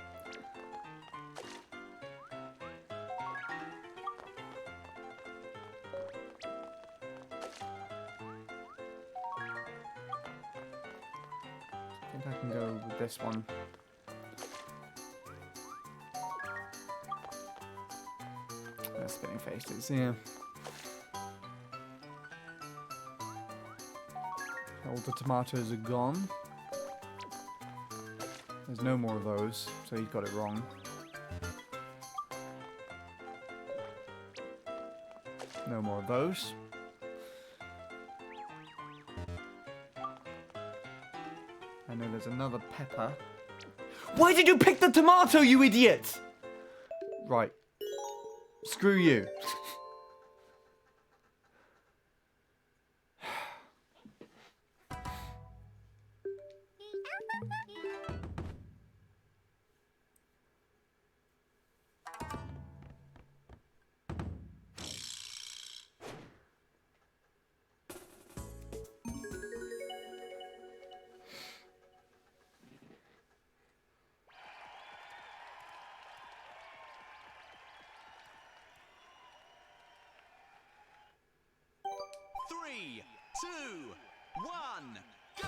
I think I can go with this one. Spinning faces, yeah. All the tomatoes are gone. There's no more of those, so he's got it wrong. No more of those. I know there's another pepper. Why did you pick the tomato, you idiot? Right. Screw you. Three, two, one, go!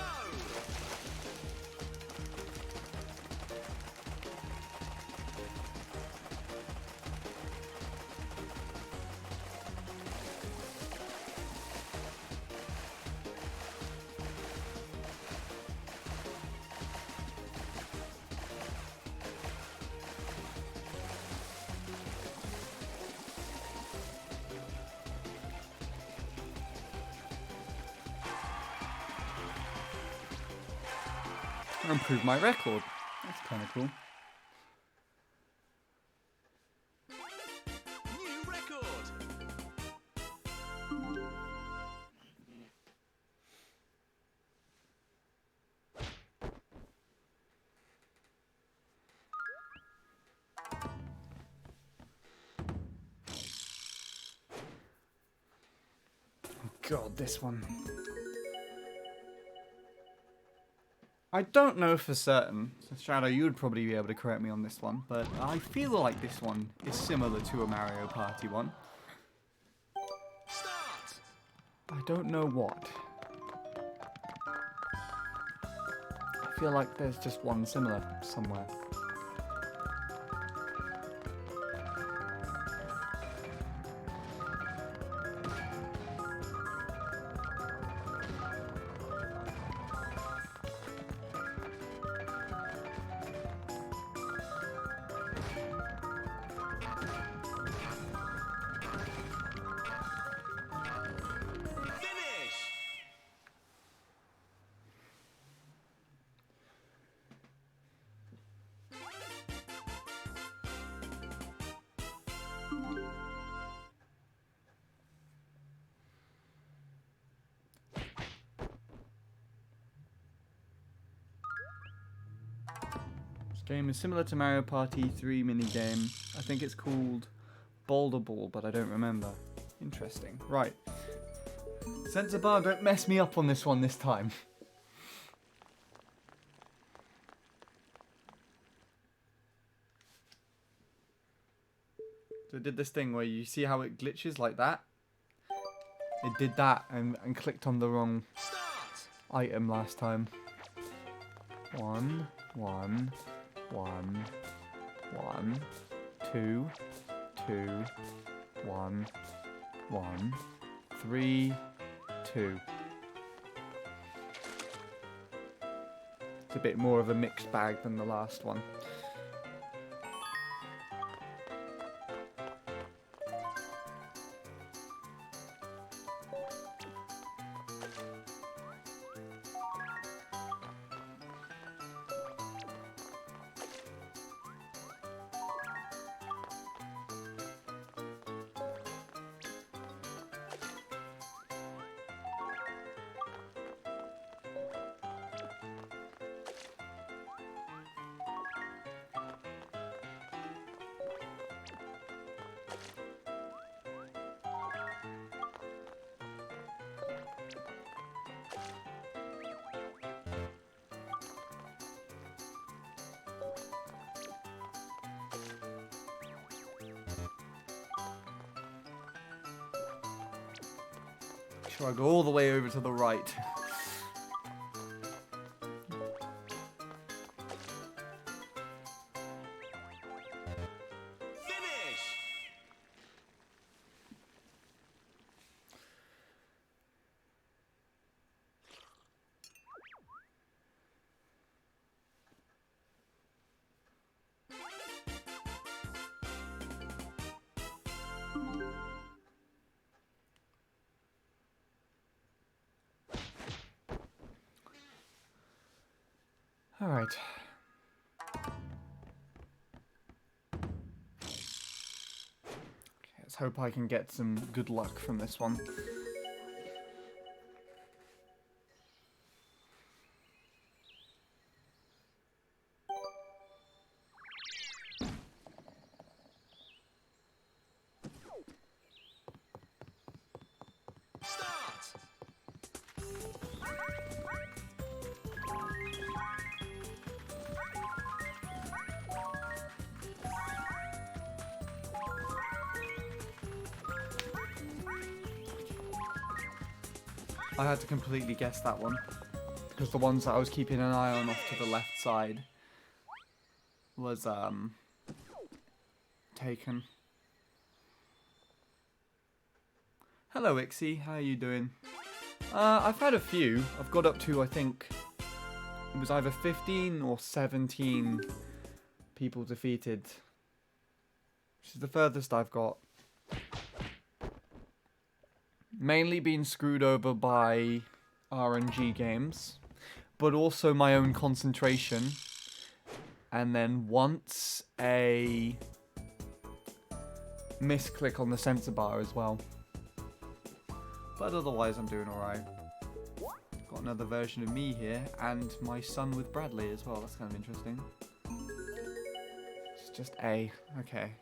Improve my record. That's kind of cool. New record! God, this one. I don't know for certain. So Shadow, you would probably be able to correct me on this one, but I feel like this one is similar to a Mario Party one. Start! I don't know what. I feel like there's just one similar somewhere. Finish! This game is similar to Mario Party 3 minigame. I think it's called Boulder Ball, but I don't remember. Interesting. Right. Sensor Bar, don't mess me up on this one this time. So it did this thing where you see how it glitches like that? It did that and clicked on the wrong Start! item last time. 1, 1, 1, 1, 2, 2, 1, 1, 3, 2. It's a bit more of a mixed bag than the last one. sure I go all the way over to the right. Finish! All right. Let's hope I can get some good luck from this one. Start! I had to completely guess that one. Because the ones that I was keeping an eye on off to the left side was, taken. Hello, Ixie. How are you doing? I've had a few. I've got up to, I think, it was either 15 or 17 people defeated. Which is the furthest I've got. Mainly been screwed over by RNG games, but also my own concentration. And then once a misclick on the sensor bar as well. But otherwise I'm doing alright. Got another version of me here, and my son with Bradley as well. That's kind of interesting. It's just A. Okay.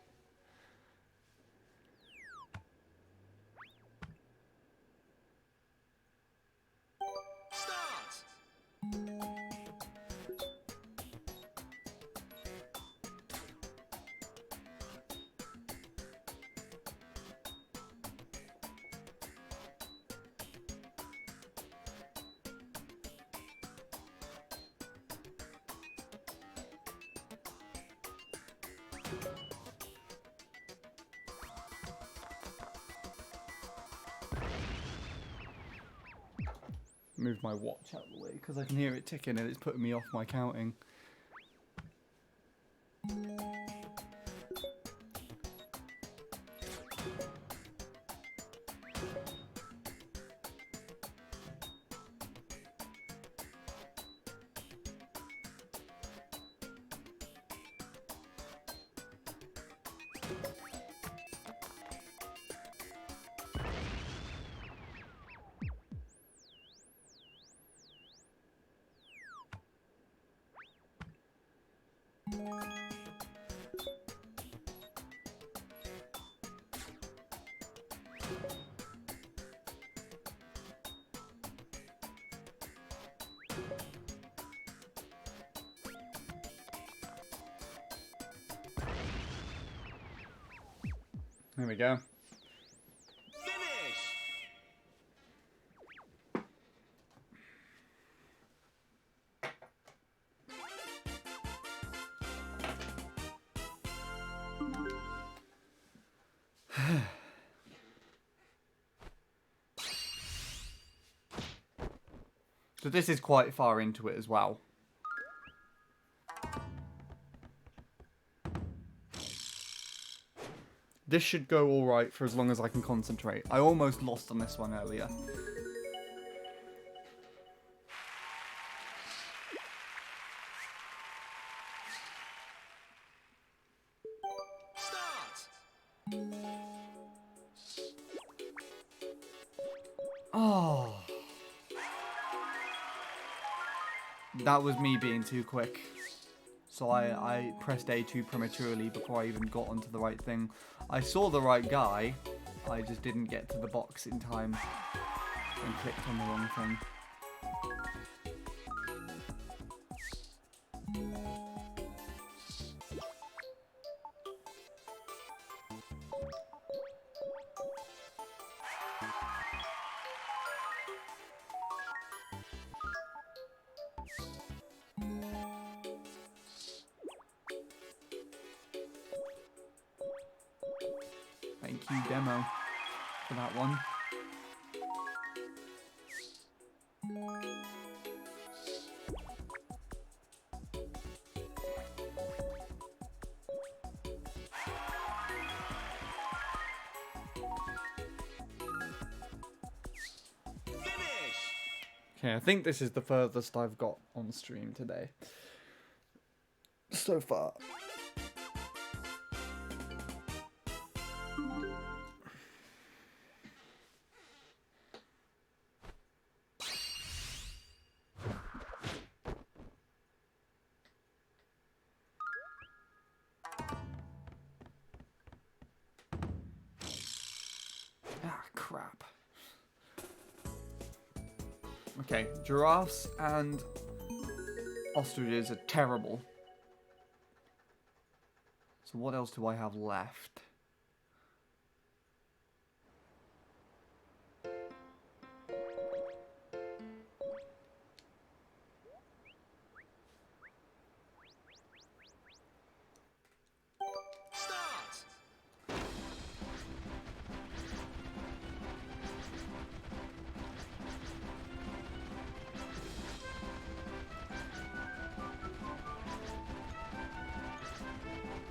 Start! Move my watch out of the way because I can hear it ticking and it's putting me off my counting. There we go. Finish! So this is quite far into it as well. This should go alright for as long as I can concentrate. I almost lost on this one earlier. Start! Oh. That was me being too quick. So I pressed A too prematurely before I even got onto the right thing. I saw the right guy, I just didn't get to the box in time and clicked on the wrong thing. Thank you, demo, for that one. Okay, I think this is the furthest I've got on stream today. So far. Ah, crap. Okay, giraffes and ostriches are terrible. So what else do I have left? Start.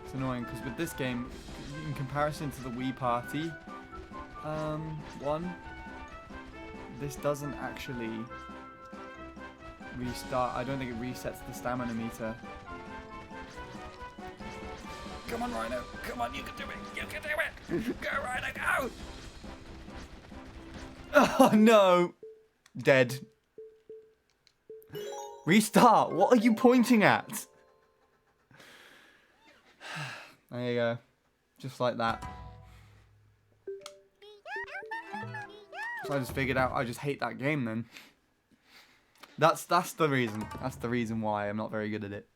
It's annoying because with this game, in comparison to the Wii Party one, this doesn't actually restart. I don't think it resets the stamina meter. Come on, Rhino. Come on, you can do it. You can do it. Go, Rhino, go. Oh, no. Dead. Restart. What are you pointing at? There you go. Just like that. So I just figured out I just hate that game then. That's the reason. That's the reason why I'm not very good at it.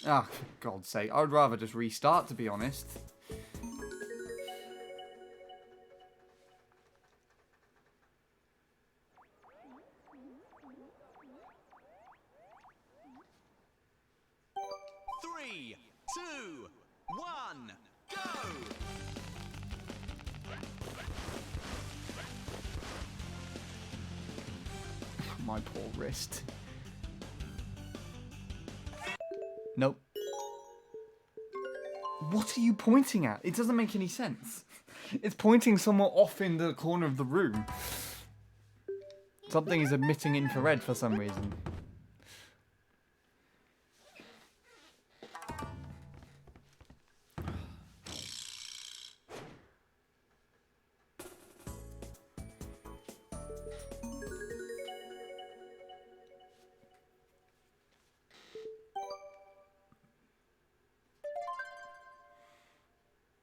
Ah, for God's sake. I would rather just restart, to be honest. Three, two, one, go! My poor wrist. Nope. What are you pointing at? It doesn't make any sense. It's pointing somewhere off in the corner of the room. Something is emitting infrared for some reason.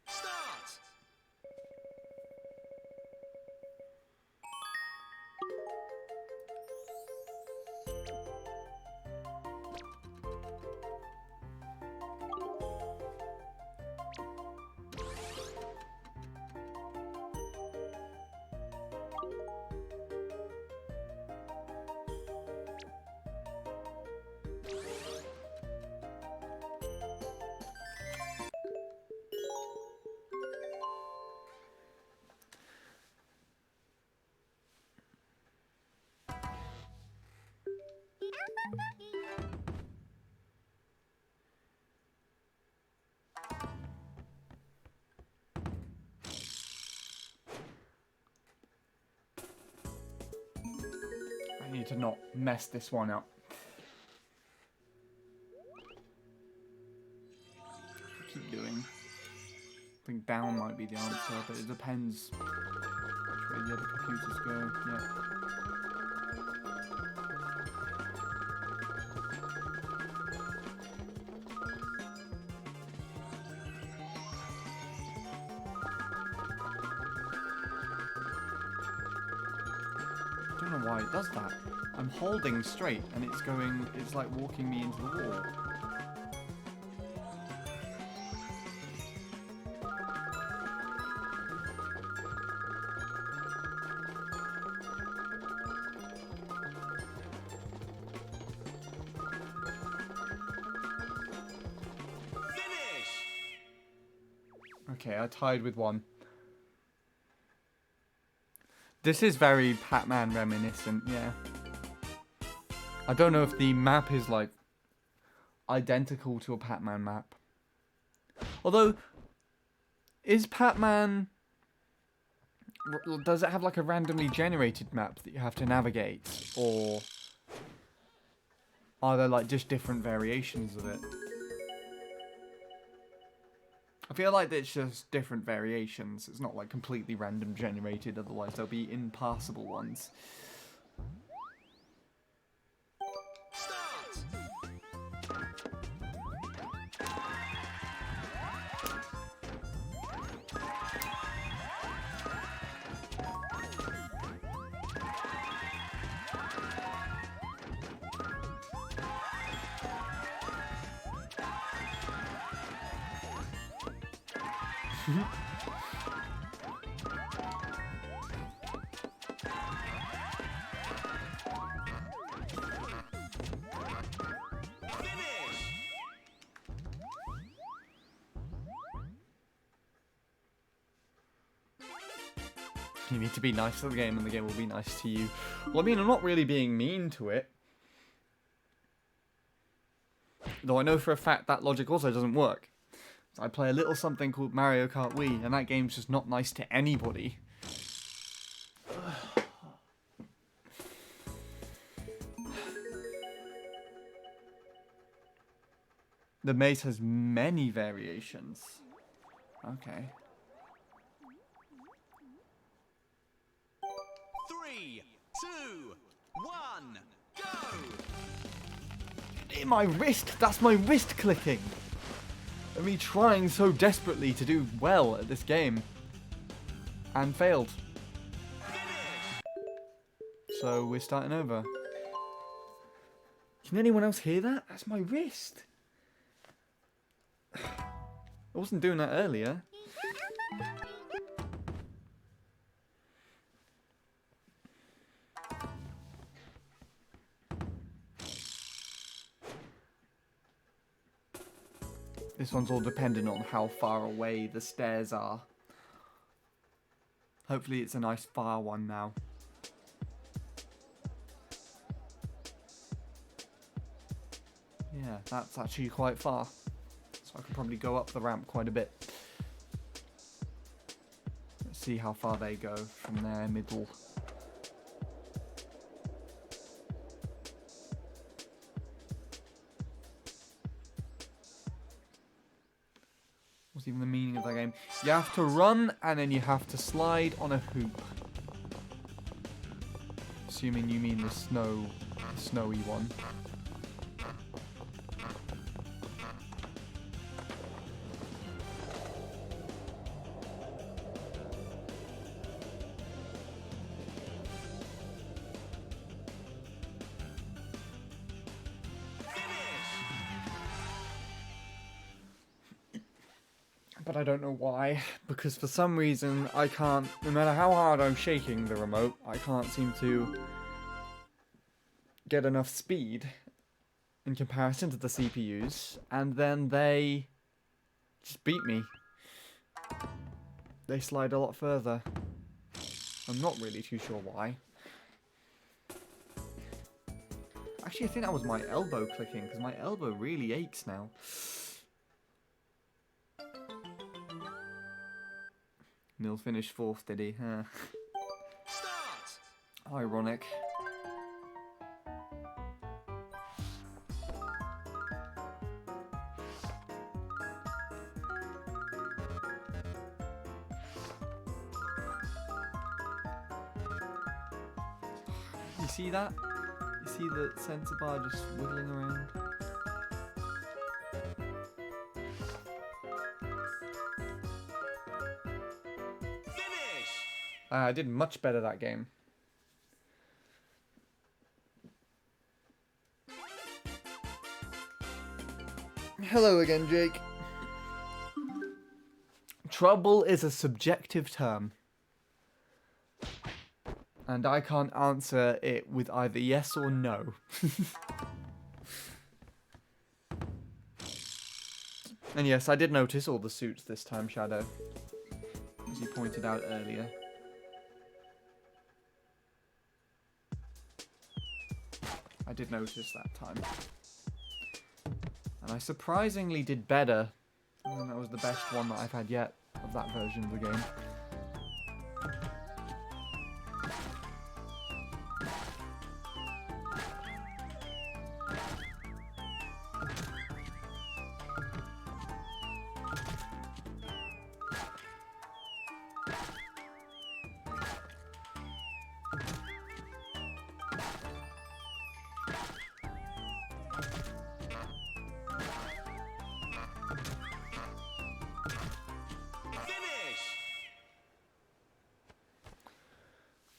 Start! I need to not mess this one up. I keep doing. I think down might be the answer, but it depends which way the other computers go. Yeah. I don't know why it does that. I'm holding straight and it's like walking me into the wall. Finish! Okay, I tied with one. This is very Pac-Man reminiscent, yeah. I don't know if the map is, like, identical to a Pac-Man map. Although, is Pac-Man... Does it have, like, a randomly generated map that you have to navigate? Or are there, like, just different variations of it? I feel like it's just different variations. It's not, like, completely random generated, otherwise there'll be impassable ones. You need to be nice to the game and the game will be nice to you. Well, I mean, I'm not really being mean to it. Though I know for a fact that logic also doesn't work. I play a little something called Mario Kart Wii, and that game's just not nice to anybody. The maze has many variations. Okay. 3, 2, 1, go! My wrist! That's my wrist clicking! And me trying so desperately to do well at this game. And failed. So we're starting over. Can anyone else hear that? That's my wrist. I wasn't doing that earlier. This one's all dependent on how far away the stairs are. Hopefully it's a nice far one now. Yeah, that's actually quite far. So I can probably go up the ramp quite a bit. Let's see how far they go from their middle. What's even the meaning of that game? You have to run and then you have to slide on a hoop. Assuming you mean the snowy one. But I don't know why, because for some reason I can't, no matter how hard I'm shaking the remote, I can't seem to get enough speed in comparison to the CPUs, and then they just beat me. They slide a lot further. I'm not really too sure why. Actually, I think that was my elbow clicking, because my elbow really aches now. Neil finished 4th, did he? Ironic. You see that? You see the sensor bar just wiggling around? I did much better that game. Hello again, Jake. Trouble is a subjective term. And I can't answer it with either yes or no. And yes, I did notice all the suits this time, Shadow. As you pointed out earlier. I did notice that time. And I surprisingly did better. I think that was the best one that I've had yet of that version of the game.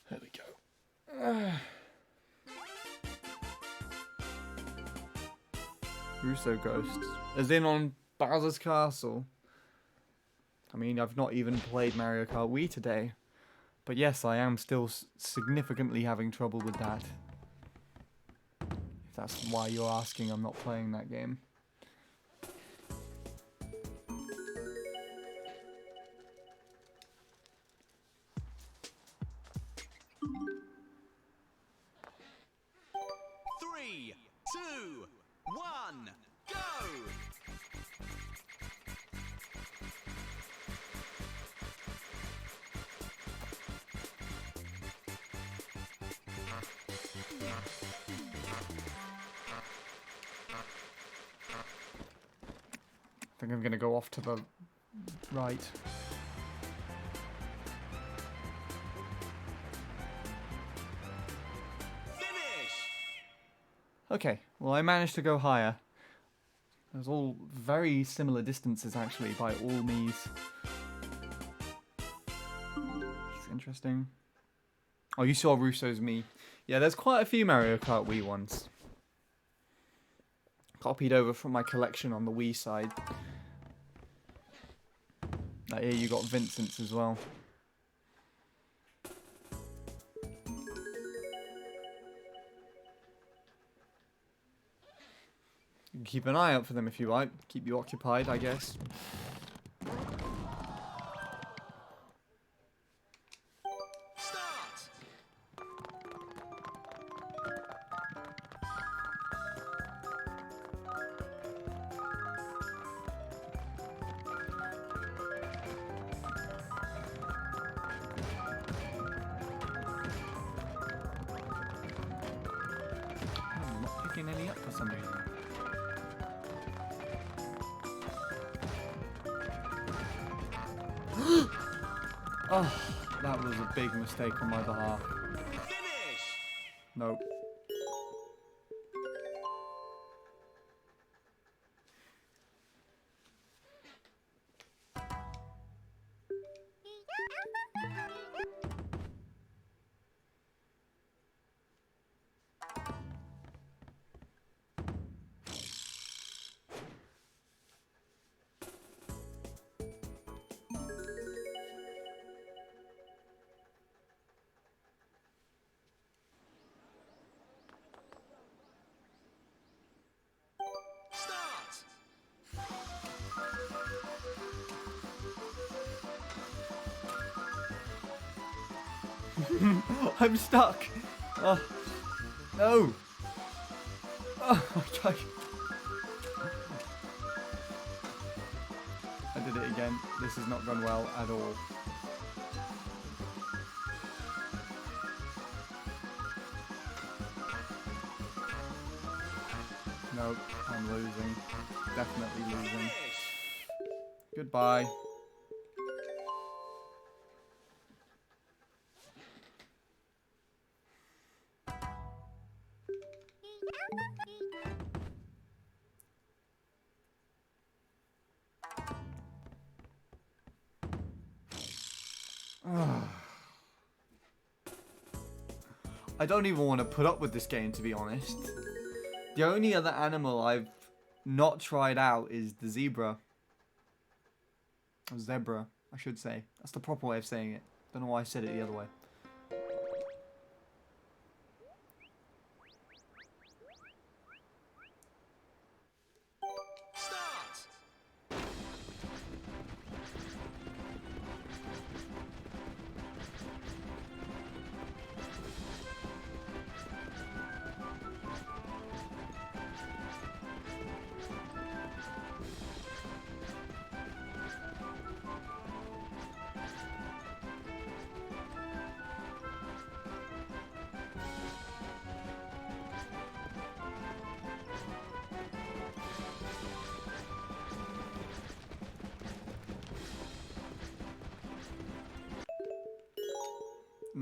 There we go. Russo Ghosts. As in on Bowser's Castle. I mean, I've not even played Mario Kart Wii today. But yes, I am still significantly having trouble with that. If that's why you're asking, I'm not playing that game. Three, two, one, go! I think I'm going to go off to the right. Okay, well I managed to go higher. There's all very similar distances actually by all means. It's interesting. Oh, you saw Russo's me. Yeah, there's quite a few Mario Kart Wii ones. Copied over from my collection on the Wii side. Here you got Vincent's as well. You can keep an eye out for them if you like. Keep you occupied, I guess. Start! I'm not picking any up for some reason. Oh, that was a big mistake on my behalf. Finish! Nope. Start! I'm stuck. Oh, no. Oh, okay. I did it again. This has not gone well at all. Nope, I'm losing. Definitely losing. Finish! Goodbye. I don't even want to put up with this game, to be honest. The only other animal I've not tried out is the zebra. Or zebra, I should say. That's the proper way of saying it. Don't know why I said it the other way. Start!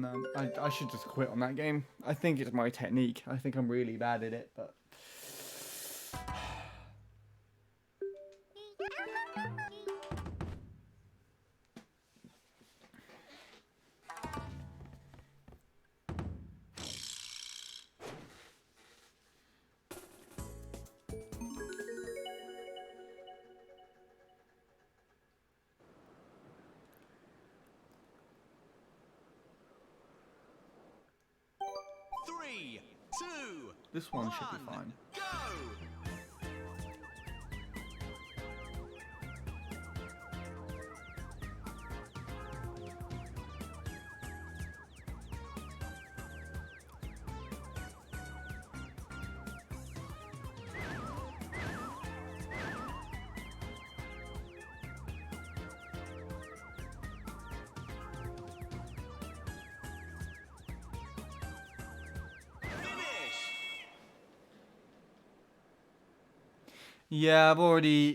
No, I should just quit on that game. I think it's my technique. I think I'm really bad at it, but... Three, two, This one should be fine. go! Yeah,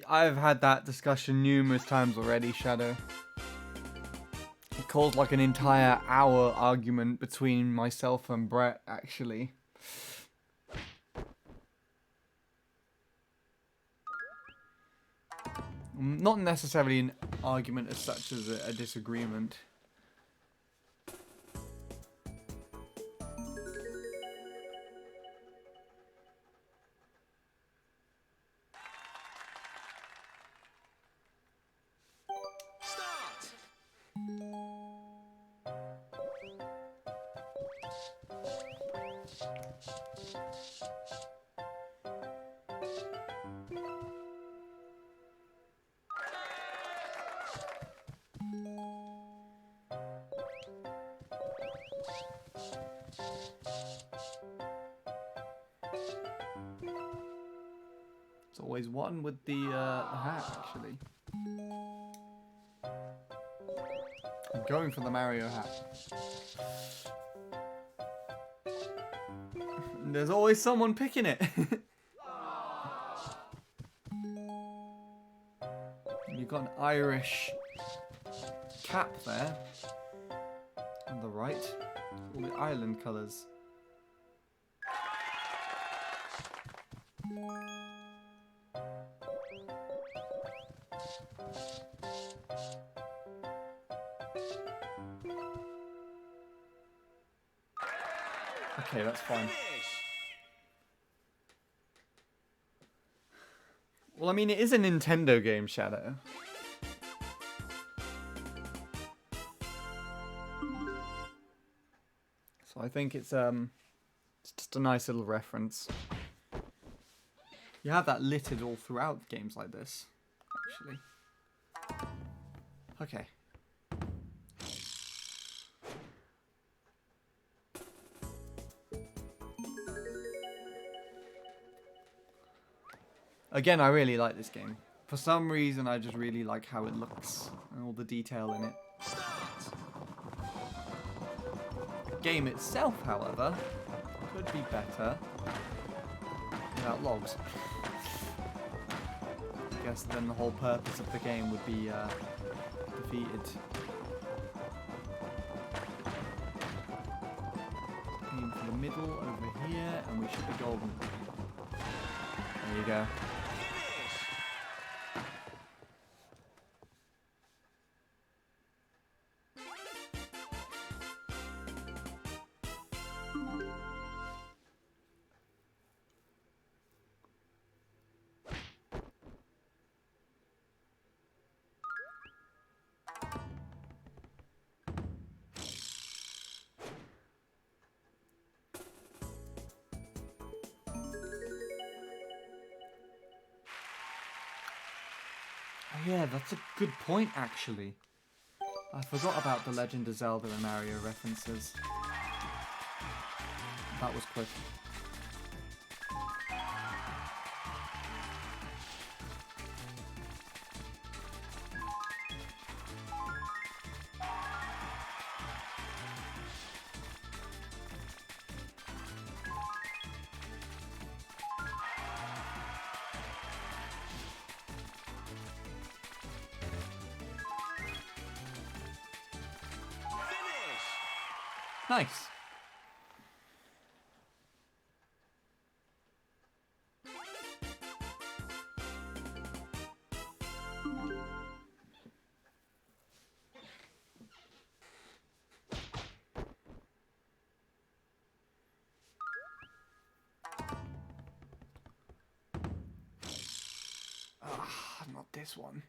I've had that discussion numerous times already, Shadow. It caused like an entire hour argument between myself and Brett, actually. Not necessarily an argument as such as a disagreement. Start! It's always one with the hat, actually. I'm going for the Mario hat. There's always someone picking it. You've got an Irish cap there. On the right. All the island colours. Okay, that's fine. Finish! Well, I mean, it is a Nintendo game, Shadow. So I think it's just a nice little reference. You have that littered all throughout games like this, actually. Okay. Again, I really like this game. For some reason, I just really like how it looks and all the detail in it. Start! The game itself, however, could be better without logs. I guess then the whole purpose of the game would be defeated. Aim for the middle over here, and we should be golden. There you go. Oh yeah, that's a good point, actually. I forgot about the Legend of Zelda and Mario references. That was quick. Nice. Ah, not this one.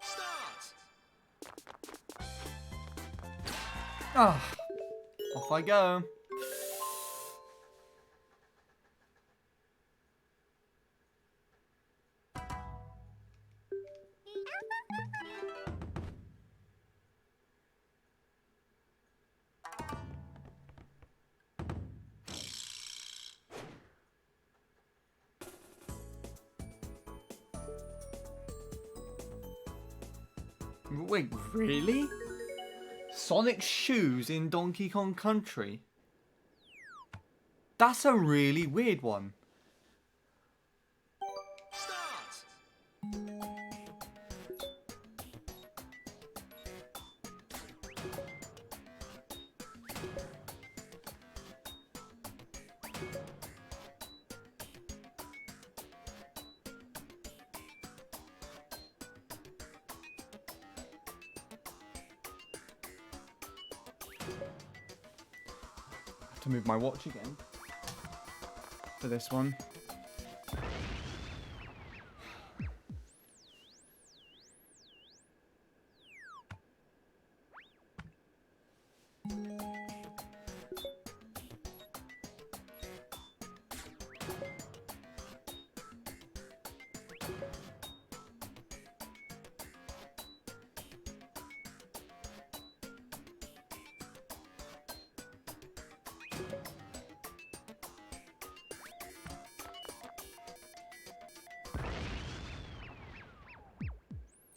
Start. Ah, off I go. Wait, really? Sonic shoes in Donkey Kong Country? That's a really weird one. Start. Have to move my watch again for this one.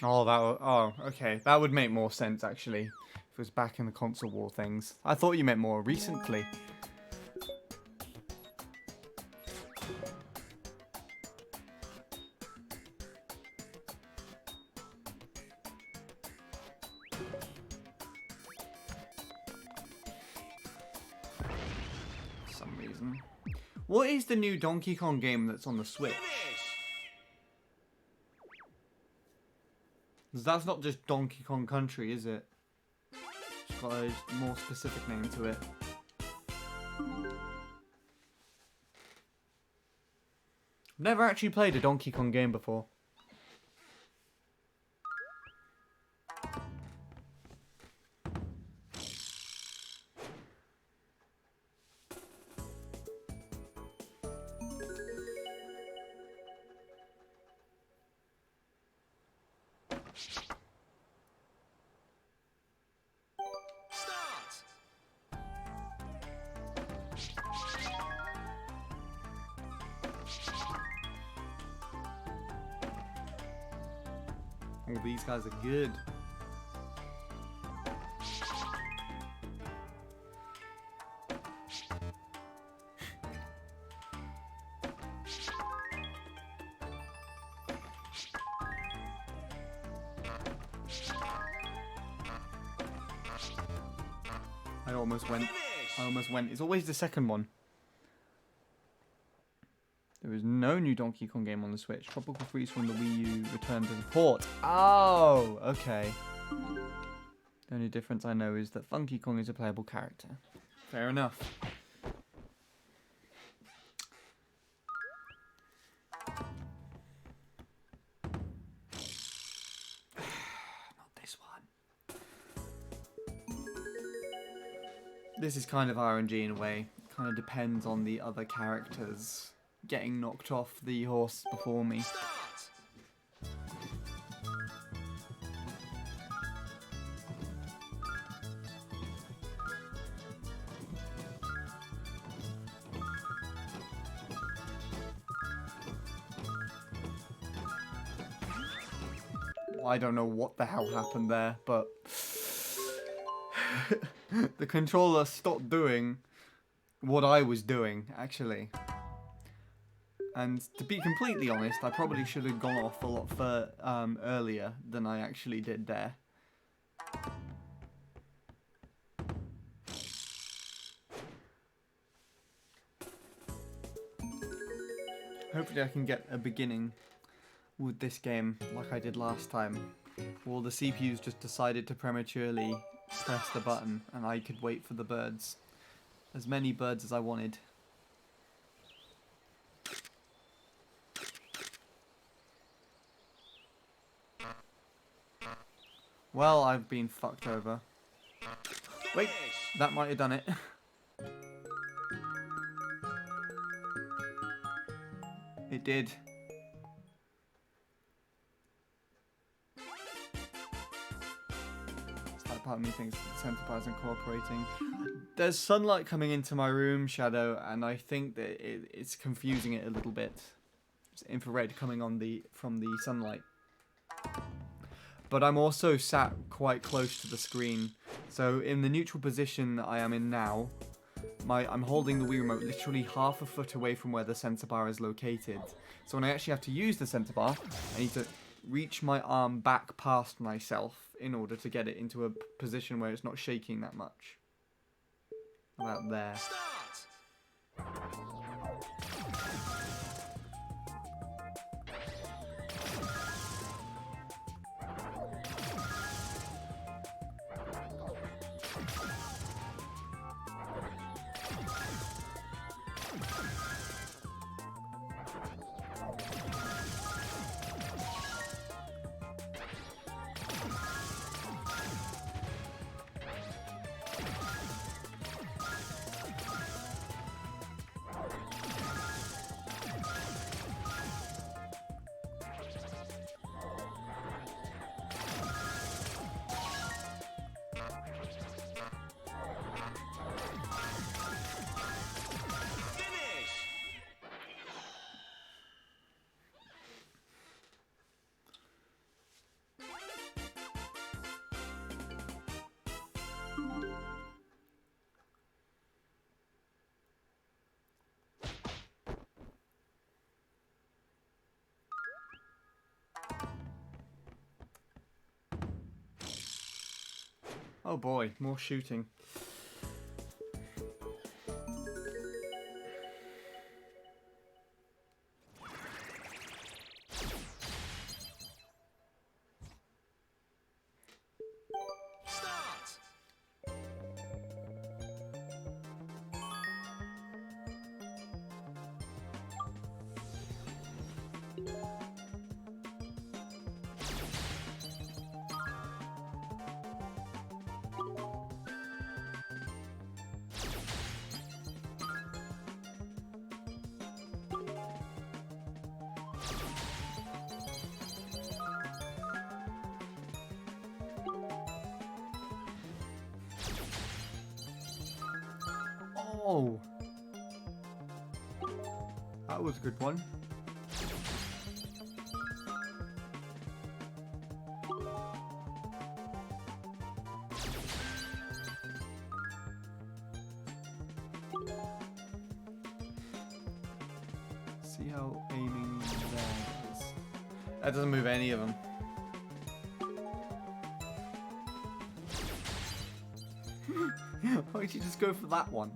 Oh, okay. That would make more sense, actually. If it was back in the console war things. I thought you meant more recently. For some reason. What is the new Donkey Kong game that's on the Switch? Finish. 'Cause that's not just Donkey Kong Country, is it? It's got a more specific name to it. Never actually played a Donkey Kong game before. Start. All these guys are good. I almost went. I almost went. It's always the second one. There is no new Donkey Kong game on the Switch. Tropical Freeze from the Wii U returned as a port. Oh, okay. The only difference I know is that Funky Kong is a playable character. Fair enough. Not this one. This is kind of RNG in a way. Kind of depends on the other characters getting knocked off the horse before me. Start. I don't know what the hell happened there, but the controller stopped doing what I was doing, actually. And to be completely honest, I probably should have gone off a lot earlier than I actually did there. Hopefully I can get a beginning with this game like I did last time. Well, the CPU's just decided to prematurely press the button and I could wait for the birds. As many birds as I wanted. Well, I've been fucked over. Wait, that might have done it. It did. That part of me thinks the centre isn't cooperating. There's sunlight coming into my room, Shadow, and I think that it's confusing it a little bit. It's infrared coming on from the sunlight. But I'm also sat quite close to the screen, so in the neutral position that I am in now, I'm holding the Wii remote literally half a foot away from where the sensor bar is located. So when I actually have to use the sensor bar, I need to reach my arm back past myself in order to get it into a position where it's not shaking that much. About there. Oh boy, more shooting. Oh, that was a good one. See how aiming there is. That doesn't move any of them. Why don't you just go for that one?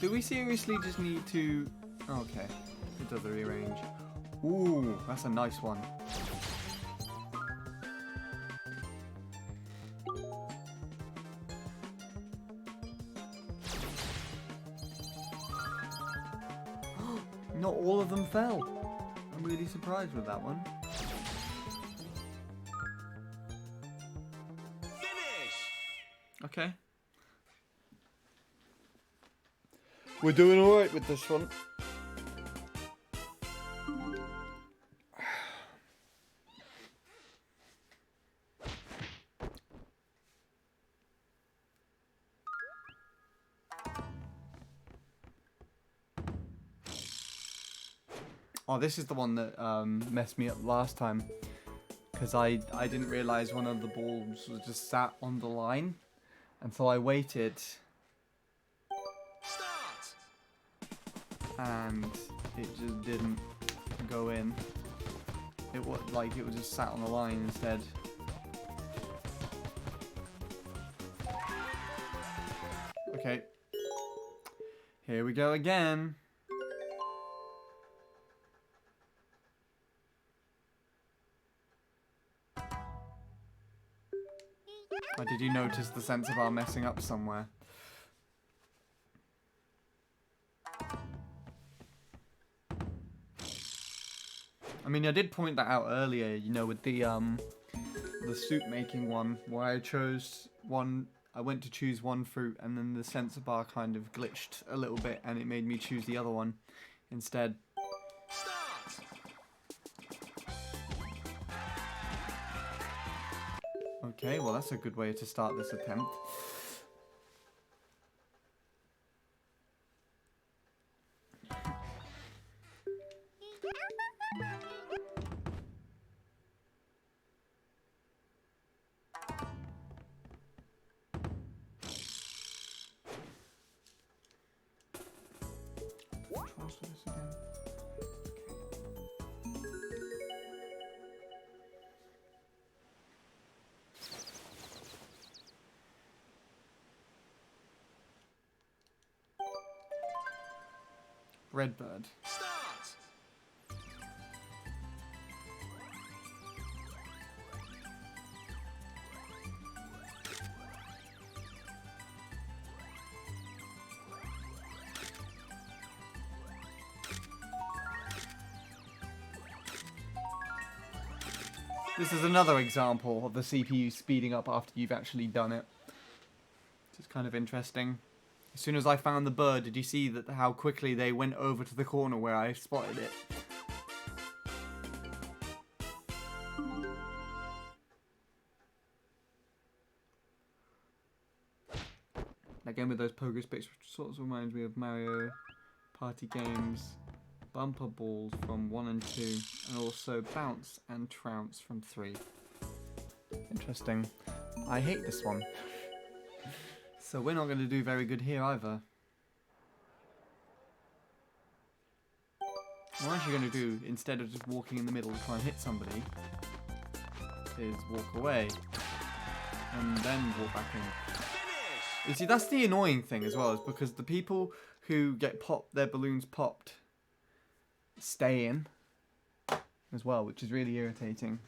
Do we seriously just need to... Okay, it does rearrange. Ooh, that's a nice one. Not all of them fell. I'm really surprised with that one. Okay. We're doing alright with this one. Oh, this is the one that messed me up last time. Because I didn't realise one of the balls was just sat on the line. And so I waited. and it just didn't go in. It was like it was just sat on the line instead. Okay. Here we go again. Or did you notice the sensor bar messing up somewhere? I mean, I did point that out earlier, you know, with the soup making one, where I chose one. I went to choose one fruit, and then the sensor bar kind of glitched a little bit, and it made me choose the other one instead. Start. Okay, well that's a good way to start this attempt. Transfer this again. Redbird. Start. This is another example of the CPU speeding up after you've actually done it. It's kind of interesting. As soon as I found the bird, did you see that how quickly they went over to the corner where I spotted it? Again with those pogo sticks, which sort of reminds me of Mario Party games. Bumper balls from 1 and 2, and also bounce and trounce from 3. Interesting. I hate this one. So we're not going to do very good here either. What I'm actually going to do, instead of just walking in the middle to try and hit somebody, is walk away, and then walk back in. You see, that's the annoying thing as well, is because the people who get their balloons popped stay in as well, which is really irritating.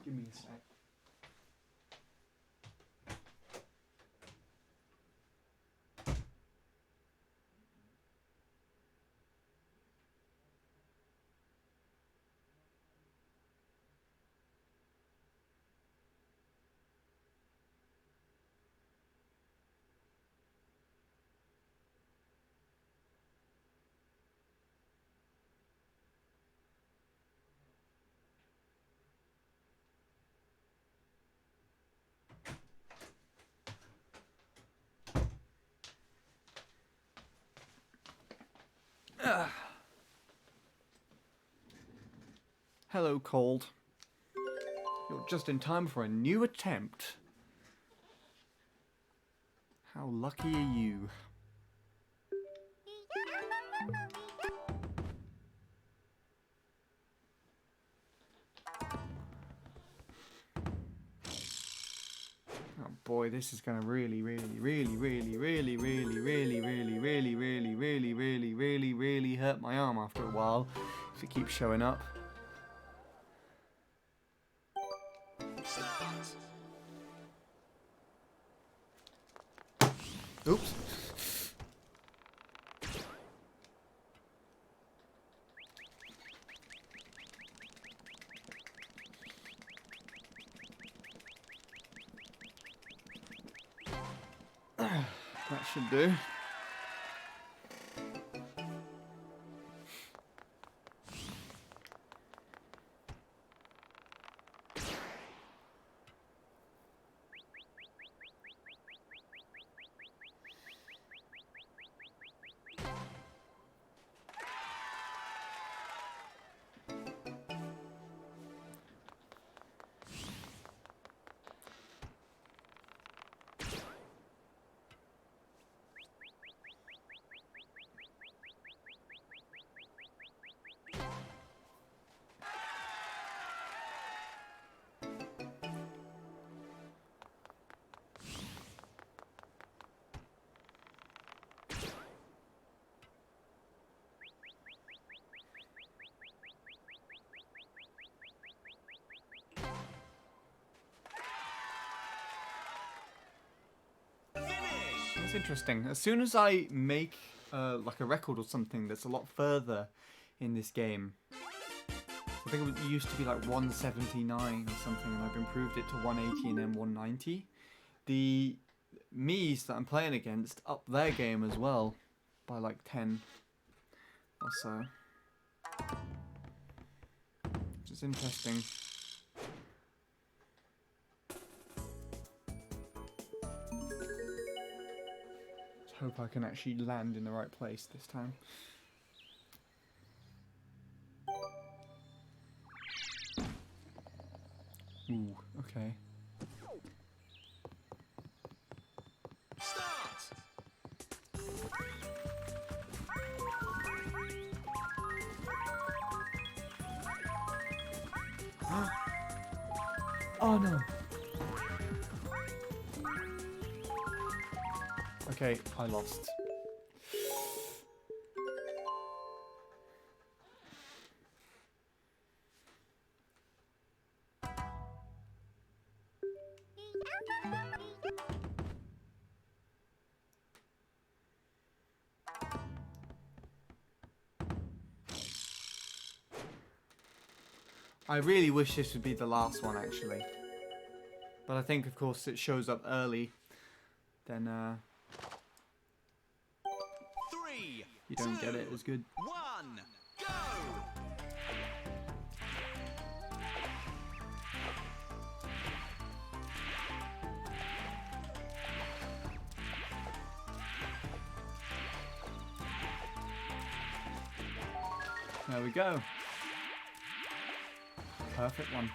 Give me a sec. Hello, Cold. You're just in time for a new attempt. How lucky are you? Oh boy, this is gonna really hurt my arm after a while if it keeps showing up. Oops. That should do. interesting. As soon as I make like a record or something that's a lot further in this game, I think it used to be like 179 or something, and I've improved it to 180 and then 190. The Mii's that I'm playing against up their game as well by like 10 or so. Which is interesting. Let's hope I can actually land in the right place this time. Ooh, okay. Start. Oh no. Okay, I lost. I really wish this would be the last one, actually. But I think, of course, it shows up early. Then, 3, you don't get it as good. 1, go! There we go. Perfect one.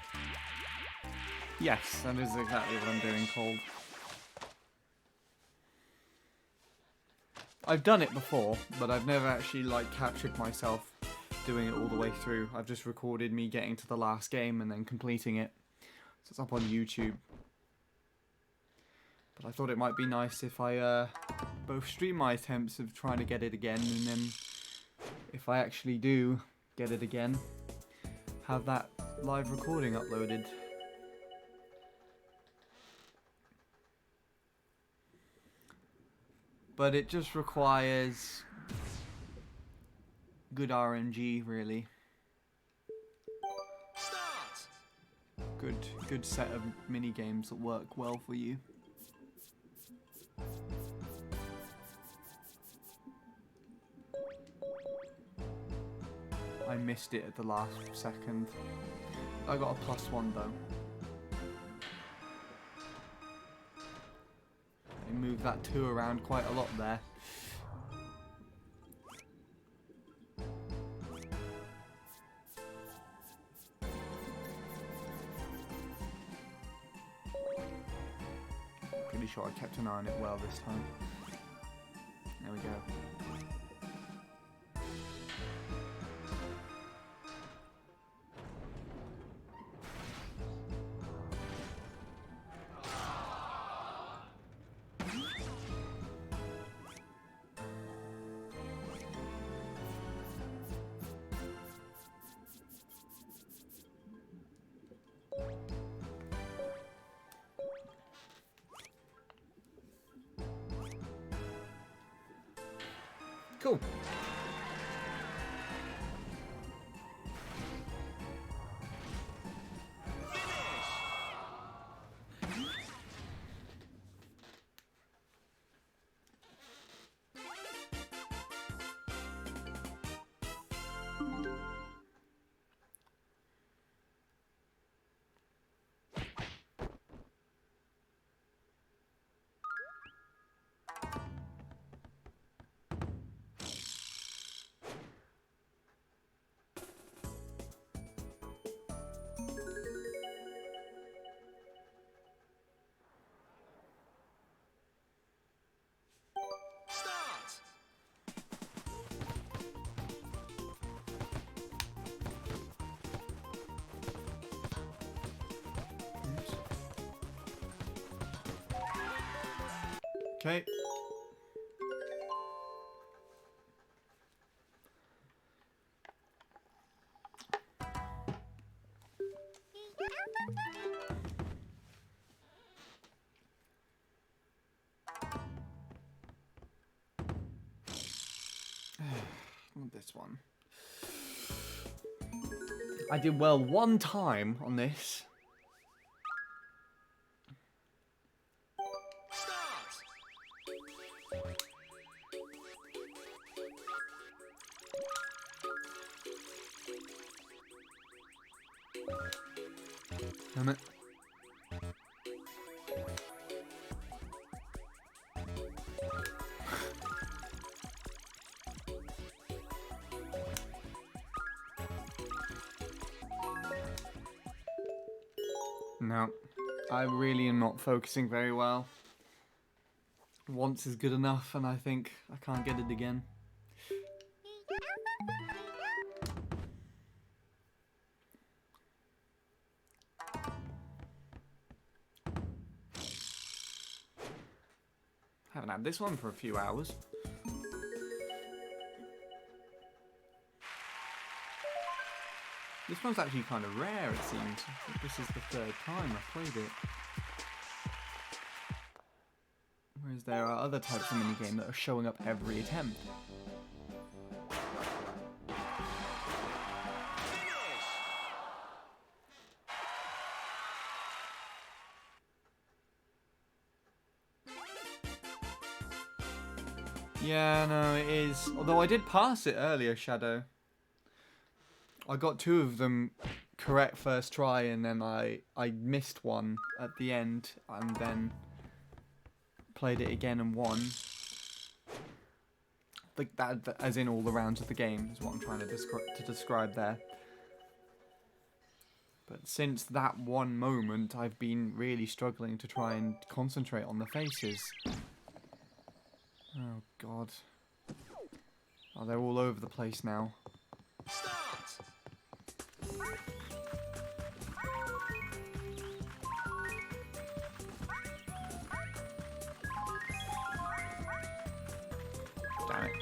Yes, that is exactly what I'm doing, Cold. I've done it before, but I've never actually like captured myself doing it all the way through. I've just recorded me getting to the last game and then completing it. So it's up on YouTube. But I thought it might be nice if I both stream my attempts of trying to get it again, and then if I actually do get it again, have that live recording uploaded. But it just requires good RNG, really. Start. Good set of mini games that work well for you. I missed it at the last second. I got a +1 though. I moved that 2 around quite a lot there. Pretty sure I kept an eye on it well this time. There we go. Cool. Start. Okay. this one. I did well one time on this. Damn it. No, I really am not focusing very well. Once is good enough, and I think I can't get it again. Haven't had this one for a few hours. This one's actually kind of rare, it seems. I think this is the third time I've played it. Whereas there are other types of minigame that are showing up every attempt. Yeah, no, it is. Although I did pass it earlier, Shadow. I got 2 of them correct first try, and then I missed one at the end, and then played it again and won. Like that, as in all the rounds of the game, is what I'm trying to describe there. But since that one moment, I've been really struggling to try and concentrate on the faces. Oh God. Oh, they're all over the place now. Damn it.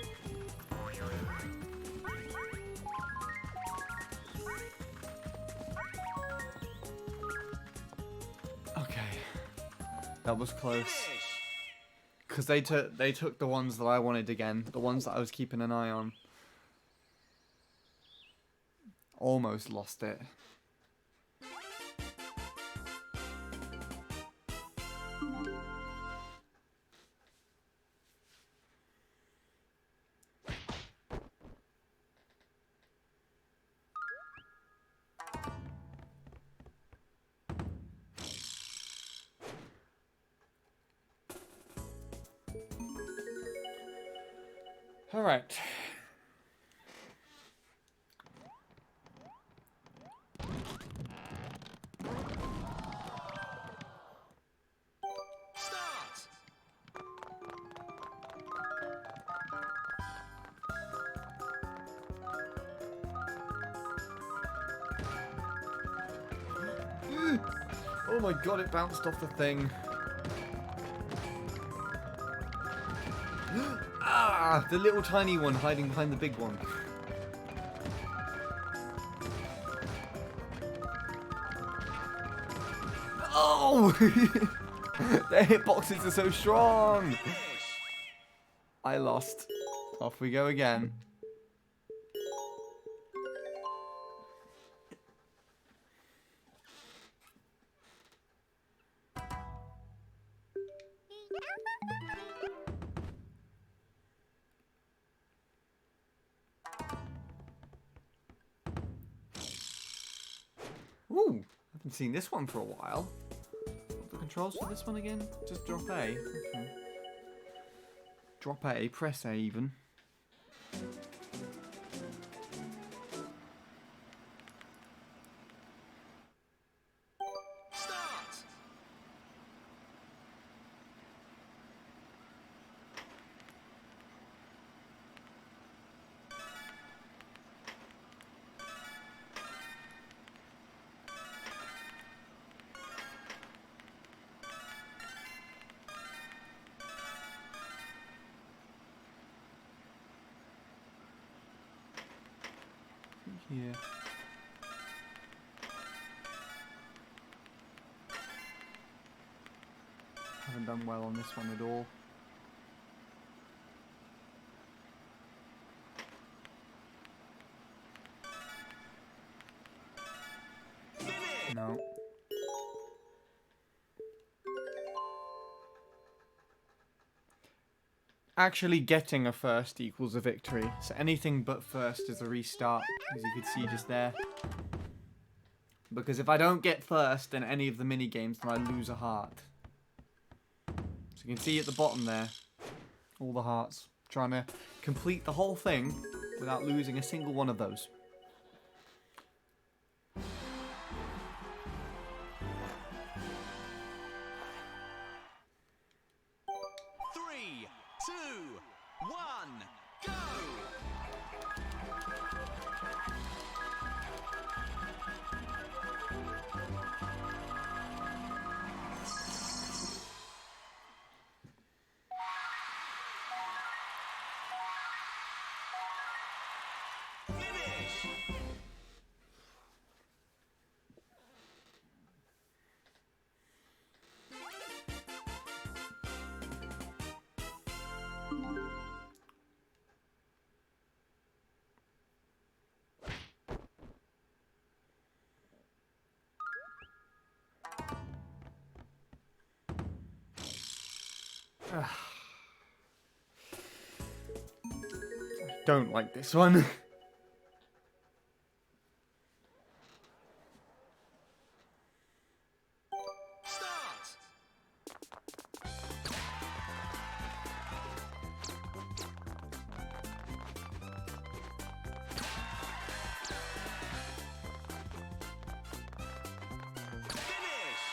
Okay. That was close. Because they took the ones that I wanted again. The ones that I was keeping an eye on. Almost lost it. All right. Oh my God, it bounced off the thing. Ah, the little tiny one hiding behind the big one. Oh! Their hitboxes are so strong. I lost. Off we go again. Ooh, I haven't seen this one for a while. What the controls for this one again? Just drop A. Okay. Drop A, press A even. Here. Haven't done well on this one at all. No. Actually getting a first equals a victory. So anything but first is a restart, as you can see just there. Because if I don't get first in any of the mini games, then I lose a heart. So you can see at the bottom there, all the hearts. Trying to complete the whole thing without losing a single one of those. Three, two, one, go! Finish! I don't like this one. Start! Finish!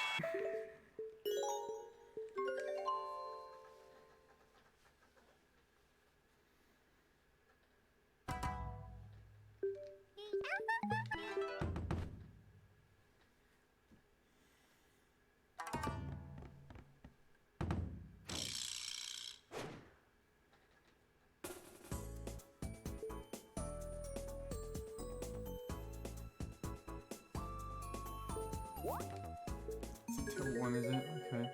It's a tilt one, is it? Okay.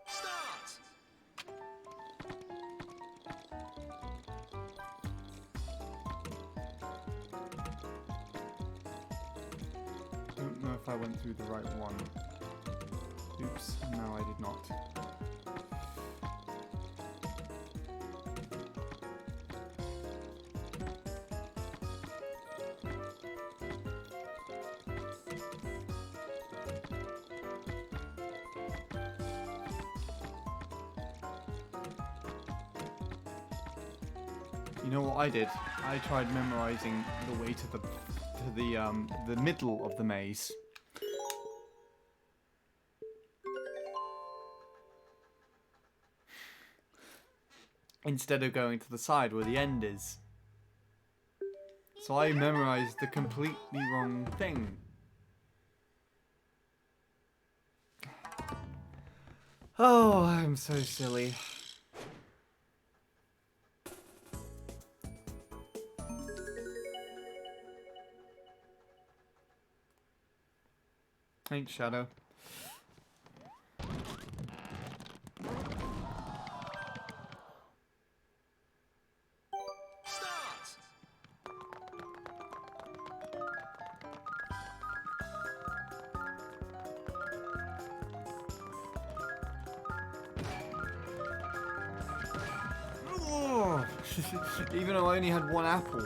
Start! Don't know if I went through the right one. Oops, no I did not. You know what I did? I tried memorizing the way to the middle of the maze. Instead of going to the side where the end is. So I memorized the completely wrong thing. Oh, I'm so silly. Thanks, Shadow. Start! Oh, even though I only had one apple.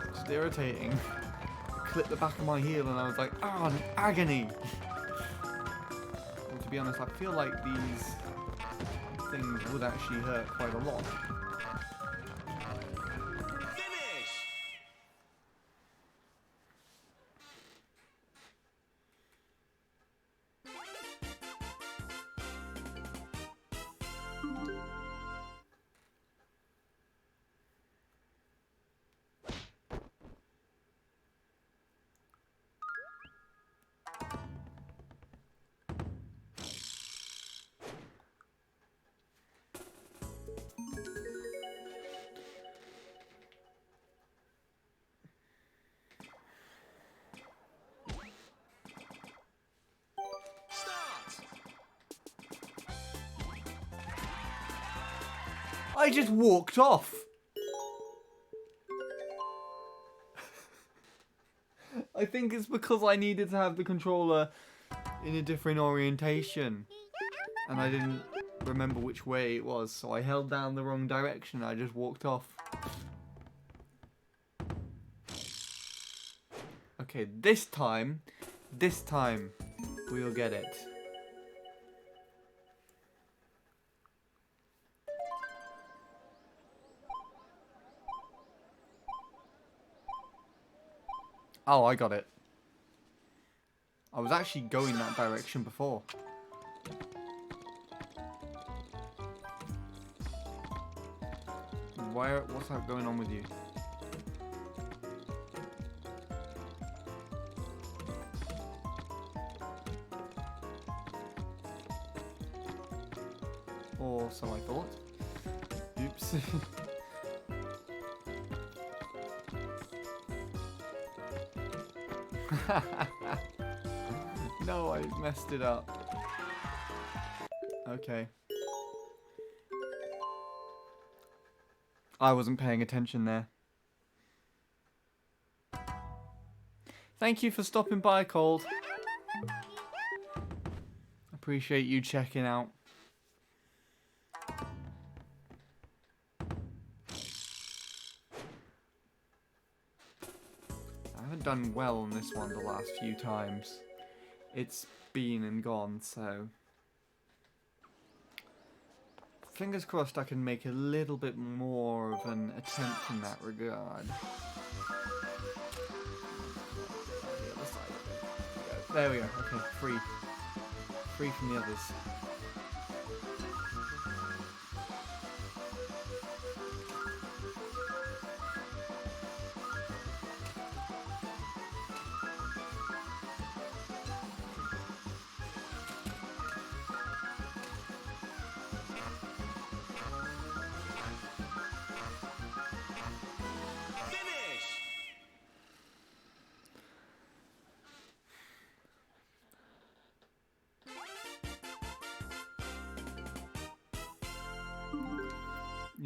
It's irritating. Clipped the back of my heel and I was like, ah, oh, agony. Well, to be honest, I feel like these things would actually hurt quite a lot. Finish! I just walked off. I think it's because I needed to have the controller in a different orientation. And I didn't remember which way it was, so I held down the wrong direction and I just walked off. Okay, this time, we'll get it. Oh, I got it. I was actually going that direction before. What's that going on with you? Or so I thought. Oops. No, I messed it up. Okay. I wasn't paying attention there. Thank you for stopping by, Cold. Appreciate you checking out. I haven't done well on this one the last few times. It's been and gone, so... Fingers crossed I can make a little bit more of an attempt in that regard. The other side of it. There we go. Okay, free. Free from the others.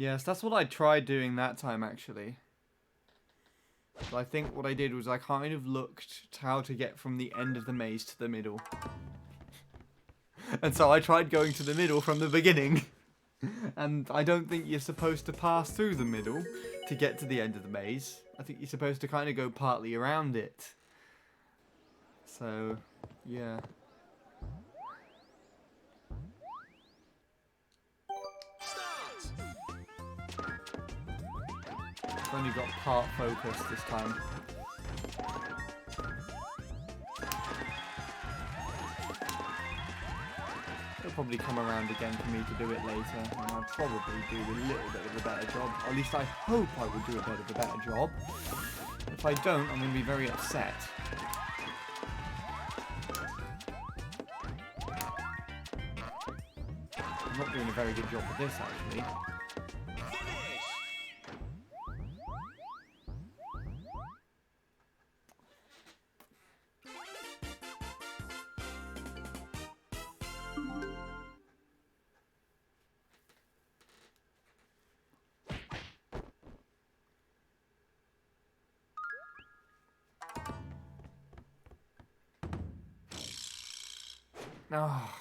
Yes, that's what I tried doing that time, actually. So I think what I did was I kind of looked how to get from the end of the maze to the middle. And so I tried going to the middle from the beginning. And I don't think you're supposed to pass through the middle to get to the end of the maze. I think you're supposed to kind of go partly around it. So, yeah. I've only got part focus this time. It'll probably come around again for me to do it later, and I'll probably do a little bit of a better job. At least I hope I will do a bit of a better job. If I don't, I'm going to be very upset. I'm not doing a very good job with this, actually. Oh.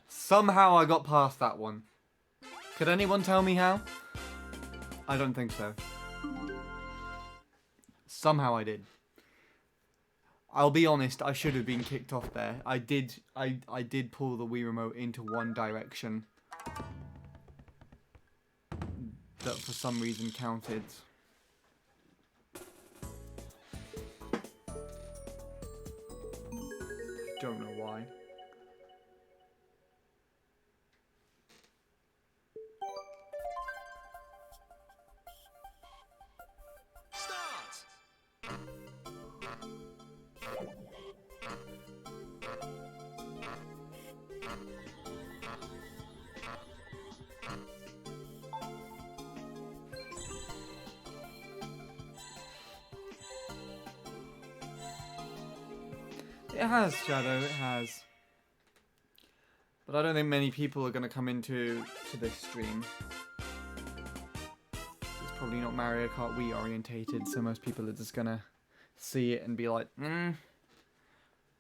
Somehow I got past that one. Could anyone tell me how? I don't think so. Somehow I did. I'll be honest, I should have been kicked off there. I did pull the Wii remote into one direction that for some reason counted. don't know why. Start. It has, Shadow, it has. But I don't think many people are going to come into this stream. It's probably not Mario Kart Wii orientated, so most people are just going to see it and be like, But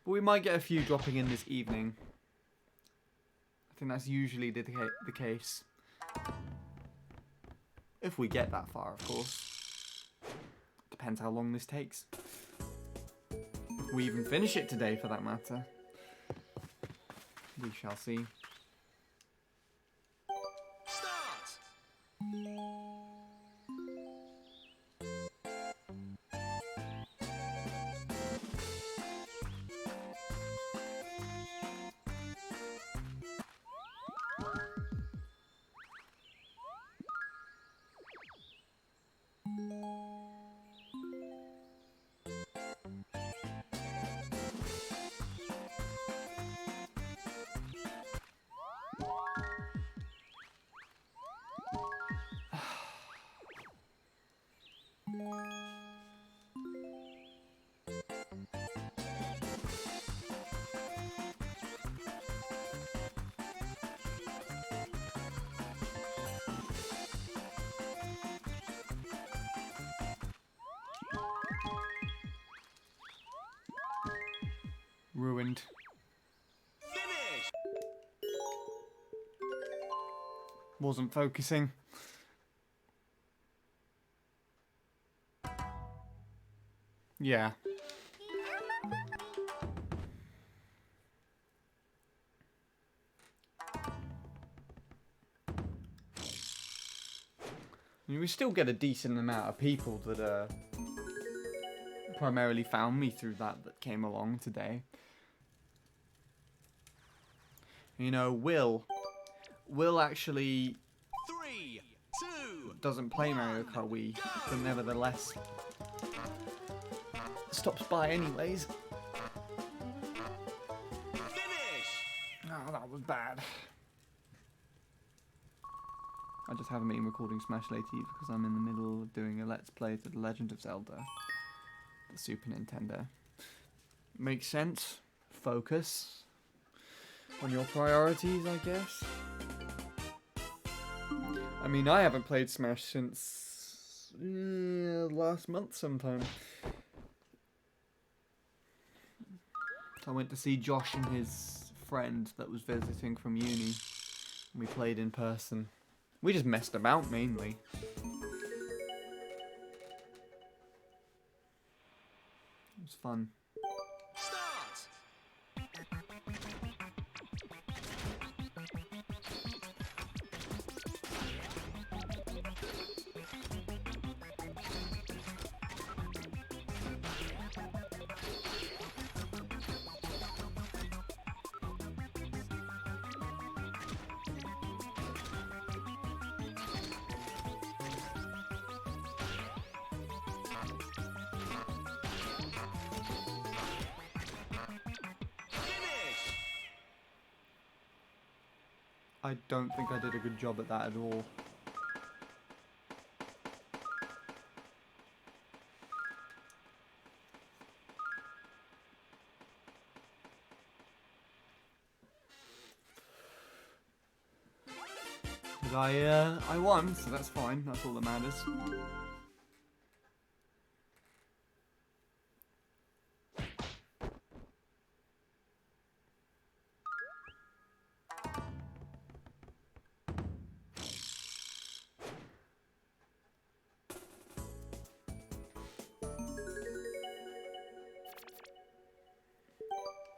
we might get a few dropping in this evening. I think that's usually the case. If we get that far, of course. Depends how long this takes. If we even finish it today, for that matter. We shall see. Start. Ruined. Finish. Wasn't focusing. Yeah. I mean, we still get a decent amount of people that primarily found me through that came along today. You know, Will actually 3, 2. doesn't play Mario Kart Wii, but nevertheless stops by anyways. Finish. Oh, that was bad. I just haven't been recording Smash lately because I'm in the middle of doing a Let's Play to The Legend of Zelda, the Super Nintendo. Makes sense. Focus on your priorities, I guess. I mean, I haven't played Smash since last month sometime. I went to see Josh and his friend that was visiting from uni. We played in person. We just messed about mainly. It was fun. Start. Finish. I don't think I did a good job at that at all. But I won, so that's fine. That's all that matters.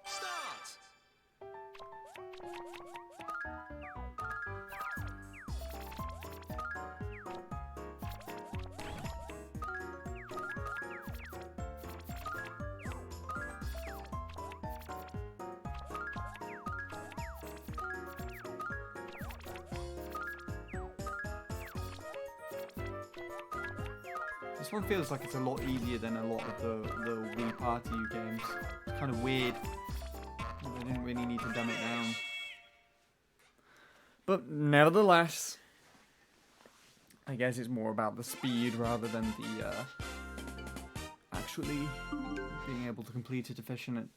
Start. This one feels like it's a lot easier than a lot of the Wii Party U games. It's kind of weird. I didn't really need to dumb it down. But nevertheless, I guess it's more about the speed rather than the actually being able to complete it efficiently.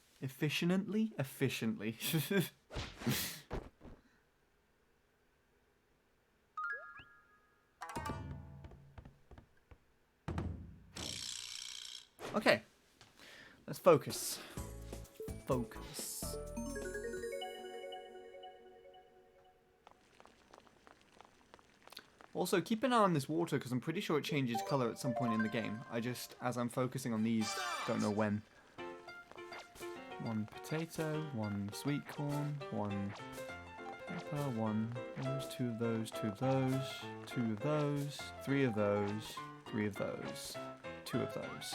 Okay, let's focus. Focus. Also, keep an eye on this water because I'm pretty sure it changes color at some point in the game. I just, as I'm focusing on these, don't know when. One potato, one sweet corn, one pepper, one those, two of those, two of those, two of those, three of those, three of those, two of those.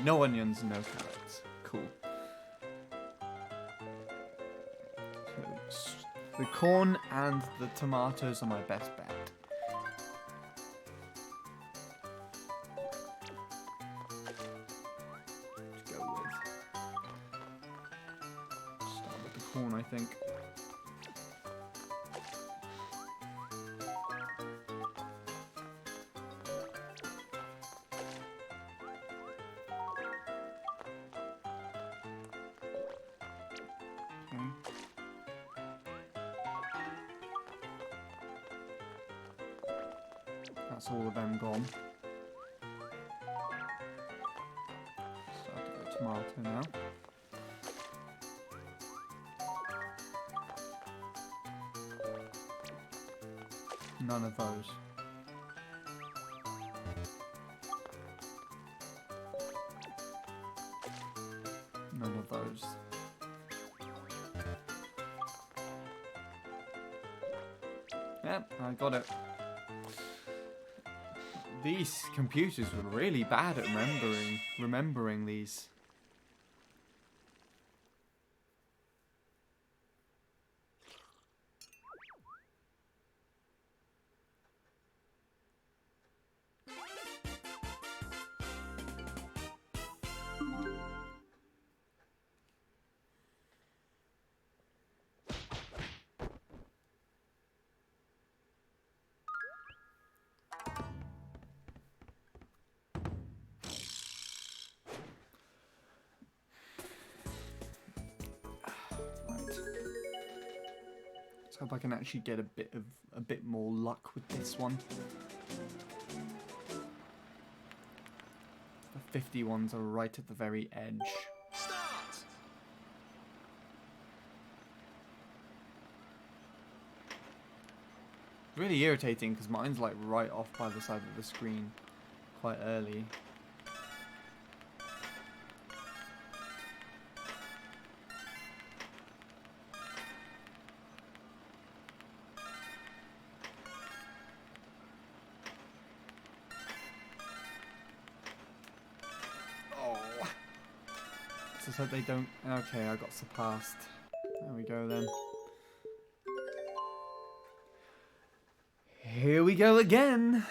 No onions, no carrots. Cool. So, the corn and the tomatoes are my best bet. Corn, I think. Okay. That's all of them gone. Start to go tomato now. None of those. None of those. Yep, I got it. These computers were really bad at remembering these. Let's hope I can actually get a bit more luck with this one. The 50 ones are right at the very edge. Start. Really irritating because mine's like right off by the side of the screen quite early. Just hope they don't. Okay, I got surpassed. There we go then. Here we go again.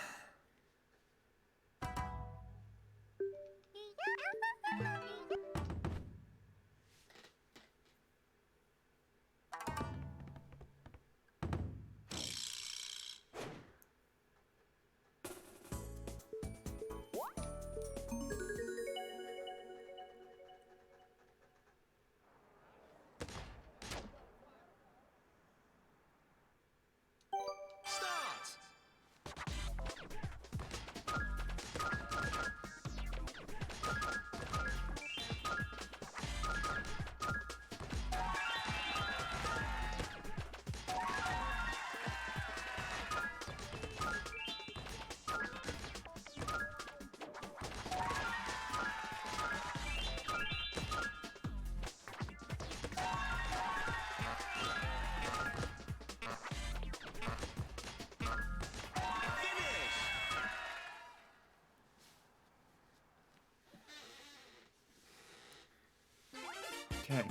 Okay.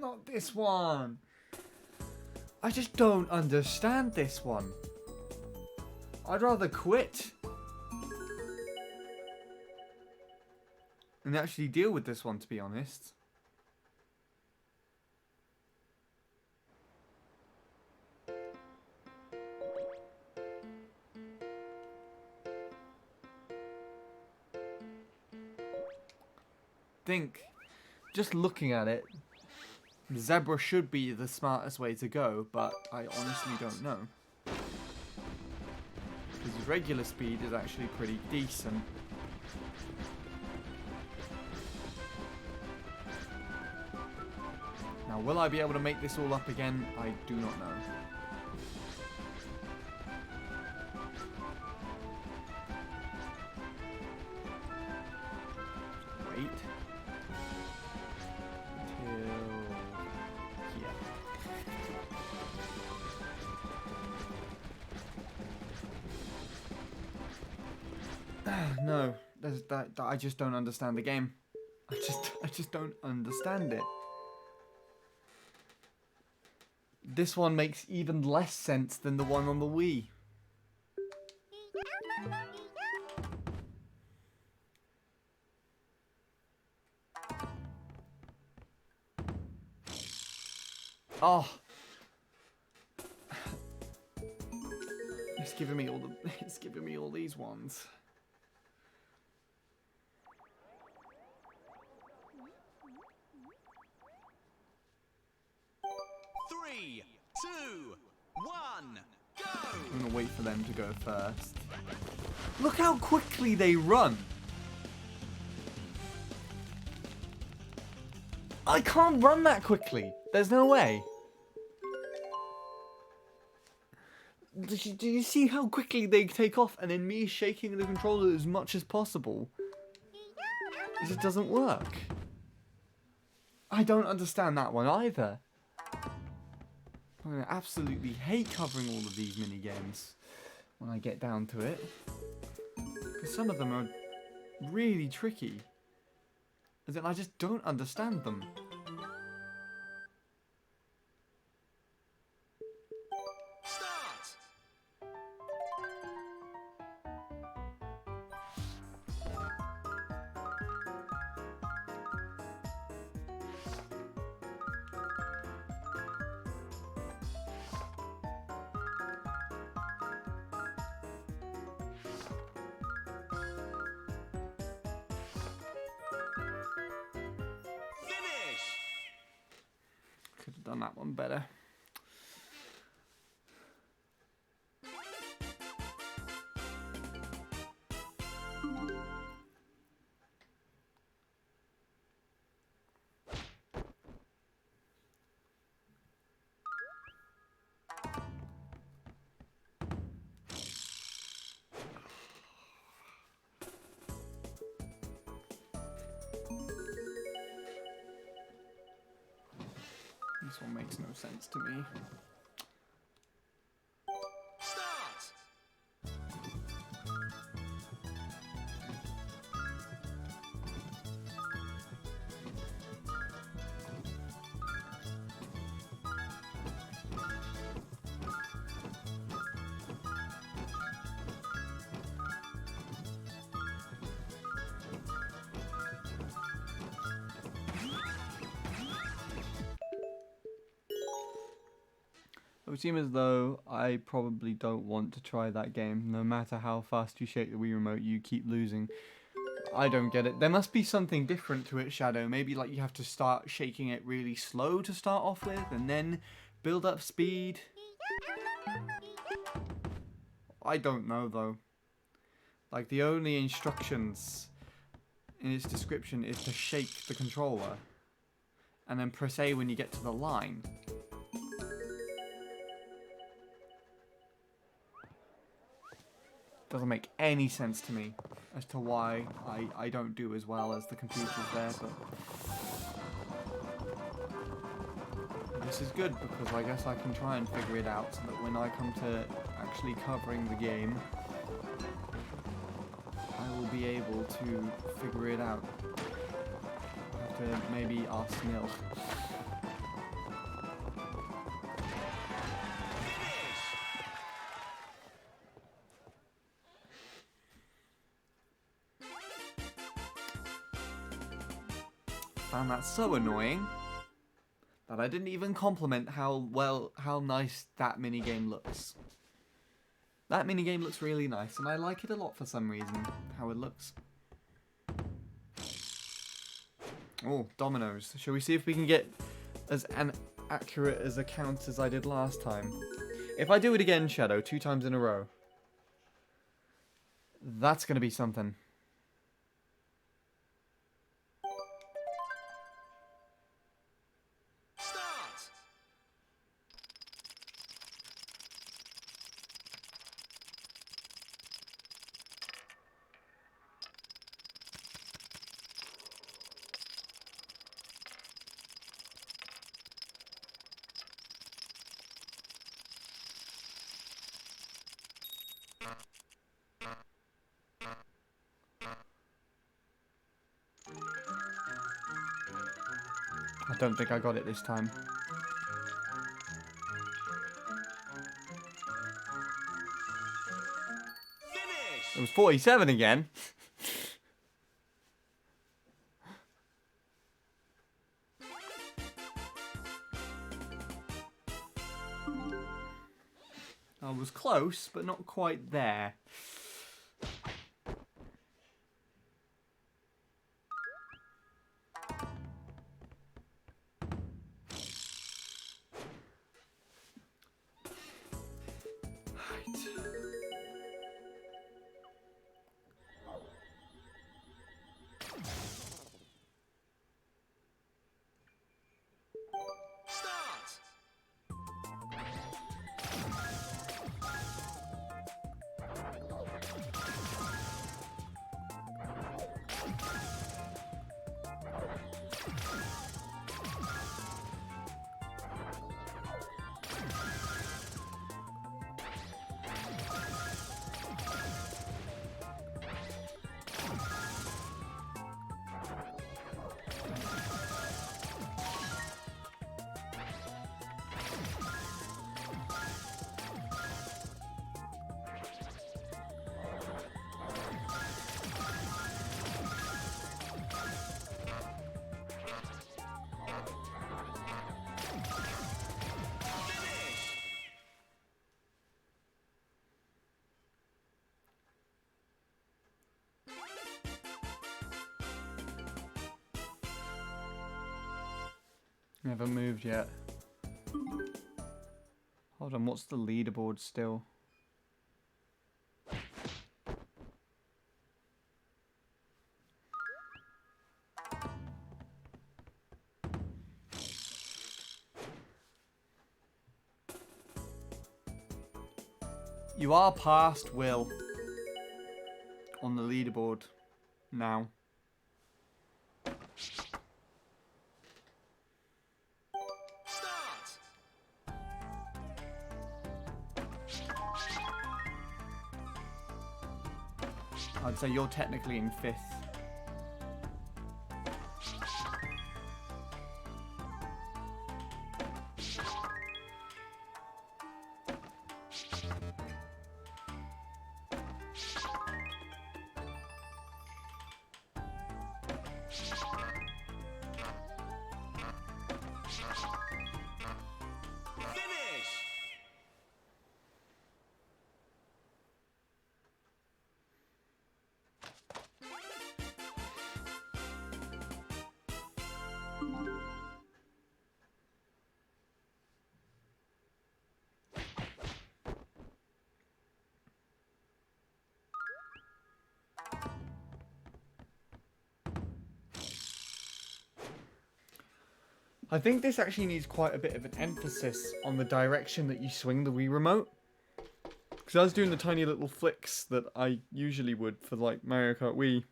not this one. I just don't understand this one. I'd rather quit and actually deal with this one, to be honest. Think, just looking at it, zebra should be the smartest way to go, but I honestly don't know. Because regular speed is actually pretty decent. Now, will I be able to make this all up again? I do not know. Wait. No, there's that. I just don't understand the game. I just don't understand it. This one makes even less sense than the one on the Wii. Oh, it's giving me all these ones. 3, 2, 1, go! I'm gonna wait for them to go first. Look how quickly they run! I can't run that quickly. There's no way. Do you see how quickly they take off, and then me shaking the controller as much as possible? It just doesn't work. I don't understand that one either. I'm going to absolutely hate covering all of these mini games when I get down to it. Because some of them are really tricky. As in, I just don't understand them. Could have done that one better. This one makes no sense to me. Start! It would seem as though I probably don't want to try that game. No matter how fast you shake the Wii remote, you keep losing. I don't get it. There must be something different to it, Shadow. Maybe like you have to start shaking it really slow to start off with, and then build up speed. I don't know though. Like the only instructions in its description is to shake the controller, and then press A when you get to the line. Doesn't make any sense to me as to why I don't do as well as the computers there, but this is good because I guess I can try and figure it out so that when I come to actually covering the game, I will be able to figure it out. I have to maybe ask Nil. found that so annoying that I didn't even compliment how nice that minigame looks. That minigame looks really nice, and I like it a lot for some reason, how it looks. Oh, dominoes. Shall we see if we can get as accurate as a count as I did last time? If I do it again, Shadow, 2 times in a row, that's going to be something. Start. I don't think I got it this time. It Finish. was 47 again. I was close, but not quite there. Start. Never moved yet. Hold on, what's the leaderboard still? You are past Will on the leaderboard now. Start. I'd say you're technically in 5th. Finish. I think this actually needs quite a bit of an emphasis on the direction that you swing the Wii remote. Because I was doing the tiny little flicks that I usually would for like Mario Kart Wii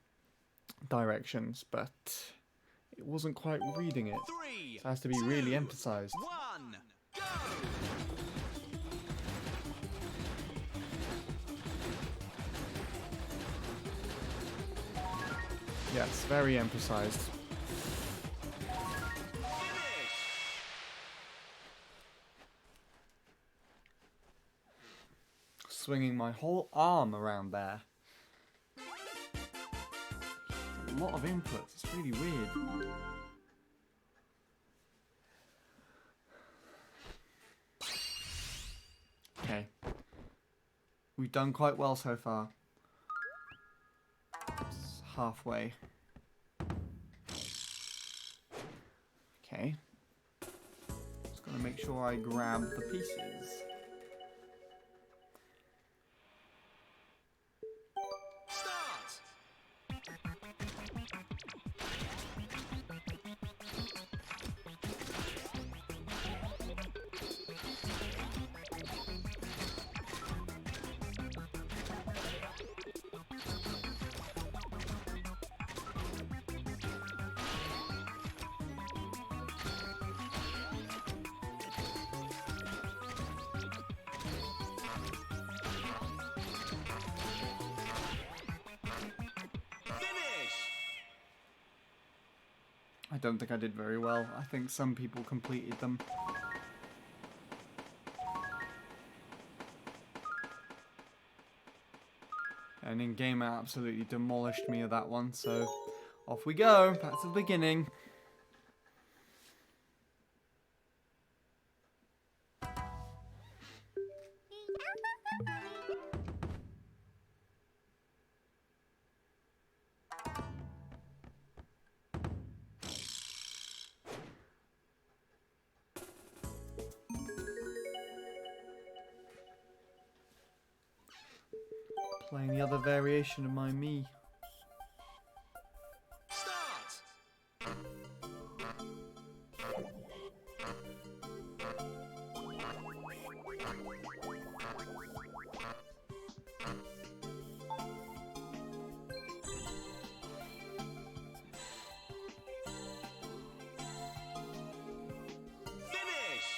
directions, but it wasn't quite reading it. 3, So it has to be really emphasized. 1, go. Yes, very emphasized. Finish. Swinging my whole arm around there. A lot of inputs, it's really weird. We've done quite well so far. It's halfway. Okay. Just gotta make sure I grab the pieces. Start. Finish. I don't think I did very well. I think some people completed them. And in game I absolutely demolished me of that one, so off we go. That's the beginning. Playing the other variation of my Mii. Start. Finish.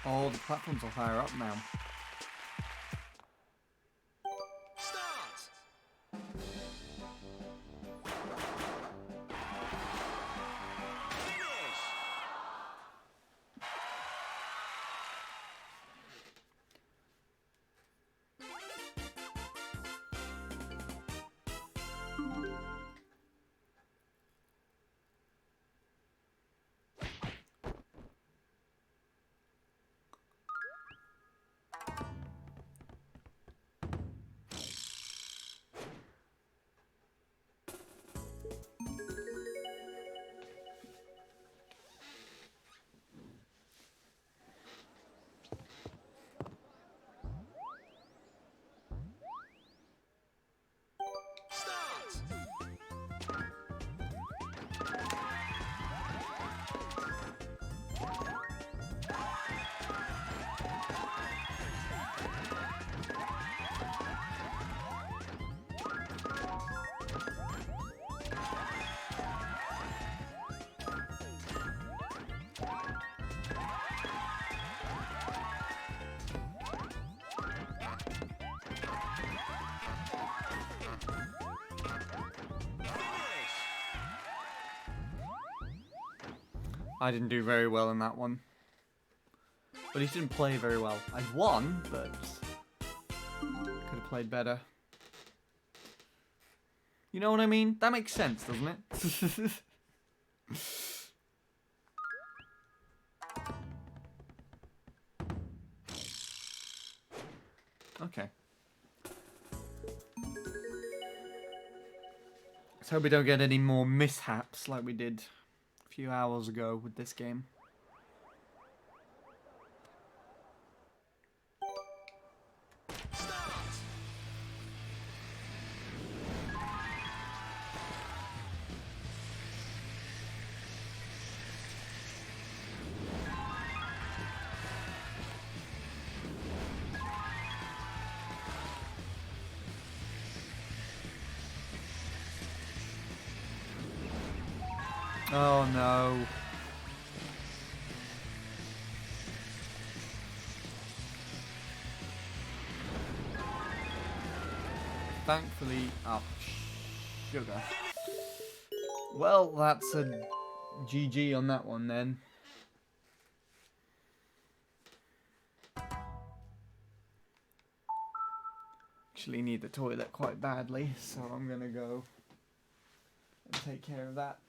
Oh, the platforms are higher up now. Start. Finish. I didn't do very well in that one. But he didn't play very well. I won, but could have played better. You know what I mean? That makes sense, doesn't it? Okay. Let's hope we don't get any more mishaps like we did a few hours ago with this game. Oh no. thankfully... Oh, sugar. Well, that's a GG on that one then. Actually need the toilet quite badly, so I'm gonna go and take care of that.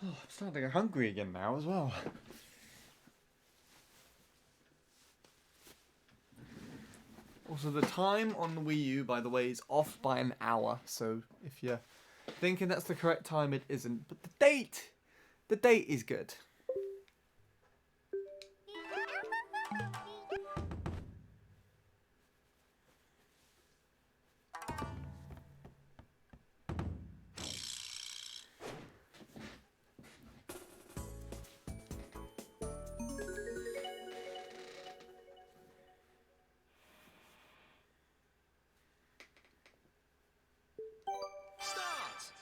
Oh, I'm starting to get hungry again now as well. Also, the time on the Wii U, by the way, is off by an hour. So if you're thinking that's the correct time, it isn't. But the date is good. Start.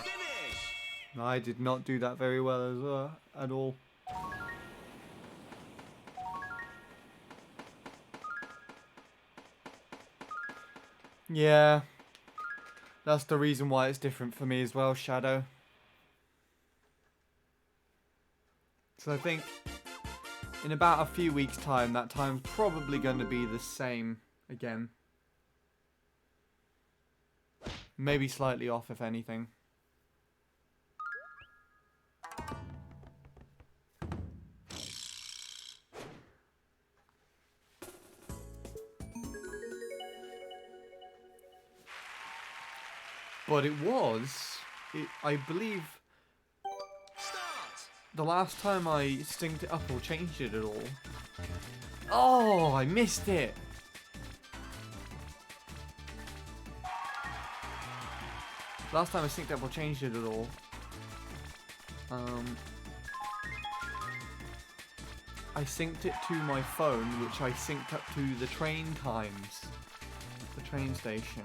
Finish. I did not do that very well as well, at all. Yeah, that's the reason why it's different for me as well, Shadow. So I think in about a few weeks' time, that time's probably going to be the same again. Maybe slightly off, if anything. But I believe, Start. the last time I synced it up or changed it at all. Oh, I missed it. Last time I synced up or changed it at all. I synced it to my phone, which I synced up to the train times. The train station.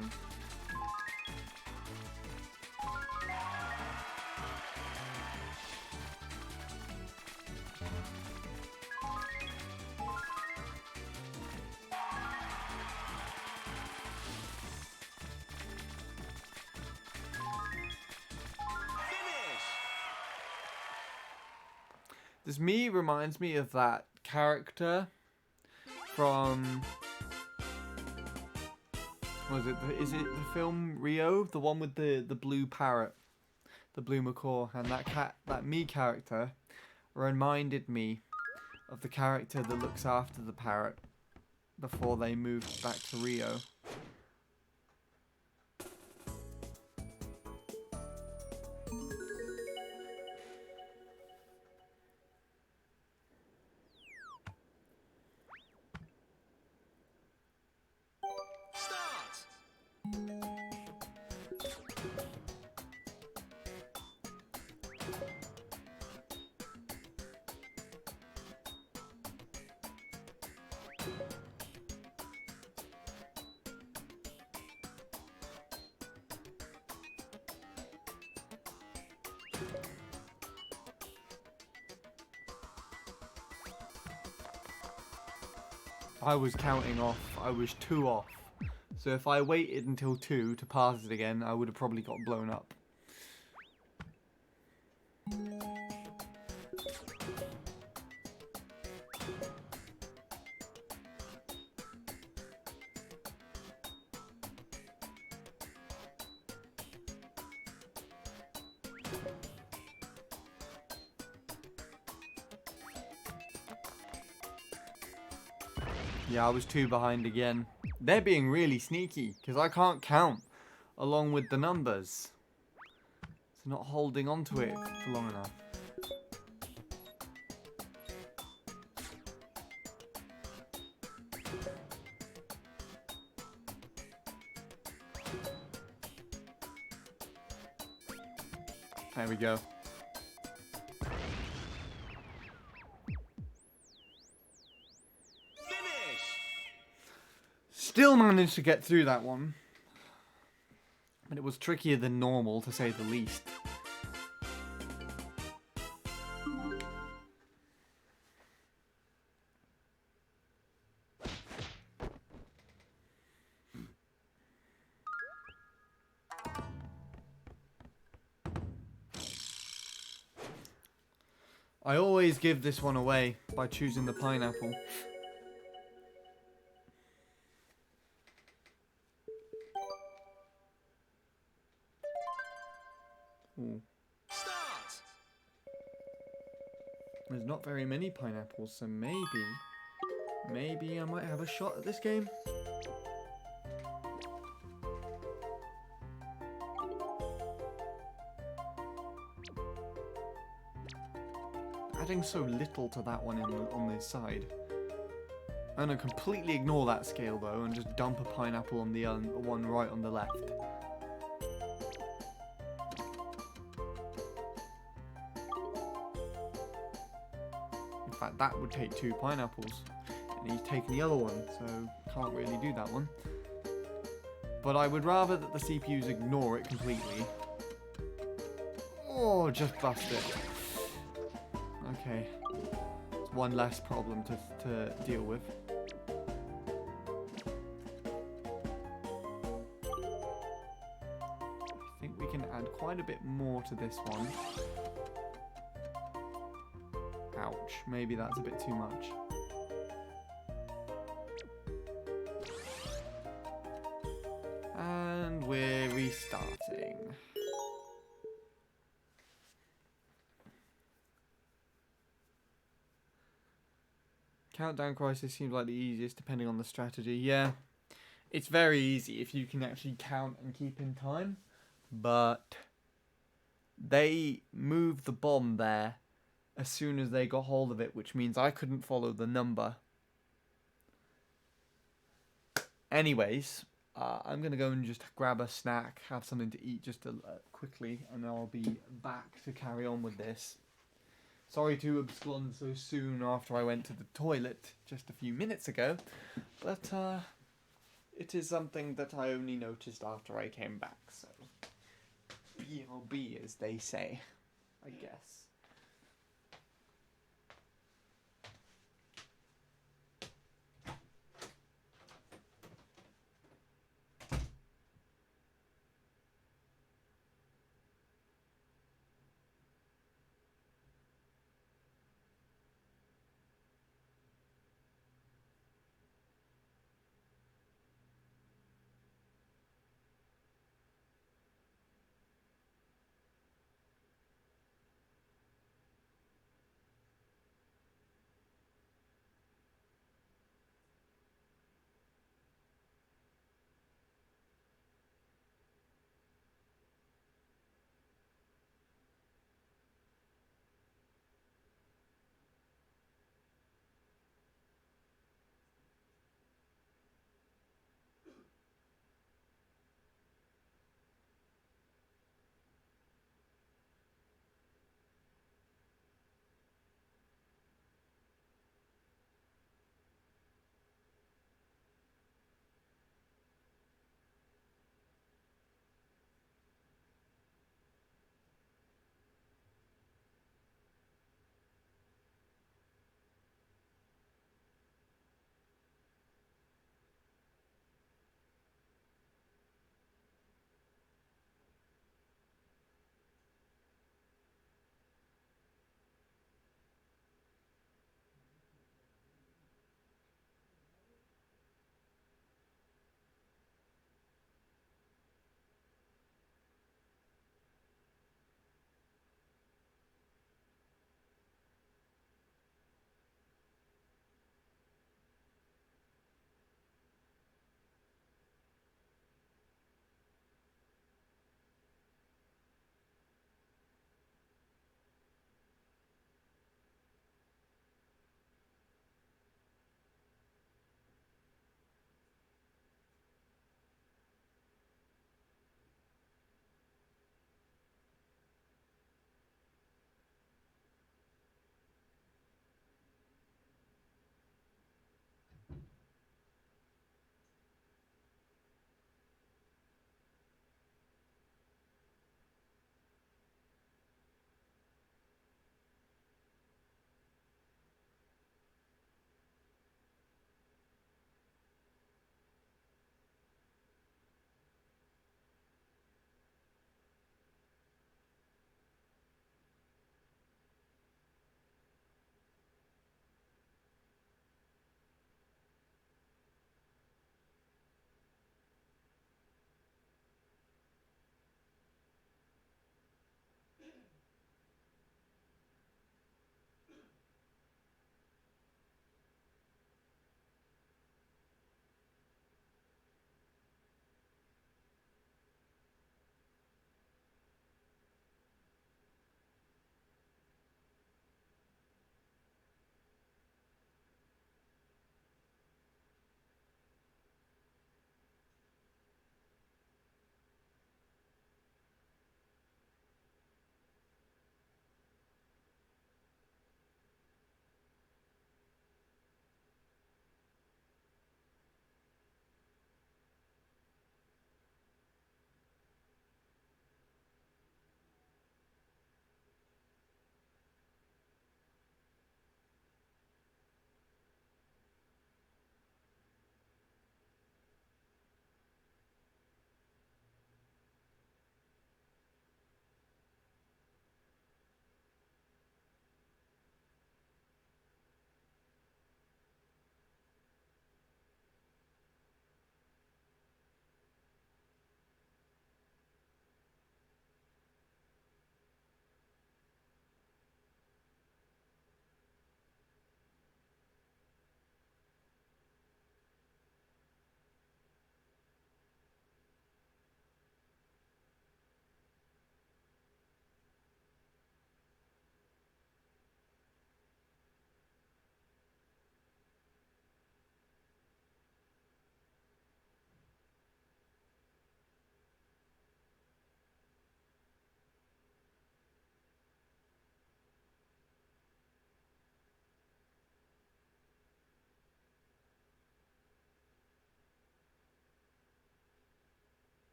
This Mii reminds me of that character from... Is it the film Rio? The one with the blue parrot. The blue macaw. And that Mii character reminded me of the character that looks after the parrot before they moved back to Rio. I was counting off. I was 2 off. So if I waited until 2 to pass it again, I would have probably got blown up. Yeah, I was 2 behind again. They're being really sneaky, because I can't count along with the numbers. It's not holding on to it for long enough. There we go. Still managed to get through that one, but it was trickier than normal, to say the least. I always give this one away by choosing the pineapple. Ooh. There's not very many pineapples, so maybe I might have a shot at this game. Adding so little to that one on this side. I'm gonna completely ignore that scale though and just dump a pineapple on the one right on the left. In fact, that would take 2 pineapples. And he's taken the other one, so can't really do that one. But I would rather that the CPUs ignore it completely. Oh, just bust it. Okay. It's one less problem to deal with. I think we can add quite a bit more to this one. Ouch, maybe that's a bit too much. And we're restarting. Countdown Crisis seems like the easiest depending on the strategy. Yeah, it's very easy if you can actually count and keep in time. But they moved the bomb there as soon as they got hold of it, which means I couldn't follow the number. Anyways, I'm gonna go and just grab a snack, have something to eat just quickly, and I'll be back to carry on with this. Sorry to abscond so soon after I went to the toilet just a few minutes ago, but it is something that I only noticed after I came back, so BLB as they say, I guess.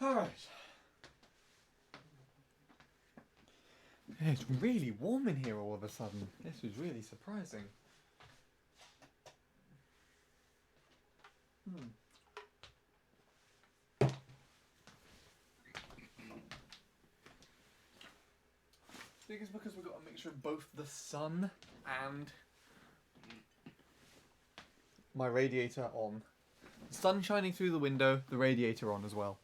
Alright. It's really warm in here all of a sudden. This was really surprising. I think it's because we've got a mixture of both the sun and my radiator on. The sun shining through the window, the radiator on as well.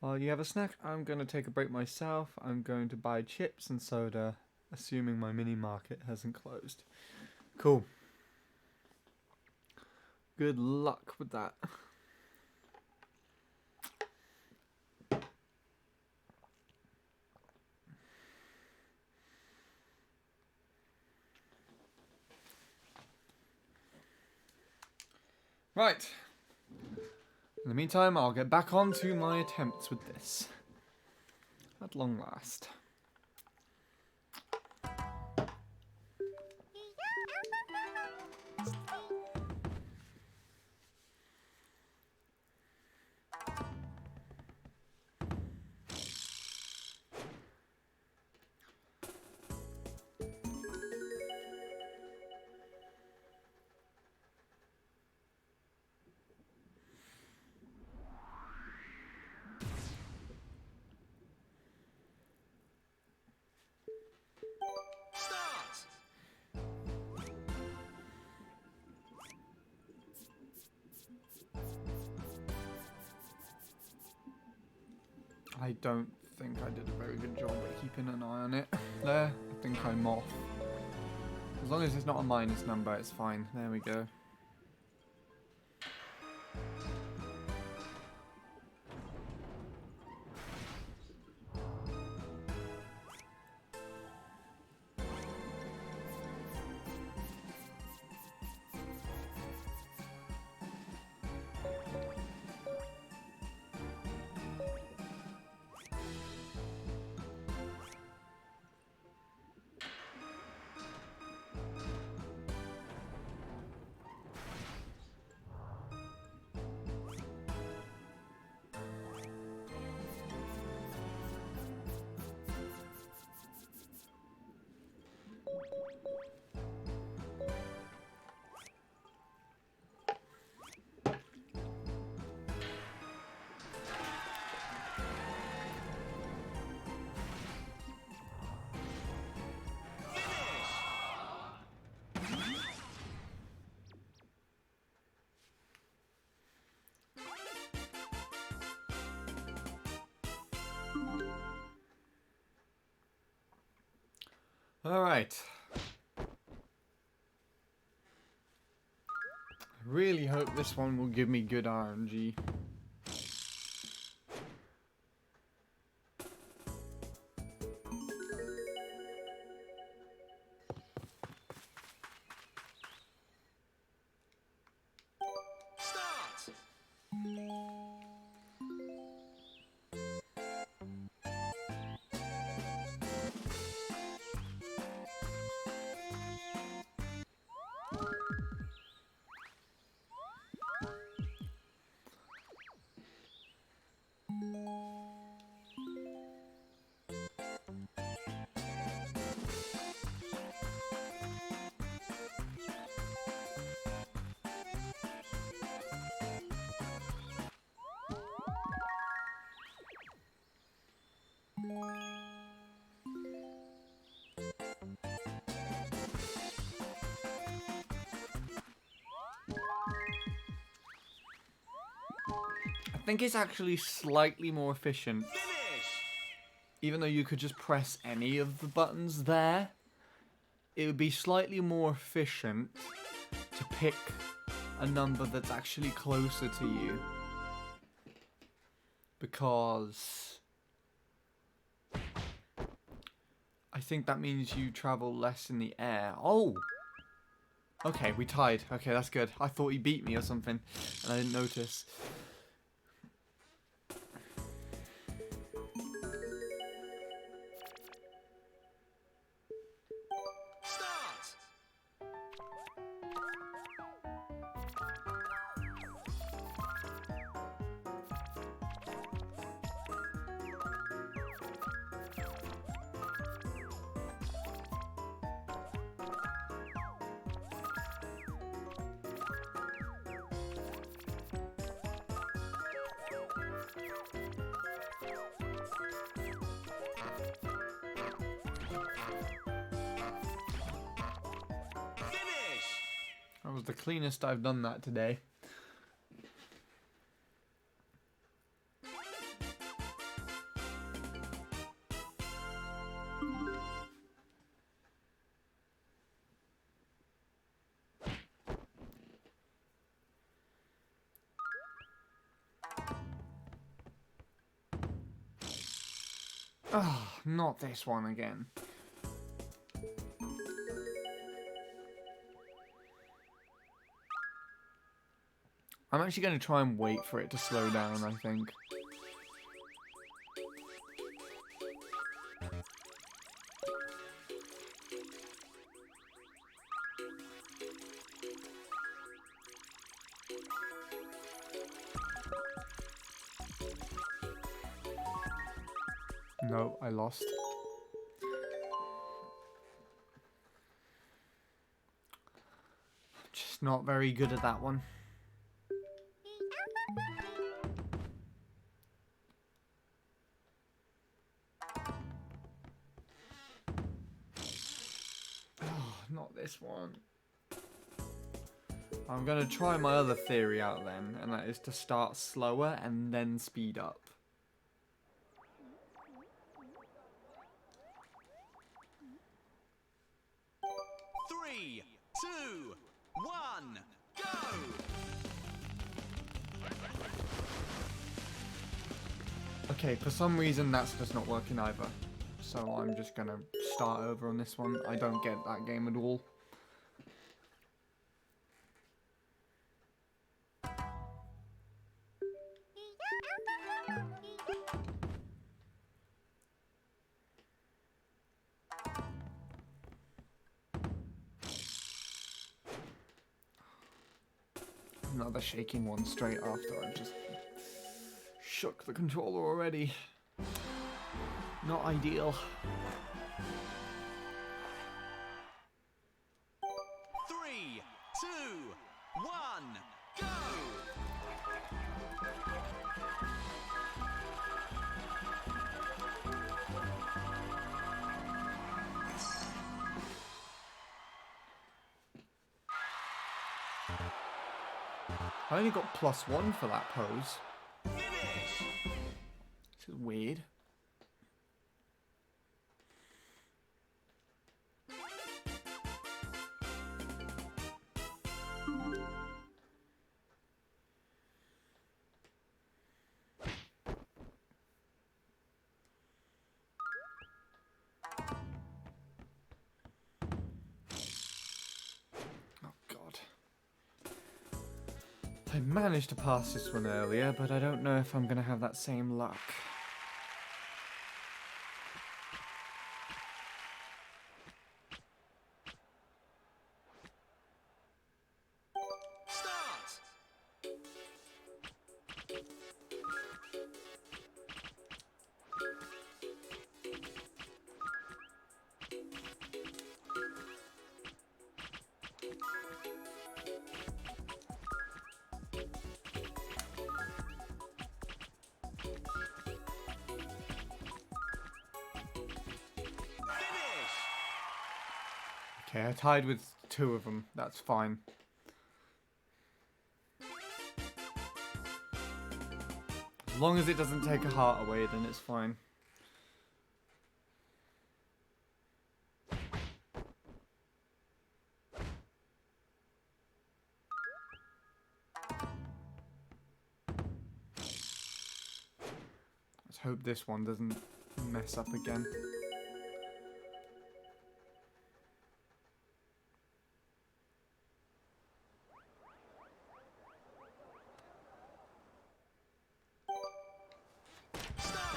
While you have a snack, I'm going to take a break myself. I'm going to buy chips and soda, assuming my mini market hasn't closed. Cool. Good luck with that. Right. In the meantime, I'll get back on to my attempts with this. At long last. Start. I don't think I did a very good job at keeping an eye on it. There, I think I'm off. As long as it's not a minus number, it's fine. There we go. Alright. I really hope this one will give me good RNG. Start. I think it's actually slightly more efficient. Finish. Even though you could just press any of the buttons there, it would be slightly more efficient to pick a number that's actually closer to you. Because I think that means you travel less in the air. Oh! Okay, we tied. Okay, that's good. I thought he beat me or something, and I didn't notice. Start. Finish! That was the cleanest I've done that today. Oh, not this one again. I'm actually going to try and wait for it to slow down, I think. No, I lost. Just not very good at that one. Oh, not this one. I'm going to try my other theory out then, and that is to start slower and then speed up. 3, 2, 1, go! Okay, for some reason that's just not working either. So I'm just going to start over on this one. I don't get that game at all. Another shaking one straight after I just shook the controller already. Not ideal. 3, 2, 1, go! I only got +1 for that pose. Finish! This is weird. I managed to pass this one earlier, but I don't know if I'm going to have that same luck. Start! Finish! Okay, I tied with 2 of them. That's fine. As long as it doesn't take a heart away, then it's fine. Let's hope this one doesn't mess up again. Start!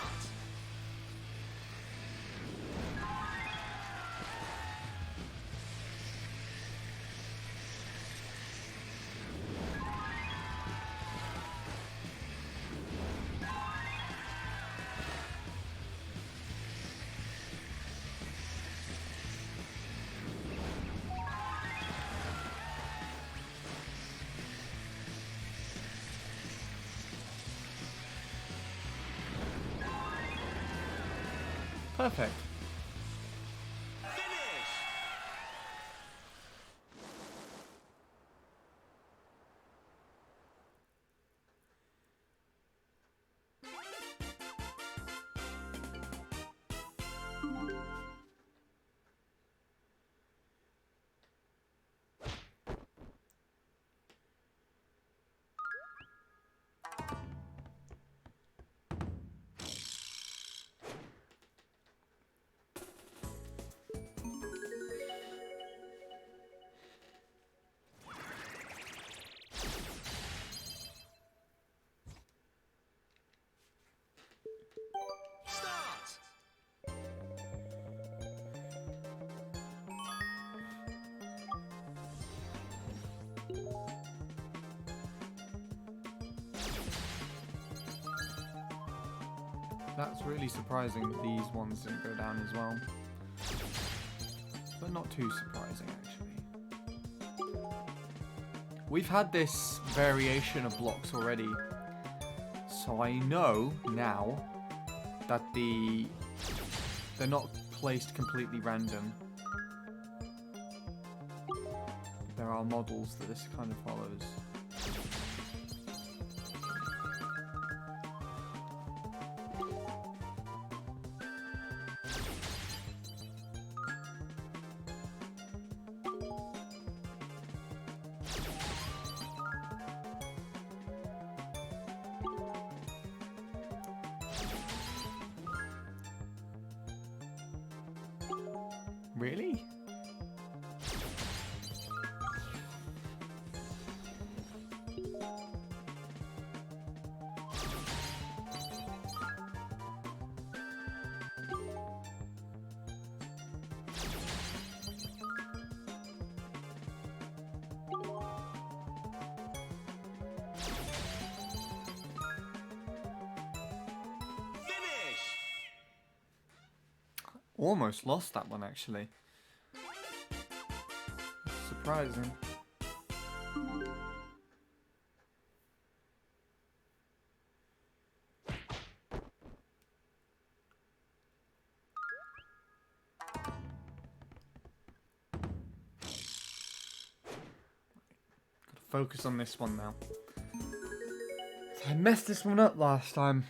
Perfect. That's really surprising these ones didn't go down as well. But not too surprising, actually. We've had this variation of blocks already. So I know now that they're not placed completely random. There are models that this kind of follows. Really? Finish! Almost lost that one, actually. Surprising. Gotta focus on this one now. I messed this one up last time.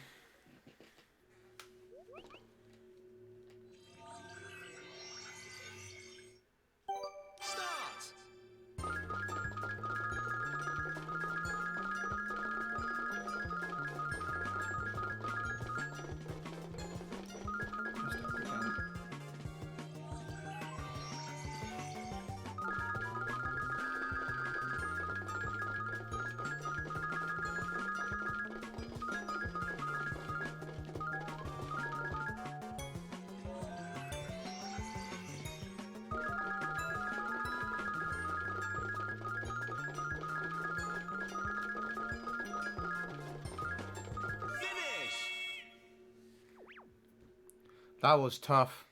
Start! Just up again. Finish! That was tough.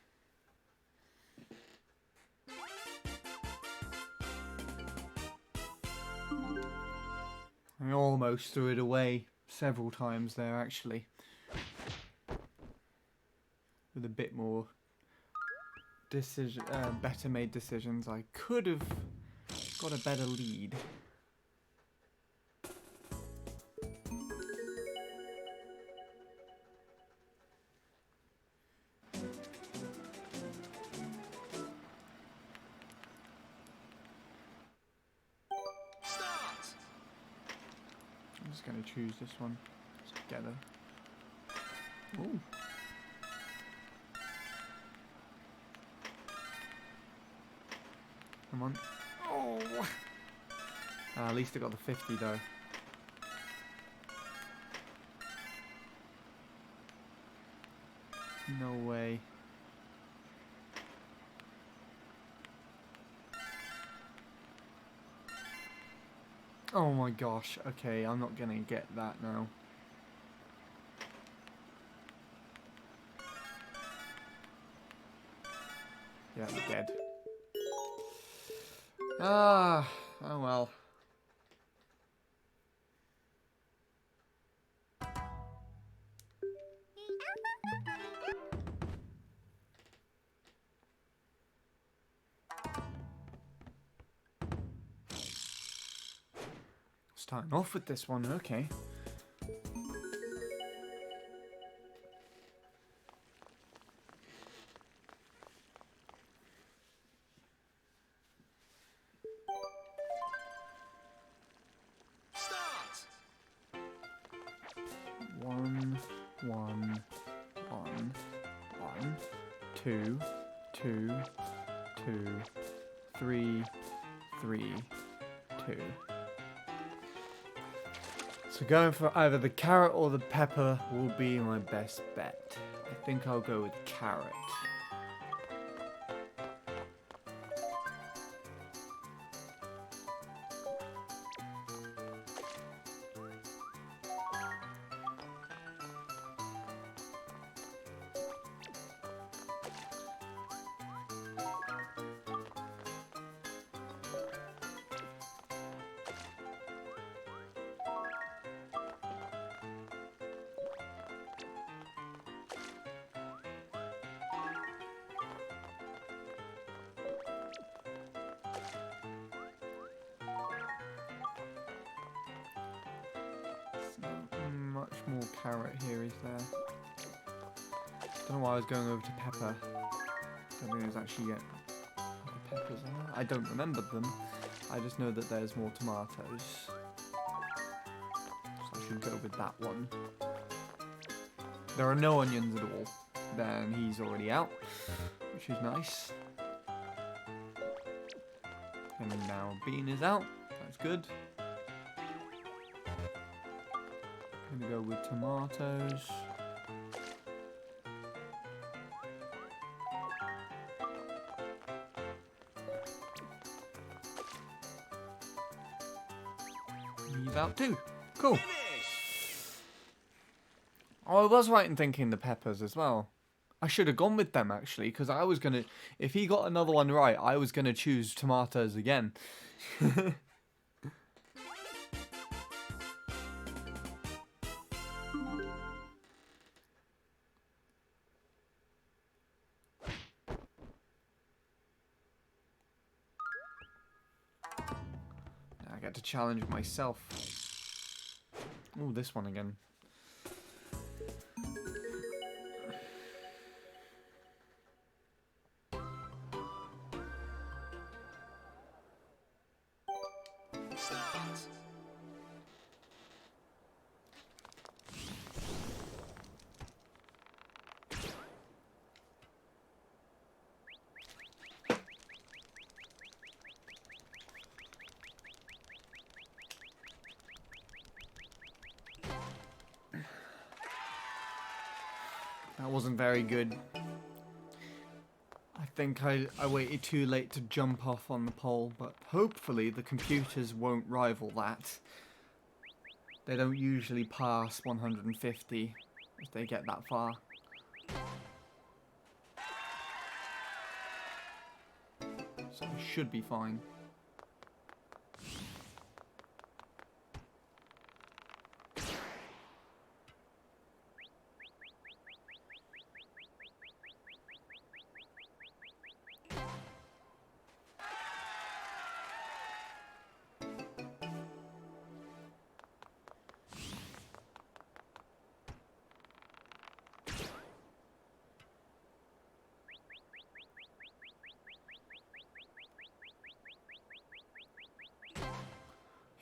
I almost threw it away several times there, actually. With a bit more better made decisions, I could have got a better lead. Start! I'm just going to choose this one together. Ooh. Come on. Oh! At least I got the 50 though. No way. Oh my gosh. Okay, I'm not gonna get that now. Yeah, I'm dead. Ah, oh well. Starting off with this one, okay. Start! 1, 1, 1, 1, 2, 2, 2, 3, 3, 2. So going for either the carrot or the pepper will be my best bet. I think I'll go with carrot. carrot here, is there? Don't know why I was going over to pepper. Don't think there's actually yet other peppers on there. I don't remember them. I just know that there's more tomatoes. So I should go with that one. There are no onions at all. Then he's already out, which is nice. And now bean is out. That's good. I'm gonna go with tomatoes. He's out too. Cool. Oh, I was right in thinking the peppers as well. I should have gone with them actually, because I was gonna. If he got another one right, I was gonna choose tomatoes again. I get to challenge myself. Oh, this one again. Start. That wasn't very good. I think I waited too late to jump off on the pole, but hopefully the computers won't rival that. They don't usually pass 150 if they get that far. So I should be fine.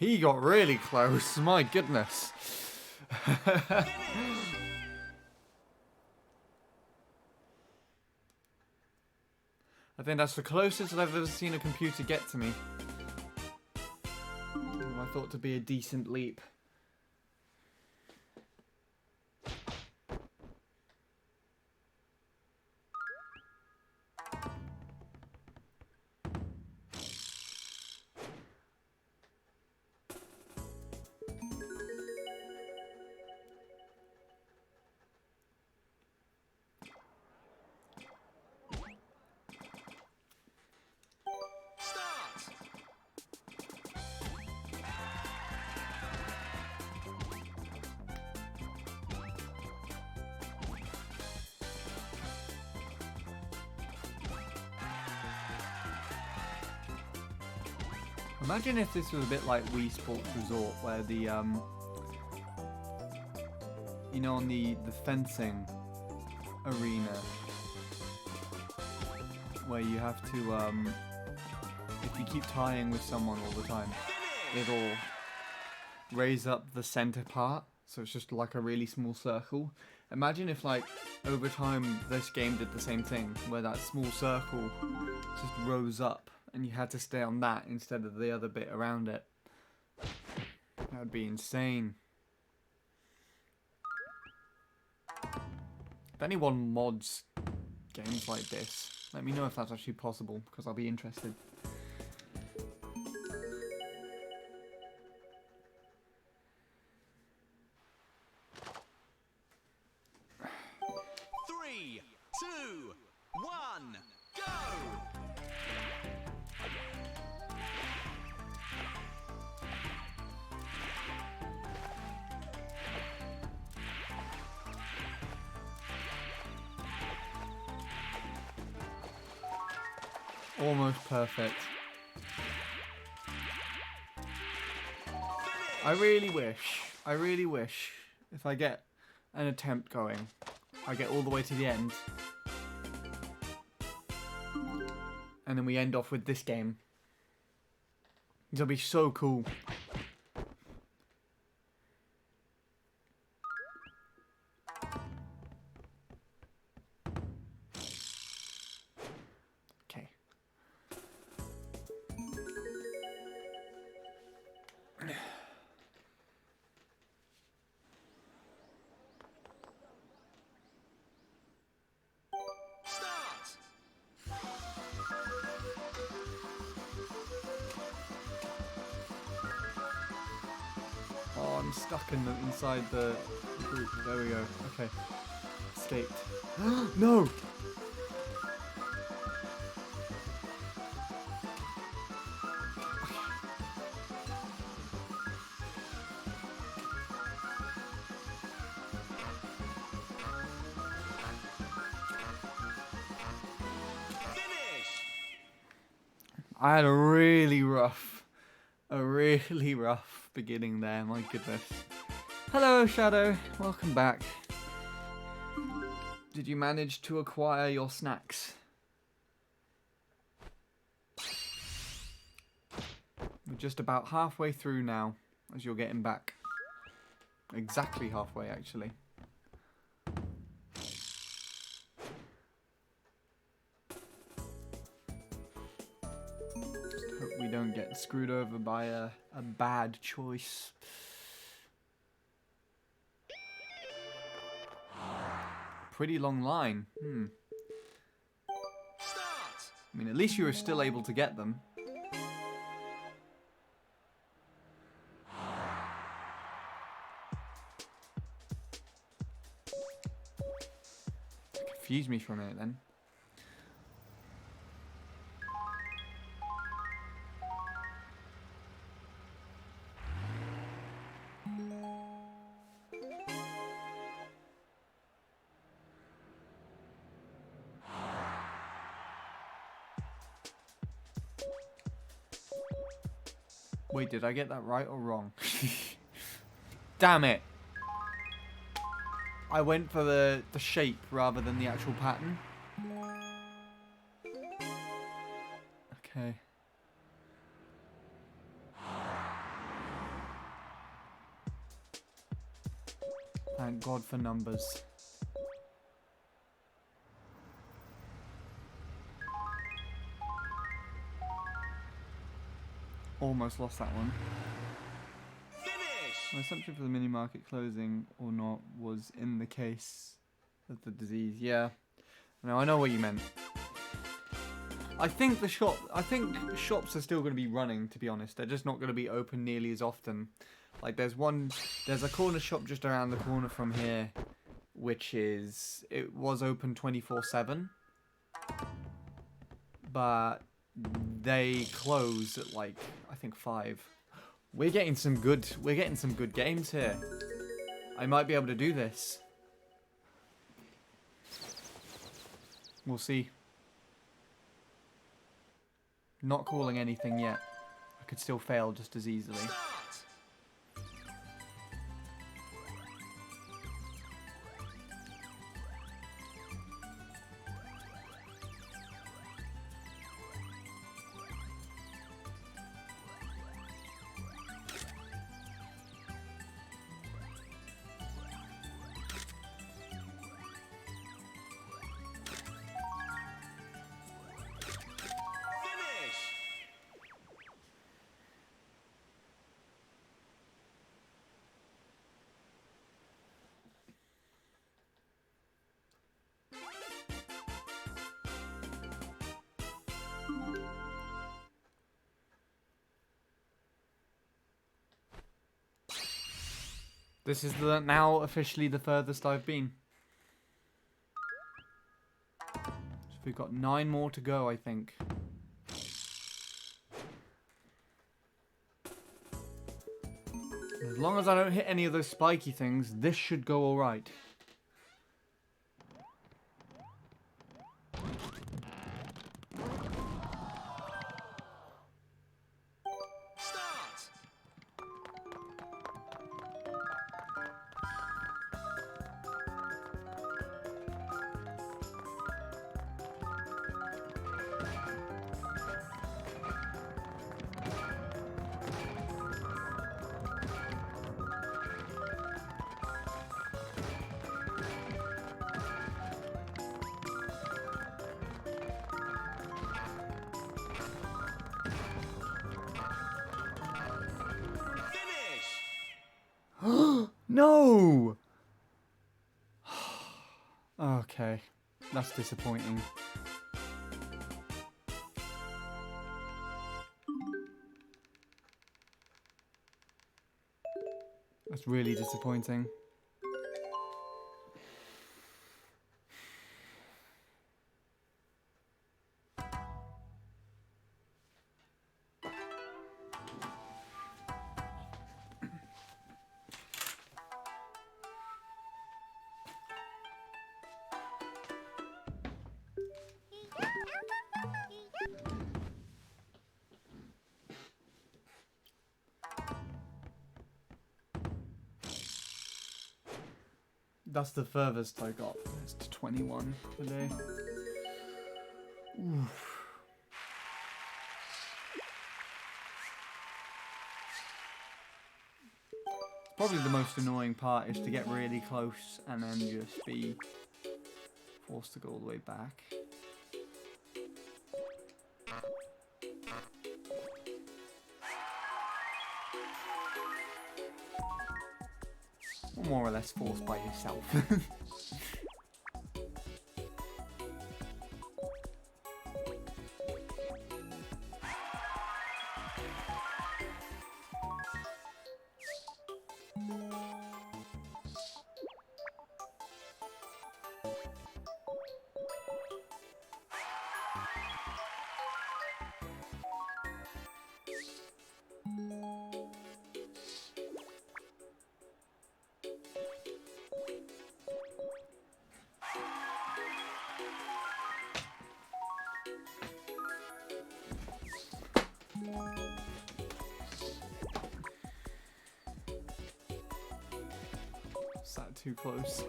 He got really close, my goodness. I think that's the closest I've ever seen a computer get to me. I thought to be a decent leap. Start. Imagine if this was a bit like Wii Sports Resort, where the you know, on the fencing arena, where you have to if you keep tying with someone all the time, it'll raise up the center part, so it's just like a really small circle. Imagine if, like, over time this game did the same thing, where that small circle just rose up and you had to stay on that instead of the other bit around it. That would be insane. If anyone mods games like this, let me know if that's actually possible, because I'll be interested. Three, two, one, go! Almost perfect. I really wish if I get an attempt going. I get all the way to the end. And then we end off with this game. It'll be so cool. Okay. Oh, I'm stuck inside the group. There we go. Okay. Escaped. No! Finish! I had a really rough beginning there, my goodness. Hello, Shadow. Welcome back. Did you manage to acquire your snacks? We're just about halfway through now, as you're getting back. Exactly halfway, actually. Hope we don't get screwed over by a bad choice. Pretty long line. Start! I mean, at least you were still able to get them. Confuse me for a minute then. Wait, did I get that right or wrong? Damn it! I went for the shape rather than the actual pattern. Okay. Thank God for numbers. Almost lost that one. Finish! My assumption for the mini market closing or not was in the case of the disease. Yeah. No, I know what you meant. I think shops are still going to be running, to be honest. They're just not going to be open nearly as often. Like there's a corner shop just around the corner from here, it was open 24/7. But they close at like I think 5. We're getting some good games here. I might be able to do this. We'll see. Not calling anything yet. I could still fail just as easily. Start! Finish! This is now officially the furthest I've been. So we've got 9 more to go, I think. As long as I don't hit any of those spiky things, this should go alright. Start! No! Okay, that's disappointing. That's really disappointing. That's the furthest I got. It's to 21 today. Oof. Probably the most annoying part is to get really close and then just be forced to go all the way back. Or more or less forced by yourself. Sat too close.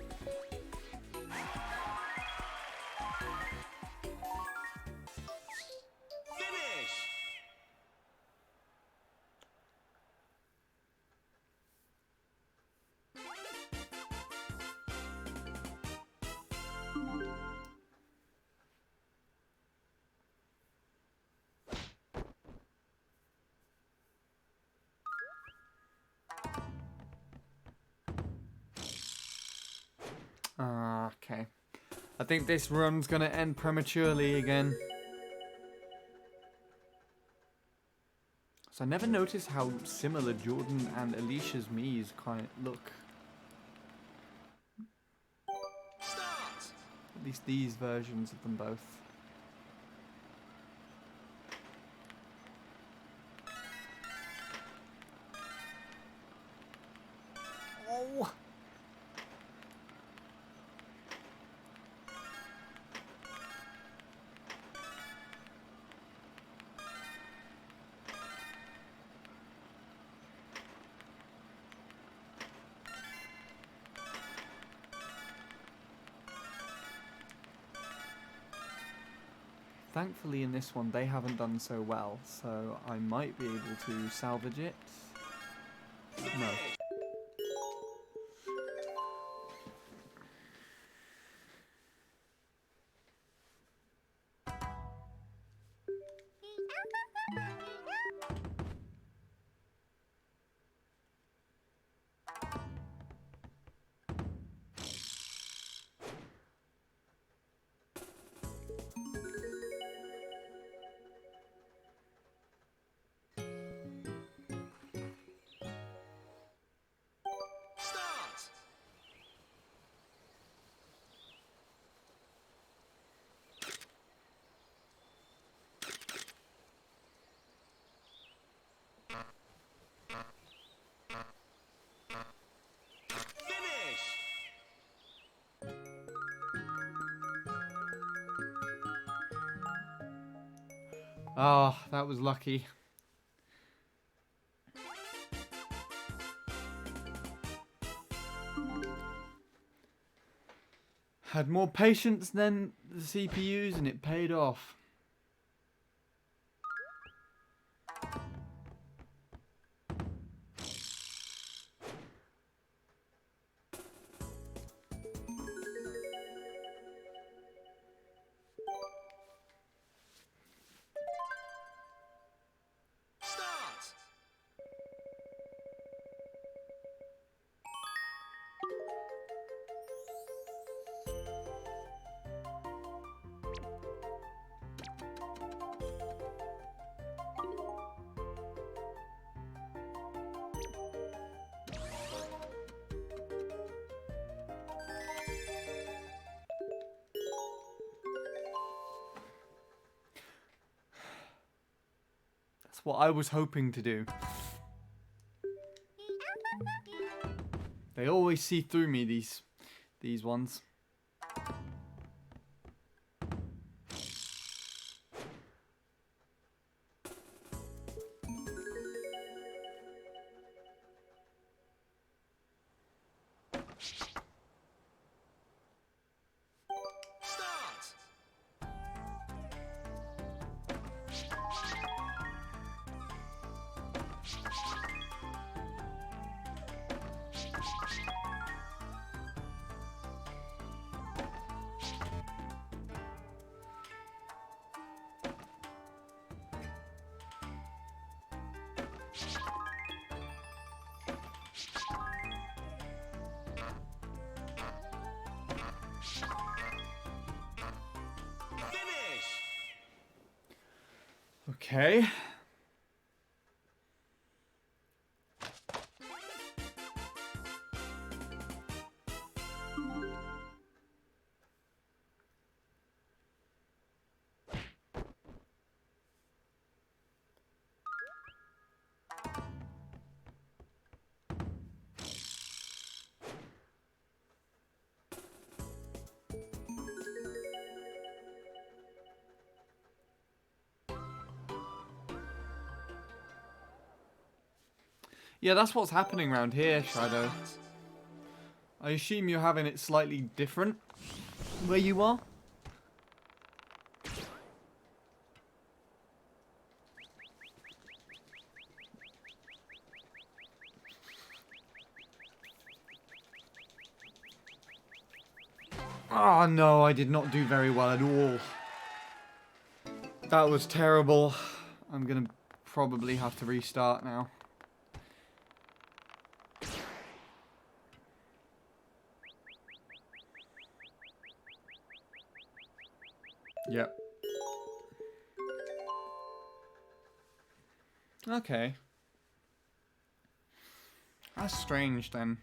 Finish! Okay. I think this run's gonna end prematurely again. So I never noticed how similar Jordan and Alicia's Miis kind of look. Start! At least these versions of them both. Oh! Thankfully in this one they haven't done so well, so I might be able to salvage it. No. Start! Finish! Ah, that was lucky. Had more patience than the CPUs and it paid off. Start! That's what I was hoping to do. They always see through me, these ones. Start. Finish. Okay. Yeah, that's what's happening around here, Shadow. I assume you're having it slightly different where you are. Oh no, I did not do very well at all. That was terrible. I'm gonna probably have to restart now. Yep. Okay. That's strange then.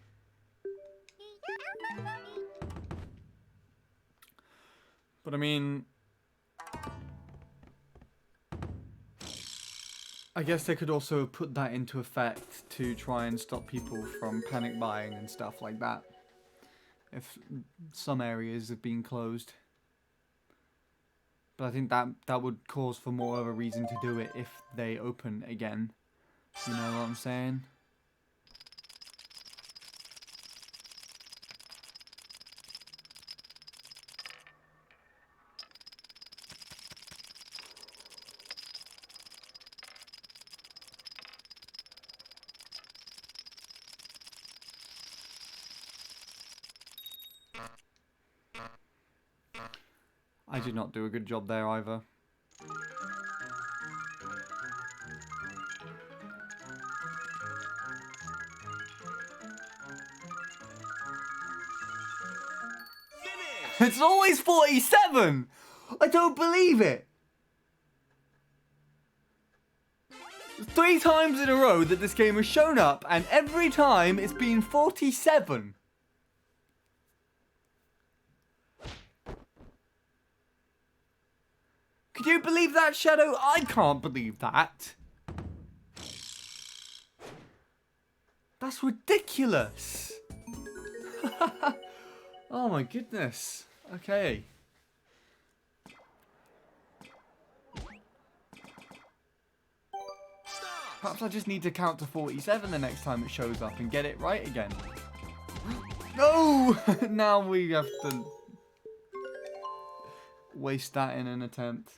But I mean, I guess they could also put that into effect to try and stop people from panic buying and stuff like that. If some areas have been closed. But I think that would cause for more of a reason to do it if they open again. You know what I'm saying? I did not do a good job there either. Finish. It's always 47! I don't believe it! 3 times in a row that this game has shown up, and every time it's been 47. Could you believe that, Shadow? I can't believe that. That's ridiculous. Oh my goodness. Okay. Perhaps I just need to count to 47 the next time it shows up and get it right again. No! Now we have to waste that in an attempt.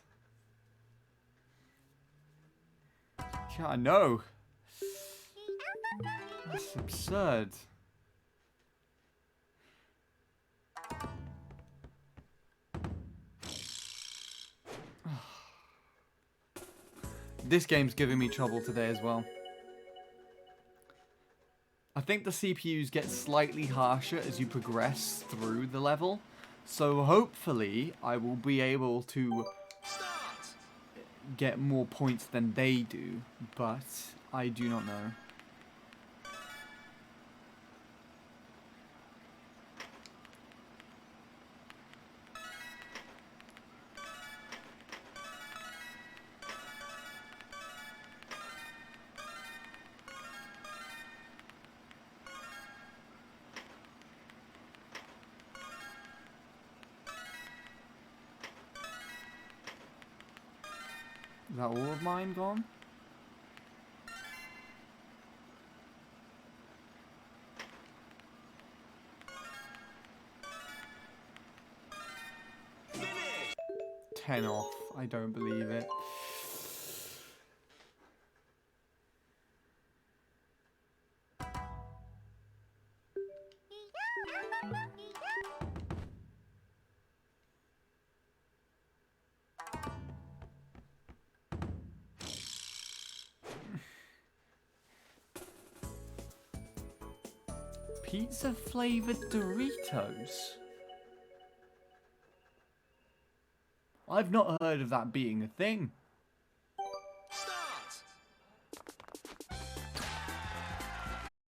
Yeah, I know. That's absurd. This game's giving me trouble today as well. I think the CPUs get slightly harsher as you progress through the level. So hopefully I will be able to get more points than they do. But I do not know. Is that all of mine gone? Finish. 10 off. I don't believe it. Pizza flavored Doritos? I've not heard of that being a thing.